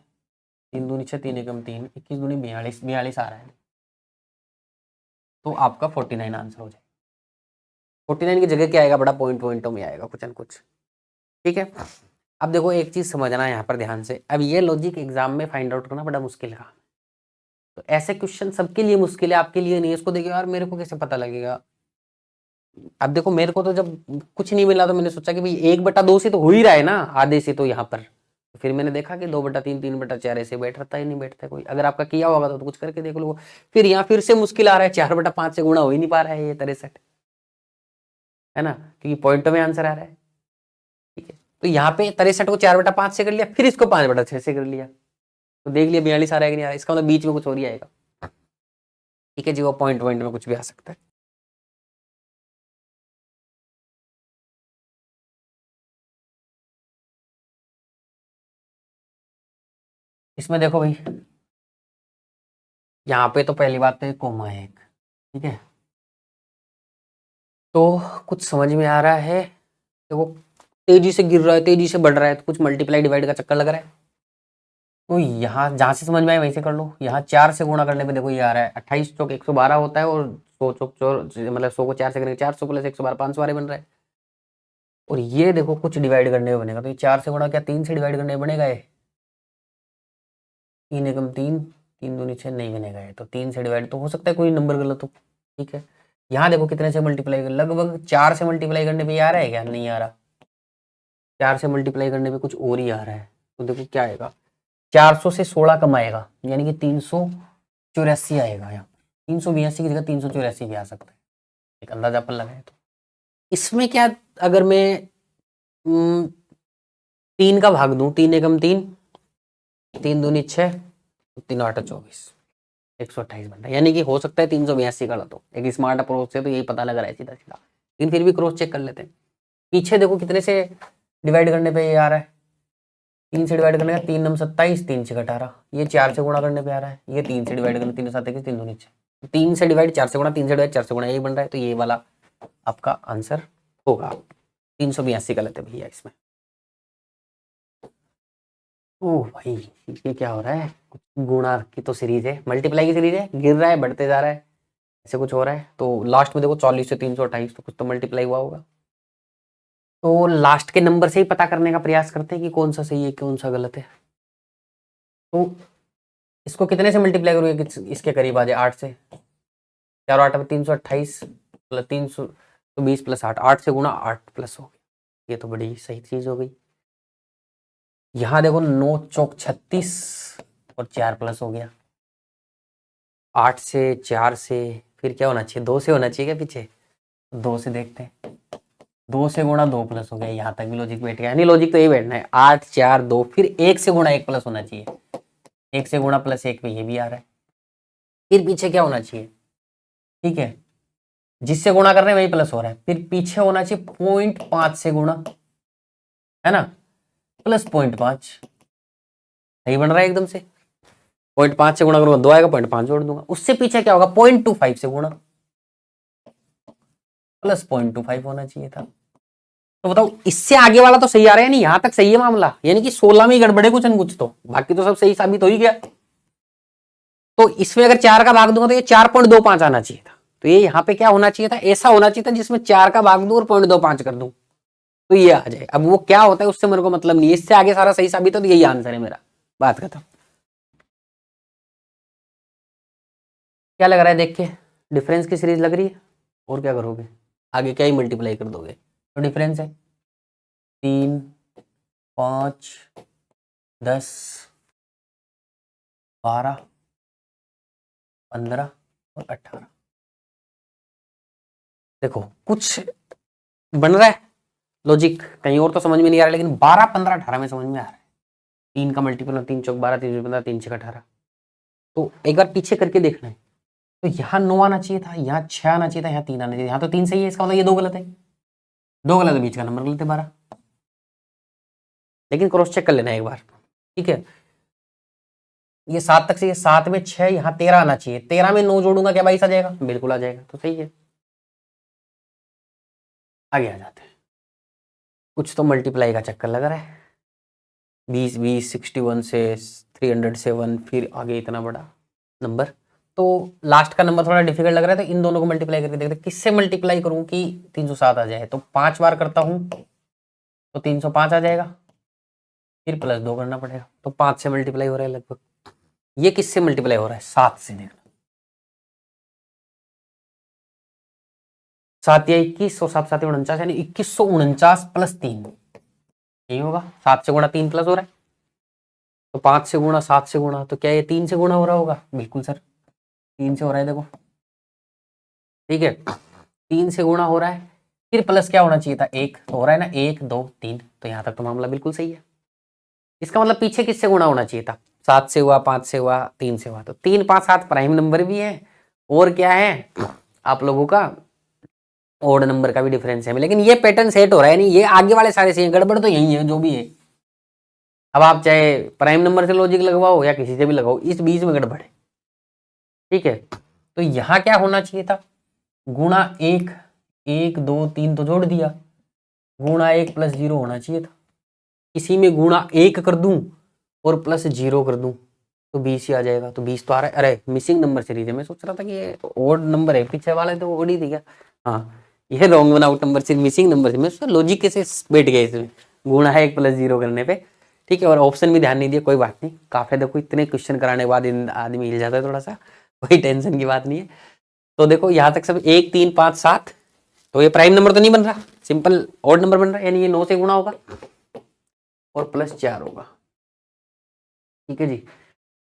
3 दूनी 6, 3 एकम 3, 21 दूनी 42, 42 आ रहा है, तो आपका 49 आंसर हो जाएगा। 49 की जगह क्या आएगा, बड़ा पॉइंटों में आएगा कुछ न कुछ। ठीक है, अब देखो एक चीज समझना है यहाँ पर ध्यान से, अब ये लॉजिक एग्जाम में फाइंड आउट करना बड़ा मुश्किल काम है। तो ऐसे क्वेश्चन सबके लिए मुश्किल है, आपके लिए नहीं है। इसको देखिए यार मेरे को कैसे पता लगेगा। अब देखो मेरे को तो जब कुछ नहीं मिला तो मैंने सोचा कि भाई 1/2 से तो हो ही रहा है ना, आधे से तो यहाँ पर। फिर मैंने देखा कि 2/3, 3/4 ऐसे बैठ रहता है, नहीं बैठता है कोई। अगर आपका किया होगा तो कुछ करके देख लो। फिर यहाँ फिर से मुश्किल आ रहा है, 4/5 से गुणा हो ही नहीं पा रहा है ये 63, है ना, क्योंकि पॉइंटों में आंसर आ रहा है। ठीक है, तो यहाँ पे 63 को 4/5 से कर लिया, फिर इसको 5/6 से कर लिया, तो देख लिया 42 आ रहा है कि नहीं आ रहा है। इसका मतलब बीच में कुछ और ही आएगा। ठीक है जी, वो पॉइंट में कुछ भी आ सकता है। इसमें देखो भाई, यहाँ पे तो पहली बात तो एक कोमा है एक, ठीक है, तो कुछ समझ में आ रहा है। देखो तेजी से गिर रहा है, तेजी से बढ़ रहा है, तो कुछ मल्टीप्लाई डिवाइड का चक्कर लग रहा है। तो यहाँ जहां से समझ में आए वहीं से कर लो। यहाँ 4 से गुणा करने पे देखो ये आ रहा है 28 चौक 112 होता है, और 100 चौक चौर मतलब 100 को 4 से करेंगे 400 प्लस 112 500 बन रहा है। और ये देखो कुछ डिवाइड करने में बनेगा, तो ये 4 से गुणा क्या 3 से डिवाइड करने में बनेगा? ये 3 एकम 3, 3 दूनी 6 नहीं बनेगा ये, तो 3 से डिवाइड तो हो सकता है कोई नंबर गलत हो। ठीक है, यहाँ देखो कितने से मल्टीप्लाई, लगभग 4 से मल्टीप्लाई करने पे ये आ रहा है क्या? नहीं आ रहा। 4 से मल्टीप्लाई करने पे कुछ और ही आ रहा है, तो देखो क्या आएगा, 400 से 16 कम आएगा, यानी कि 384 आएगा। यहाँ 382 की जगह 384 भी आ सकता है, एक अंदाजा अपन लगाए तो। इसमें क्या, अगर मैं 3 का भाग दूं, 3 एकम 3, 3 दूनी 6, 3 8 24, 128 बनता है, यानी कि हो सकता है 382 गलत हो। एक स्मार्ट अप्रोच से तो यही पता लग रहा है सीधा सीधा, लेकिन फिर भी क्रॉस चेक कर लेते हैं। पीछे देखो कितने से डिवाइड करने पे ये आ रहा है, 3 से डिवाइड करने का 3 नम 27, 3 6 18, ये 4 से गुणा करने पे आ रहा है, ये 3 से डिवाइड करने 3 7 21, 3 दूनी 6, 3 से डिवाइड 4 से गुणा, 3 से डिवाइड 4 से गुणा, यही बन रहा है, तो ये वाला आपका आंसर होगा। 382 गलत है भैया इसमें। ओह भाई, ये क्या हो रहा है, गुणा की तो सीरीज है, मल्टीप्लाई की सीरीज है, गिर रहा है बढ़ते जा रहा है, ऐसे कुछ हो रहा है। तो लास्ट में देखो 44 से 328, तो कुछ तो मल्टीप्लाई हुआ होगा। तो लास्ट के नंबर से ही पता करने का प्रयास करते हैं कि कौन सा सही है कौन सा गलत है। तो इसको कितने से मल्टीप्लाई करोगे कि इसके करीब आ जाए? 8 से, 4 8 में 328 प्लस 320 प्लस 8, 8 से गुणा 8 प्लस हो गया, ये तो बड़ी सही चीज हो गई। यहाँ देखो 9 चौक 36 और 4 प्लस हो गया, 8 से 4 से, फिर क्या होना चाहिए? 2 से होना चाहिए क्या पीछे? 2 से देखते हैं, 2 से गुणा 2 प्लस हो गया, यहाँ तक भी लॉजिक बैठ गया, नहीं लॉजिक तो यही बैठना है, 8 4 2, फिर 1 से गुणा 1 प्लस होना चाहिए, 1 से गुणा प्लस 1 पे ये भी आ रहा है, फिर पीछे क्या होना चाहिए? ठीक है, जिससे गुणा कर रहे हैं वही प्लस हो रहा है, फिर पीछे होना चाहिए 0.5 से गुणा, है ना, प्लस 0.5, सही बन रहा है एकदम से। 0.5 से गुणा करूंगा 2 आएगा, 0.5 जोड़ दूंगा, उससे पीछे क्या होगा? 0.25 से गुणा प्लस 0.25 होना चाहिए था। तो बताओ इससे आगे वाला तो सही आ रहा है, नहीं यहाँ तक सही है मामला, यानी कि 16 में गड़बड़े कुछ न कुछ, तो बाकी तो सब सही साबित हो ही गया। तो इसमें अगर 4 का भाग दूंगा तो ये 4.25 आना चाहिए था, तो ये यहाँ पे क्या होना चाहिए था? ऐसा होना चाहिए था जिसमें 4 का भाग दूं और 0.25 कर दूं, तो ये आ जाए। अब वो क्या होता है उससे मेरे को मतलब नहीं है, इससे आगे सारा सही साबित हो तो यही आंसर है मेरा, बात खत्म। क्या लग रहा है देख के? डिफरेंस की सीरीज लग रही है, और क्या करोगे आगे? क्या ही मल्टीप्लाई कर दोगे? तो डिफरेंस है 3 5 10 12 15 और 18। देखो कुछ बन रहा है लॉजिक, कहीं और तो समझ में नहीं आ रहा, लेकिन 12 15 18 में समझ में आ रहा है। 3 का मल्टीपल 3 चौक 12, 3 15, 3 6 18। तो एक बार पीछे करके देखना है, तो यहाँ 9 आना चाहिए था, यहाँ 6 आना चाहिए था, यहाँ 3 आना चाहिए, यहाँ तो 3 सही है, इसका मतलब ये 2 गलत है, 2 गलत है, बीच का नंबर गलत है 12। लेकिन क्रॉस चेक कर लेना एक बार, ठीक है। ये 7 तक से, ये 7 में 6, यहाँ 13 आना चाहिए, 13 में 9 जोड़ूंगा क्या 22 आ जाएगा? बिल्कुल आ जाएगा, तो सही है। आगे आ जाते हैं, कुछ तो मल्टीप्लाई का चक्कर लग रहा है, 20 20 61 से 307, फिर आगे इतना बड़ा नंबर। तो लास्ट का नंबर थोड़ा डिफिकल्ट लग रहा है, तो इन दोनों को मल्टीप्लाई करके देखते हैं किससे मल्टीप्लाई करूं कि 307 आ जाए। तो 5 बार करता हूं तो 305 आ जाएगा, फिर प्लस 2 करना पड़ेगा, तो 5 से मल्टीप्लाई हो रहा है लगभग। ये किससे मल्टीप्लाई हो रहा है? 7 से। देखना 7 या 21 और 7 7 49, यानी 2149 प्लस 3, यही होगा। 7 से गुणा 3 प्लस हो रहा है, तो 5 से गुणा 7 से गुणा, तो क्या ये 3 से गुणा हो रहा होगा? बिल्कुल सर 3 से हो रहा है, देखो ठीक है, 3 से गुणा हो रहा है, फिर प्लस क्या होना चाहिए था? 1 हो रहा है ना, 1 2 3, तो यहाँ तक तो मामला बिल्कुल सही है। इसका मतलब पीछे किससे गुणा होना चाहिए था? 7 से हुआ, 5 से हुआ, 3 से हुआ, तो 3 5 7 प्राइम नंबर भी है, और क्या है आप लोगों का ओड नंबर का भी डिफरेंस है। लेकिन ये पैटर्न सेट हो रहा है, नहीं ये आगे वाले सारे सही है, गड़बड़ तो यही है जो भी है। अब आप चाहे प्राइम नंबर से लॉजिक लगवाओ या किसी से भी लगाओ, इस बीच में गड़बड़ है, ठीक है। तो यहाँ क्या होना चाहिए था? गुणा 1 1 2 3 तो जोड़ दिया, गुणा 1 प्लस 0 होना चाहिए था, इसी में गुणा 1 कर दूं और प्लस 0 कर दूं तो 20 ही आ जाएगा। तो 20 तो आ रहा है, अरे मिसिंग नंबर सीरीज है, मैं सोच रहा था कि ये ओड नंबर है, पीछे वाले तो ओड ही थी क्या? हाँ ये wrong one out number series, missing number series में लॉजिक कैसे बैठ गया इसमें, गुणा है 1 + 0 करने पे, ठीक है। और ऑप्शन भी ध्यान नहीं दिया, कोई बात नहीं, काफी देखो इतने क्वेश्चन कराने के बाद आदमी हिल जाता है थोड़ा सा, कोई टेंशन की बात नहीं है। तो देखो यहाँ तक सब 1 3 5 7, तो ये प्राइम नंबर तो नहीं बन रहा, सिंपल ऑड नंबर बन रहा है, यानी ये 9 से गुणा होगा और +4 होगा, ठीक है जी।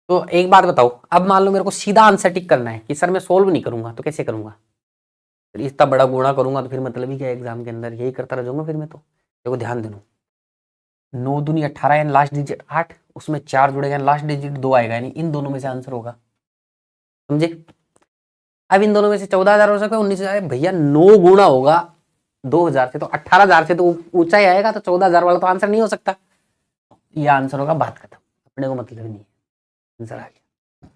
तो एक बात बताओ, अब मान लो मेरे को सीधा आंसर टिक करना है कि सर मैं सोल्व नहीं करूंगा, तो कैसे करूंगा? इतना बड़ा गुणा करूंगा तो फिर मतलब ही क्या एग्जाम के अंदर, यही करता रह जाऊंगा फिर मैं तो। देखो ध्यान देना, 9 दूनी 18 यानी लास्ट डिजिट 8, उसमें 4 जुड़ेगा यानी लास्ट डिजिट 2 आएगा, यानी इन दोनों में से आंसर होगा, समझे? अब इन दोनों में से 14,000 हो सकता है, 19,000, भैया 9 गुणा होगा 2,000 से, तो 18,000 से तो ऊंचा ही आएगा, तो 14,000 वाला तो आंसर नहीं हो सकता, ये आंसर होगा, बात खत्म, अपने को मतलब नहीं है, आंसर आ गया।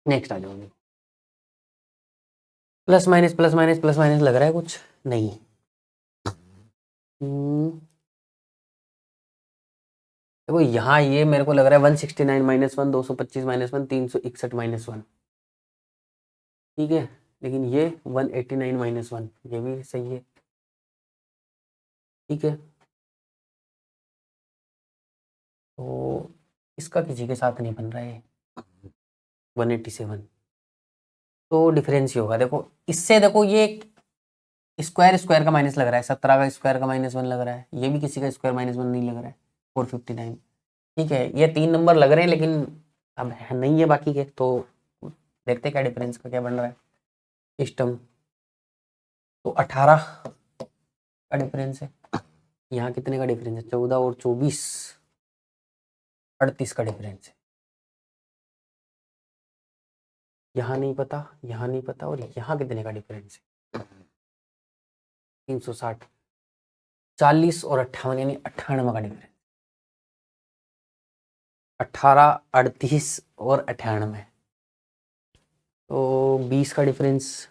नेक्स्ट आ जाओगे, plus minus plus minus plus minus लग रहा है कुछ नहीं। देखो यहाँ ये मेरे को लग रहा है 169 - 1, 225 - 1, 361 - 1, ठीक है। लेकिन ये 189 - 1 ये भी सही है, ठीक है। तो इसका किसी के साथ नहीं बन रहा है 187, तो डिफरेंस ही होगा। देखो इससे, देखो ये स्क्वायर स्क्वायर का माइनस लग रहा है, 17 का स्क्वायर का -1 लग रहा है, ये भी किसी का स्क्वायर -1 नहीं लग रहा है, 459, ठीक है। ये 3 नंबर लग रहे हैं, लेकिन अब नहीं है बाकी के, तो देखते हैं क्या डिफरेंस का क्या बन रहा है सिस्टम। तो 18 का डिफरेंस है, यहाँ कितने का डिफरेंस है? 14 और 24, 38 का डिफरेंस है। यहाँ नहीं पता, यहाँ नहीं पता, और यहाँ कितने का डिफरेंस है? 360, 40 और 58 यानी 98 का डिफरेंस, 18, 38 और 98, तो 20 का डिफरेंस,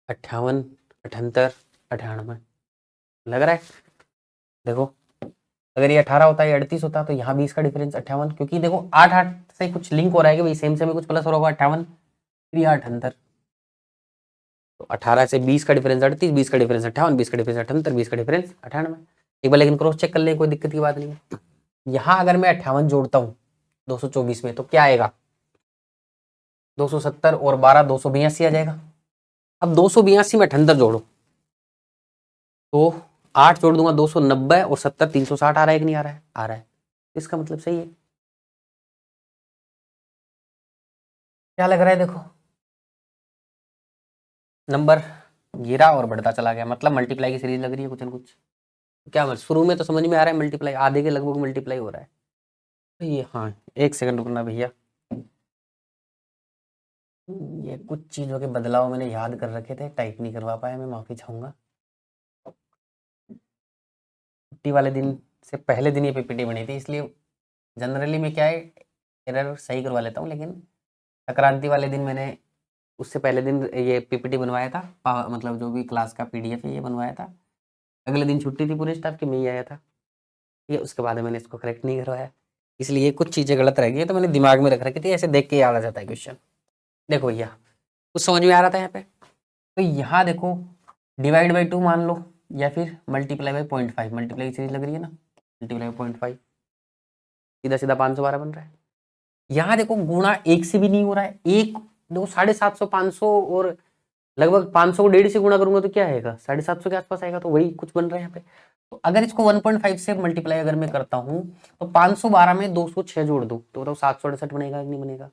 58, 78, 98 लग रहा है। देखो अगर ये 18 होता है, 38 होता तो यहाँ 20 का डिफरेंस 58, क्योंकि देखो 8 8 से कुछ लिंक हो रहा है कि भाई सेम से में कुछ प्लस हो रहा होगा, 58 फिर यहाँ 78, तो 18 से 20 का डिफरेंस 38, 20 का डिफरेंस 58, 20 का डिफरेंस 78, 20 का डिफरेंस 98। एक बार लेकिन क्रॉस चेक कर लें, कोई दिक्कत की बात नहीं है। यहाँ अगर मैं 58 जोड़ता हूँ 224 में, तो क्या आएगा? 270 और 12 282 आ जाएगा। अब 282 में 78 जोड़ो तो 8 जोड़ दूंगा 290, और 70 360 आ रहा है कि नहीं आ रहा है? आ रहा है, इसका मतलब सही है। क्या लग रहा है? देखो नंबर गिरा और बढ़ता चला गया, मतलब मल्टीप्लाई की सीरीज लग रही है कुछ न कुछ। क्या मतलब शुरू में तो समझ में आ रहा है मल्टीप्लाई, आधे के लगभग मल्टीप्लाई हो रहा है। तो ये हाँ, एक सेकंड रुकना भैया, ये कुछ चीज़ों के बदलाव मैंने याद कर रखे थे, टाइप नहीं करवा पाया, मैं माफ़ी चाहूँगा। छुट्टी वाले दिन से पहले दिन ये पीपीटी बनी थी, इसलिए जनरली मैं क्या है एरर सही करवा लेता हूँ, लेकिन संक्रांति वाले दिन मैंने उससे पहले दिन ये पीपीटी बनवाया था, मतलब जो भी क्लास का पीडीएफ है ये बनवाया था। अगले दिन छुट्टी थी पूरे स्टाफ की, मैं ही आया था, ठीक है। उसके बाद मैंने इसको करेक्ट नहीं करवाया, इसलिए कुछ चीज़ें गलत रह गई, तो मैंने दिमाग में रख रखी थी, ऐसे देख के याद आ जाता है क्वेश्चन। देखो भैया कुछ समझ में आ रहा था यहाँ पे, तो यहाँ देखो डिवाइड बाई 2 मान लो, या फिर मल्टीप्लाई बाई 0.5, मल्टीप्लाई की सीरीज लग रही है ना, मल्टीप्लाई बाई 0.5, सीधा सीधा 512 बन रहा है। यहाँ देखो गुणा 1 से भी नहीं हो रहा है, एक देखो 750 500 और लगभग 500 को 1.5 से गुणा करूंगा तो क्या आएगा? 750 के आसपास आएगा, तो वही कुछ बन रहा है यहाँ पे। तो अगर इसको 1.5 से मल्टीप्लाई अगर मैं करता हूँ, तो 512 में 206 जोड़ दूं तो बताओ 768 बनेगा कि नहीं बनेगा?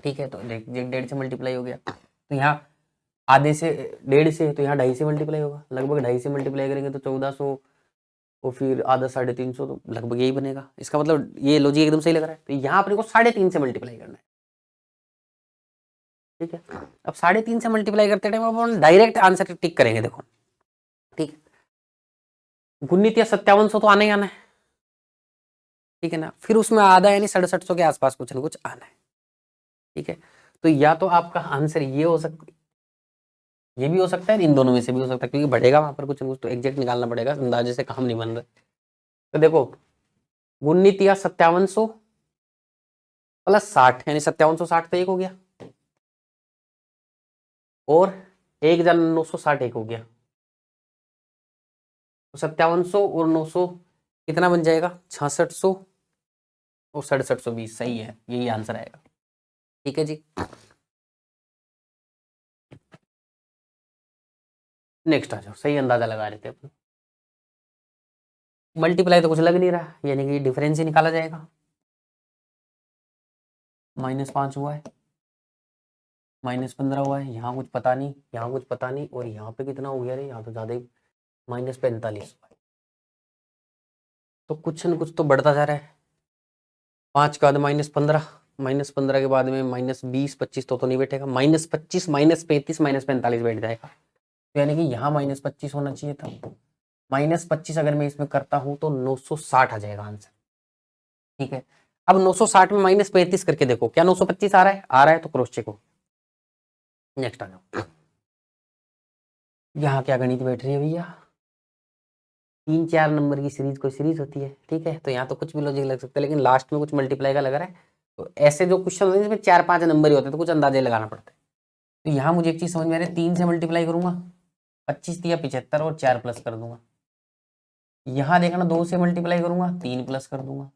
ठीक है, तो 1.5 से मल्टीप्लाई हो गया, तो यहाँ आधे से 1.5 से, तो यहाँ 2.5 से मल्टीप्लाई होगा, लगभग 2.5 से मल्टीप्लाई करेंगे तो 1400, और फिर आधा 350, तो लगभग यही बनेगा। इसका मतलब ये लॉजिक एकदम सही लग रहा है। तो यहाँ अपने को 3.5 से मल्टीप्लाई करना है, ठीक है। अब 3.5 से मल्टीप्लाई करते टाइम अपन डायरेक्ट आंसर टिक करेंगे, देखो ठीक, गुणित या 5700 तो आना ही आना है, ठीक है ना। फिर उसमें आधा यानी 6700 के आसपास कुछ ना कुछ आना है, ठीक है। तो या तो आपका आंसर ये हो सकता, ये भी हो सकता है, इन दोनों में से भी हो सकता है, क्योंकि बढ़ेगा वहां पर कुछ ना कुछ, तो एग्जैक्ट निकालना पड़ेगा, अंदाजे से काम नहीं बन रहा। तो देखो गुणित या 5700 प्लस 60 यानी 5760 तो एक हो गया, और 1 जान 960 एक हो गया, तो 5700 और 900 कितना बन जाएगा, 6600 और 6720, सही है, यही आंसर आएगा। ठीक है जी। नेक्स्ट आ जाओ, सही अंदाजा लगा रहे थे अपन। मल्टीप्लाई तो कुछ लग नहीं रहा, यानी कि डिफरेंस ही निकाला जाएगा। -5 हुआ है, -15 हुआ है, यहाँ कुछ पता नहीं, यहाँ कुछ पता नहीं, और यहाँ पे कितना हो गया रे, यहाँ तो ज्यादा ही, -45 हुआ है। तो कुछ न कुछ तो बढ़ता जा रहा है। 5 के बाद -15, -15 के बाद में -20, 25 तो नहीं बैठेगा, -25, -35, -45 बैठ जाएगा, तो यानी कि यहाँ -25 होना चाहिए था। -25 अगर मैं इसमें करता हूँ तो 960 आ जाएगा आंसर। ठीक है, अब 960 में -35 करके देखो, क्या 925 आ रहा है? आ रहा है, तो क्रॉस चेक हो। नेक्स्ट आ जाओ, यहाँ क्या गणित बैठ रही है भैया, 3-4 नंबर की सीरीज कोई सीरीज होती है, ठीक है, तो यहाँ तो कुछ भी लॉजिक लग सकता है, लेकिन लास्ट में कुछ मल्टीप्लाई का लग रहा है, तो ऐसे जो क्वेश्चन होते हैं जिसमें 4-5 नंबर ही होते हैं, तो कुछ अंदाजे लगाना पड़ता है। तो यहाँ मुझे एक चीज समझ में आ रही है, 3 से मल्टीप्लाई करूंगा, 25 दिया 75 और 4 प्लस कर दूंगा। यहाँ देखना 2 से मल्टीप्लाई करूंगा, 3 प्लस कर दूंगा।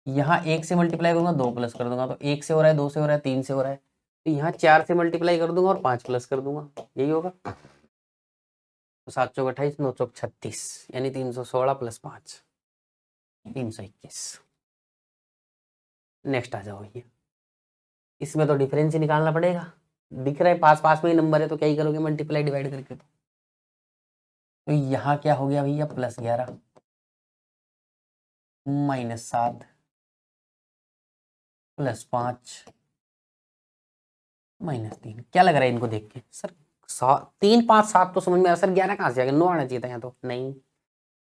यहाँ 1 से मल्टीप्लाई करूंगा, 2 प्लस कर दूंगा, तो 1 से हो रहा है, 2 से हो रहा है, 3 से हो रहा है, तो यहाँ 4 से मल्टीप्लाई कर दूंगा और 5 प्लस कर दूंगा, यही होगा। तो 7 चौक 28, 9 चौक 36, यानी 316 + 5 321। नेक्स्ट आ जाओ भैया, इसमें तो डिफरेंस ही निकालना पड़ेगा, दिख रहा है पास पास में ही नंबर है, तो क्या ही करोगे, मल्टीप्लाई डिवाइड करके। तो यहाँ क्या हो गया भैया, +11 -7 +5 -3। क्या लग रहा है इनको देख के सर, 3 5 7 तो समझ में आ, सर 11 कहाँ से आ गया, 9 आना चाहिए था यहाँ, तो नहीं,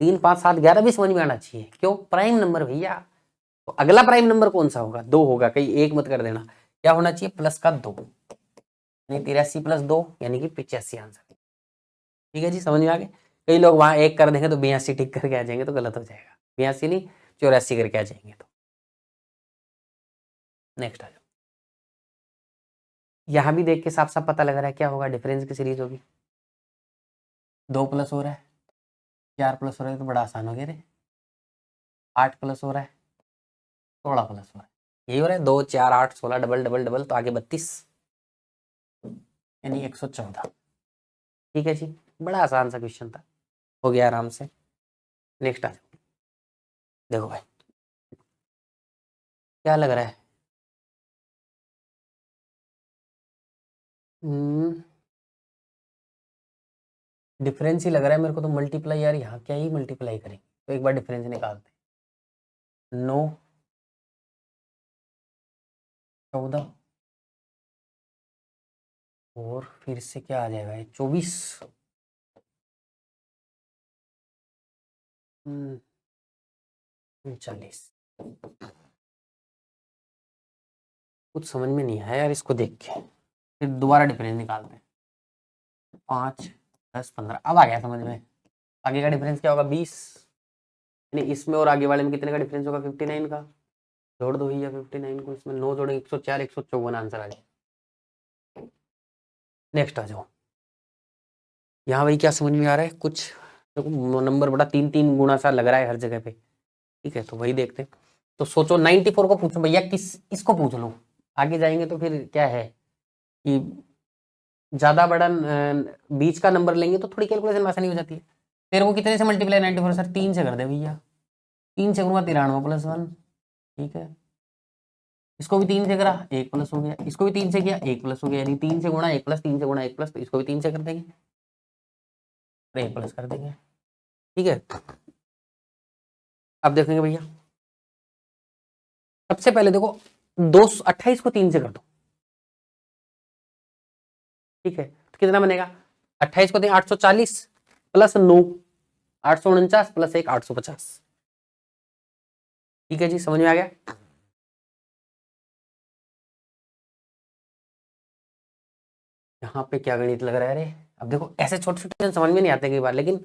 3 5 7 11 भी समझ में आना चाहिए, क्यों, प्राइम नंबर भैया। तो अगला प्राइम नंबर कौन सा होगा, 2 होगा, कहीं एक मत कर देना, क्या होना चाहिए, +2, यानी 83 + 2 यानी कि 85 आंसर। ठीक है जी, समझ में आ गए। कई लोग वहां 1 कर देंगे तो 82 टिक करके आ जाएंगे, तो गलत हो जाएगा, 82 नहीं 84 करके आ जाएंगे। तो नेक्स्ट आ जाओ, यहाँ भी देख के साफ साफ पता लग रहा है क्या होगा, डिफरेंस की सीरीज होगी। 2 प्लस हो रहा है, 4 प्लस हो रहा है, तो बड़ा आसान हो गया रे। 8 प्लस हो रहा है, 16 प्लस हो रहा है, यही हो रहा है, 2 4 8 16 डबल डबल डबल, तो आगे 32 यानी 114। ठीक है जी, बड़ा आसान सा क्वेश्चन था, हो गया आराम से। नेक्स्ट आ जाओ, देखो भाई क्या लग रहा है, डिफरेंस ही लग रहा है मेरे को, तो मल्टीप्लाई, यार यहाँ क्या ही मल्टीप्लाई करेंगे, तो एक बार डिफरेंस निकालते हैं। 9 14 और फिर से क्या आ जाएगा, 24 39। कुछ समझ में नहीं आया यार इसको देख के, फिर दोबारा डिफरेंस निकालते हैं। 5 10 15, अब आ गया समझ में। आगे का डिफरेंस क्या होगा, 20, यानी इसमें और आगे वाले में कितने का डिफरेंस होगा, 59 का। जोड़ दो भैया 59 को, इसमें 9 जोड़े 104, 154 आंसर आ जाए। नेक्स्ट आ जाओ, यहाँ भाई क्या समझ में आ रहा है, कुछ देखो नंबर बड़ा 3 गुना सा लग रहा है हर जगह पे। ठीक है, तो वही देखते हैं। तो सोचो 94 को पूछो भैया, किस इसको पूछ लो, आगे जाएंगे तो फिर क्या है कि ज्यादा बड़ा बीच का नंबर लेंगे तो थोड़ी कैलकुलेशन आसानी हो जाती है। तेरे को कितने से मल्टीप्लाई 94, सर 3 से कर दे भैया, 3 से करूंगा 93 + 1। ठीक है, इसको भी 3 से करा, 1 प्लस हो गया, इसको भी 3 से किया, 1 प्लस हो गया, यानी 3 से गुणा 1 प्लस, 3 से गुणा 1 प्लस, तो इसको भी 3 से कर देंगे, 1 प्लस कर देंगे। ठीक है, अब देखेंगे भैया, सबसे पहले देखो 228 को 3 से कर दो। ठीक है, तो कितना बनेगा, 28 को 840 + 9 849 + 1 850। ठीक है जी, समझ में आ गया। यहाँ पे क्या गणित लग रहा है रे, अब देखो ऐसे छोटे छोटे समझ में नहीं आते कई बार, लेकिन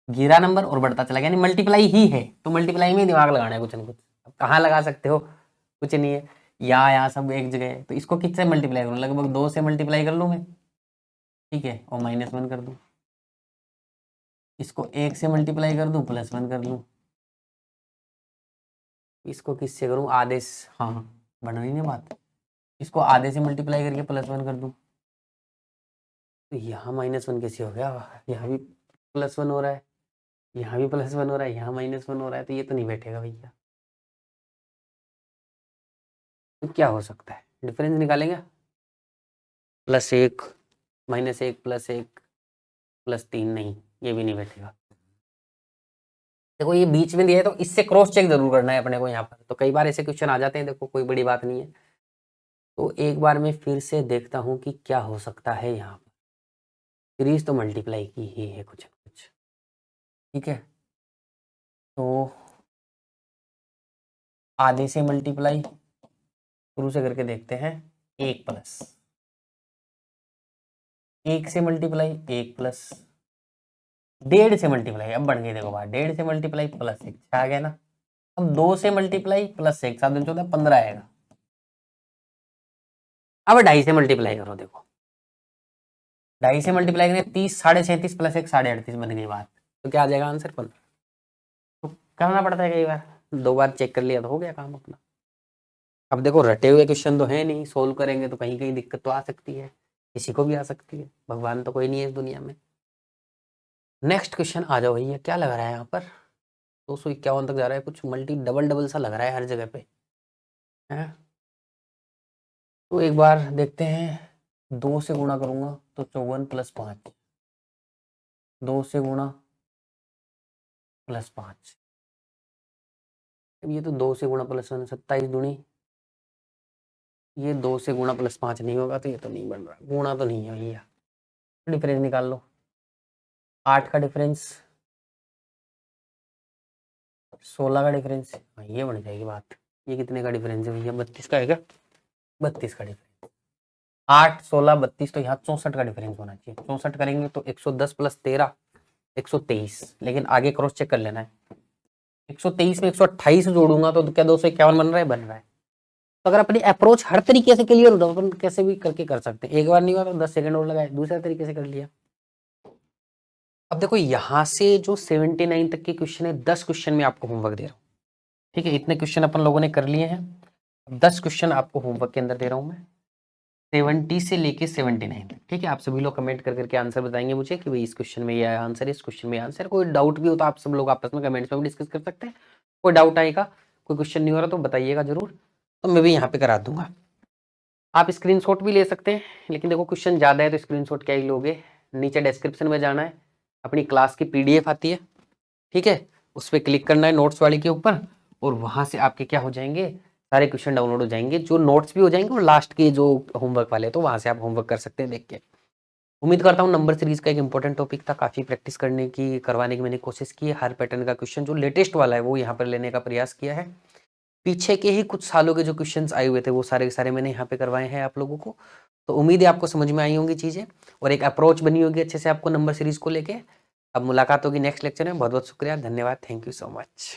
गिरा नंबर और बढ़ता चला गया, यानी मल्टीप्लाई ही है, तो मल्टीप्लाई में दिमाग लगाना है कुछ ना कुछ। अब कहाँ लगा सकते हो, कुछ नहीं है, यहाँ सब एक जगह है, तो इसको किससे मल्टीप्लाई करूँ, लगभग 2 से मल्टीप्लाई कर लूँ मैं। ठीक है, और -1 कर दूं, इसको 1 से मल्टीप्लाई कर दूं, +1 कर दूं, इसको किससे करूं, आधे से, हाँ बन रही है बात, इसको आधे से मल्टीप्लाई करके +1 कर दूं, तो यहाँ -1 कैसे हो गया, यहाँ भी +1 हो रहा है, यहाँ भी +1 हो रहा है, यहाँ -1 हो रहा है, तो ये तो नहीं बैठेगा भैया। तो क्या हो सकता है, डिफरेंस निकालेंगे, +1 -1 +1 +3, नहीं ये भी नहीं बैठेगा। देखो ये बीच में दिया है तो इससे क्रॉस चेक जरूर करना है अपने को यहाँ पर, तो कई बार ऐसे क्वेश्चन आ जाते हैं, देखो कोई बड़ी बात नहीं है। तो एक बार मैं फिर से देखता हूँ कि क्या हो सकता है यहाँ पर, सीरीज तो मल्टीप्लाई की ही है कुछ न कुछ, ठीक है, तो आधे से मल्टीप्लाई शुरू से करके देखते हैं, 1 प्लस 1 से मल्टीप्लाई 1 प्लस 1.5 से मल्टीप्लाई, अब बढ़ गई देखो बात, 1.5 से मल्टीप्लाई +1 आ गया ना, अब 2 से मल्टीप्लाई +1 7 14 15 आएगा, अब 2.5 से मल्टीप्लाई करो, देखो 2.5 से मल्टीप्लाई करें 30 37.5 +1 38.5 बन गई बात, तो क्या आ जाएगा आंसर 15। तो करना पड़ता है कई बार, 2 बार चेक कर लिया तो हो गया काम अपना। अब देखो रटे हुए क्वेश्चन तो है नहीं, सोल्व करेंगे तो कहीं कहीं दिक्कत तो आ सकती है, किसी को भी आ सकती है, भगवान तो कोई नहीं है इस दुनिया में। नेक्स्ट क्वेश्चन आ जाओ भैया, क्या लग रहा है यहाँ पर, 251 तक जा रहा है, कुछ मल्टी डबल डबल सा लग रहा है हर जगह पे है। तो एक बार देखते हैं, 2 से गुणा करूंगा तो 54 + 5, 2 से गुणा +5, अब ये तो 2 से गुणा +1 27 दूनी, ये 2 से गुणा +5 नहीं होगा, तो ये तो नहीं बन रहा, गुणा तो नहीं है भैया, डिफरेंस निकाल लो, 8 का डिफरेंस 16 का डिफरेंस, हाँ ये बन जाएगी बात। ये कितने का डिफरेंस है भैया, 32 का है क्या, 32 का डिफरेंस, 8 16 32, तो यहाँ 64 का डिफरेंस होना चाहिए, 64 करेंगे तो 110 + 13 123, लेकिन आगे क्रॉस चेक कर लेना है, 123 में 128 जोड़ूंगा तो क्या 251 बन रहा है, बन रहा है। तो अगर अपनी अप्रोच हर तरीके से क्लियर हो तो अपन कैसे भी करके कर सकते हैं, एक बार नहीं हुआ तो 10 सेकंड और लगाए, दूसरे तरीके से कर लिया। अब देखो यहाँ से जो 79 तक के क्वेश्चन है, 10 क्वेश्चन में आपको होमवर्क दे रहा हूँ, ठीक है, इतने क्वेश्चन अपन लोगों ने कर लिए हैं, 10 क्वेश्चन आपको होमवर्क के अंदर दे रहा हूँ मैं, 70 से लेके 79 तक, ठीक है। आप सभी लोग कमेंट कर करके आंसर बताएंगे मुझे कि भाई इस क्वेश्चन में ये आंसर है, इस क्वेश्चन में आंसर, कोई डाउट भी हो तो आप सब लोग आपस में कमेंट्स में भी डिस्कस कर सकते हैं, कोई डाउट आएगा, कोई क्वेश्चन नहीं हो रहा तो बताइएगा जरूर, तो मैं भी यहाँ पे करा दूंगा। आप स्क्रीनशॉट भी ले सकते हैं, लेकिन देखो क्वेश्चन ज़्यादा है तो स्क्रीनशॉट क्या ही लोगे, नीचे डिस्क्रिप्शन में जाना है, अपनी क्लास की PDF आती है, ठीक है, उस पर क्लिक करना है नोट्स वाली के ऊपर, और वहाँ से आपके क्या हो जाएंगे, सारे क्वेश्चन डाउनलोड हो जाएंगे, जो नोट्स भी हो जाएंगे और लास्ट के जो होमवर्क वाले, तो वहाँ से आप होमवर्क कर सकते हैं देख के। उम्मीद करता हूँ नंबर सीरीज का एक इंपॉर्टेंट टॉपिक था, काफ़ी प्रैक्टिस करवाने की मैंने कोशिश की है, हर पैटर्न का क्वेश्चन जो लेटेस्ट वाला है वो यहाँ पर लेने का प्रयास किया है, पीछे के ही कुछ सालों के जो क्वेश्चंस आए हुए थे वो सारे के सारे मैंने यहाँ पे करवाए हैं आप लोगों को। तो उम्मीद है आपको समझ में आई होंगी चीज़ें और एक अप्रोच बनी होगी अच्छे से आपको नंबर सीरीज को लेके। अब मुलाकात होगी नेक्स्ट लेक्चर में, बहुत बहुत शुक्रिया, धन्यवाद, थैंक यू सो मच।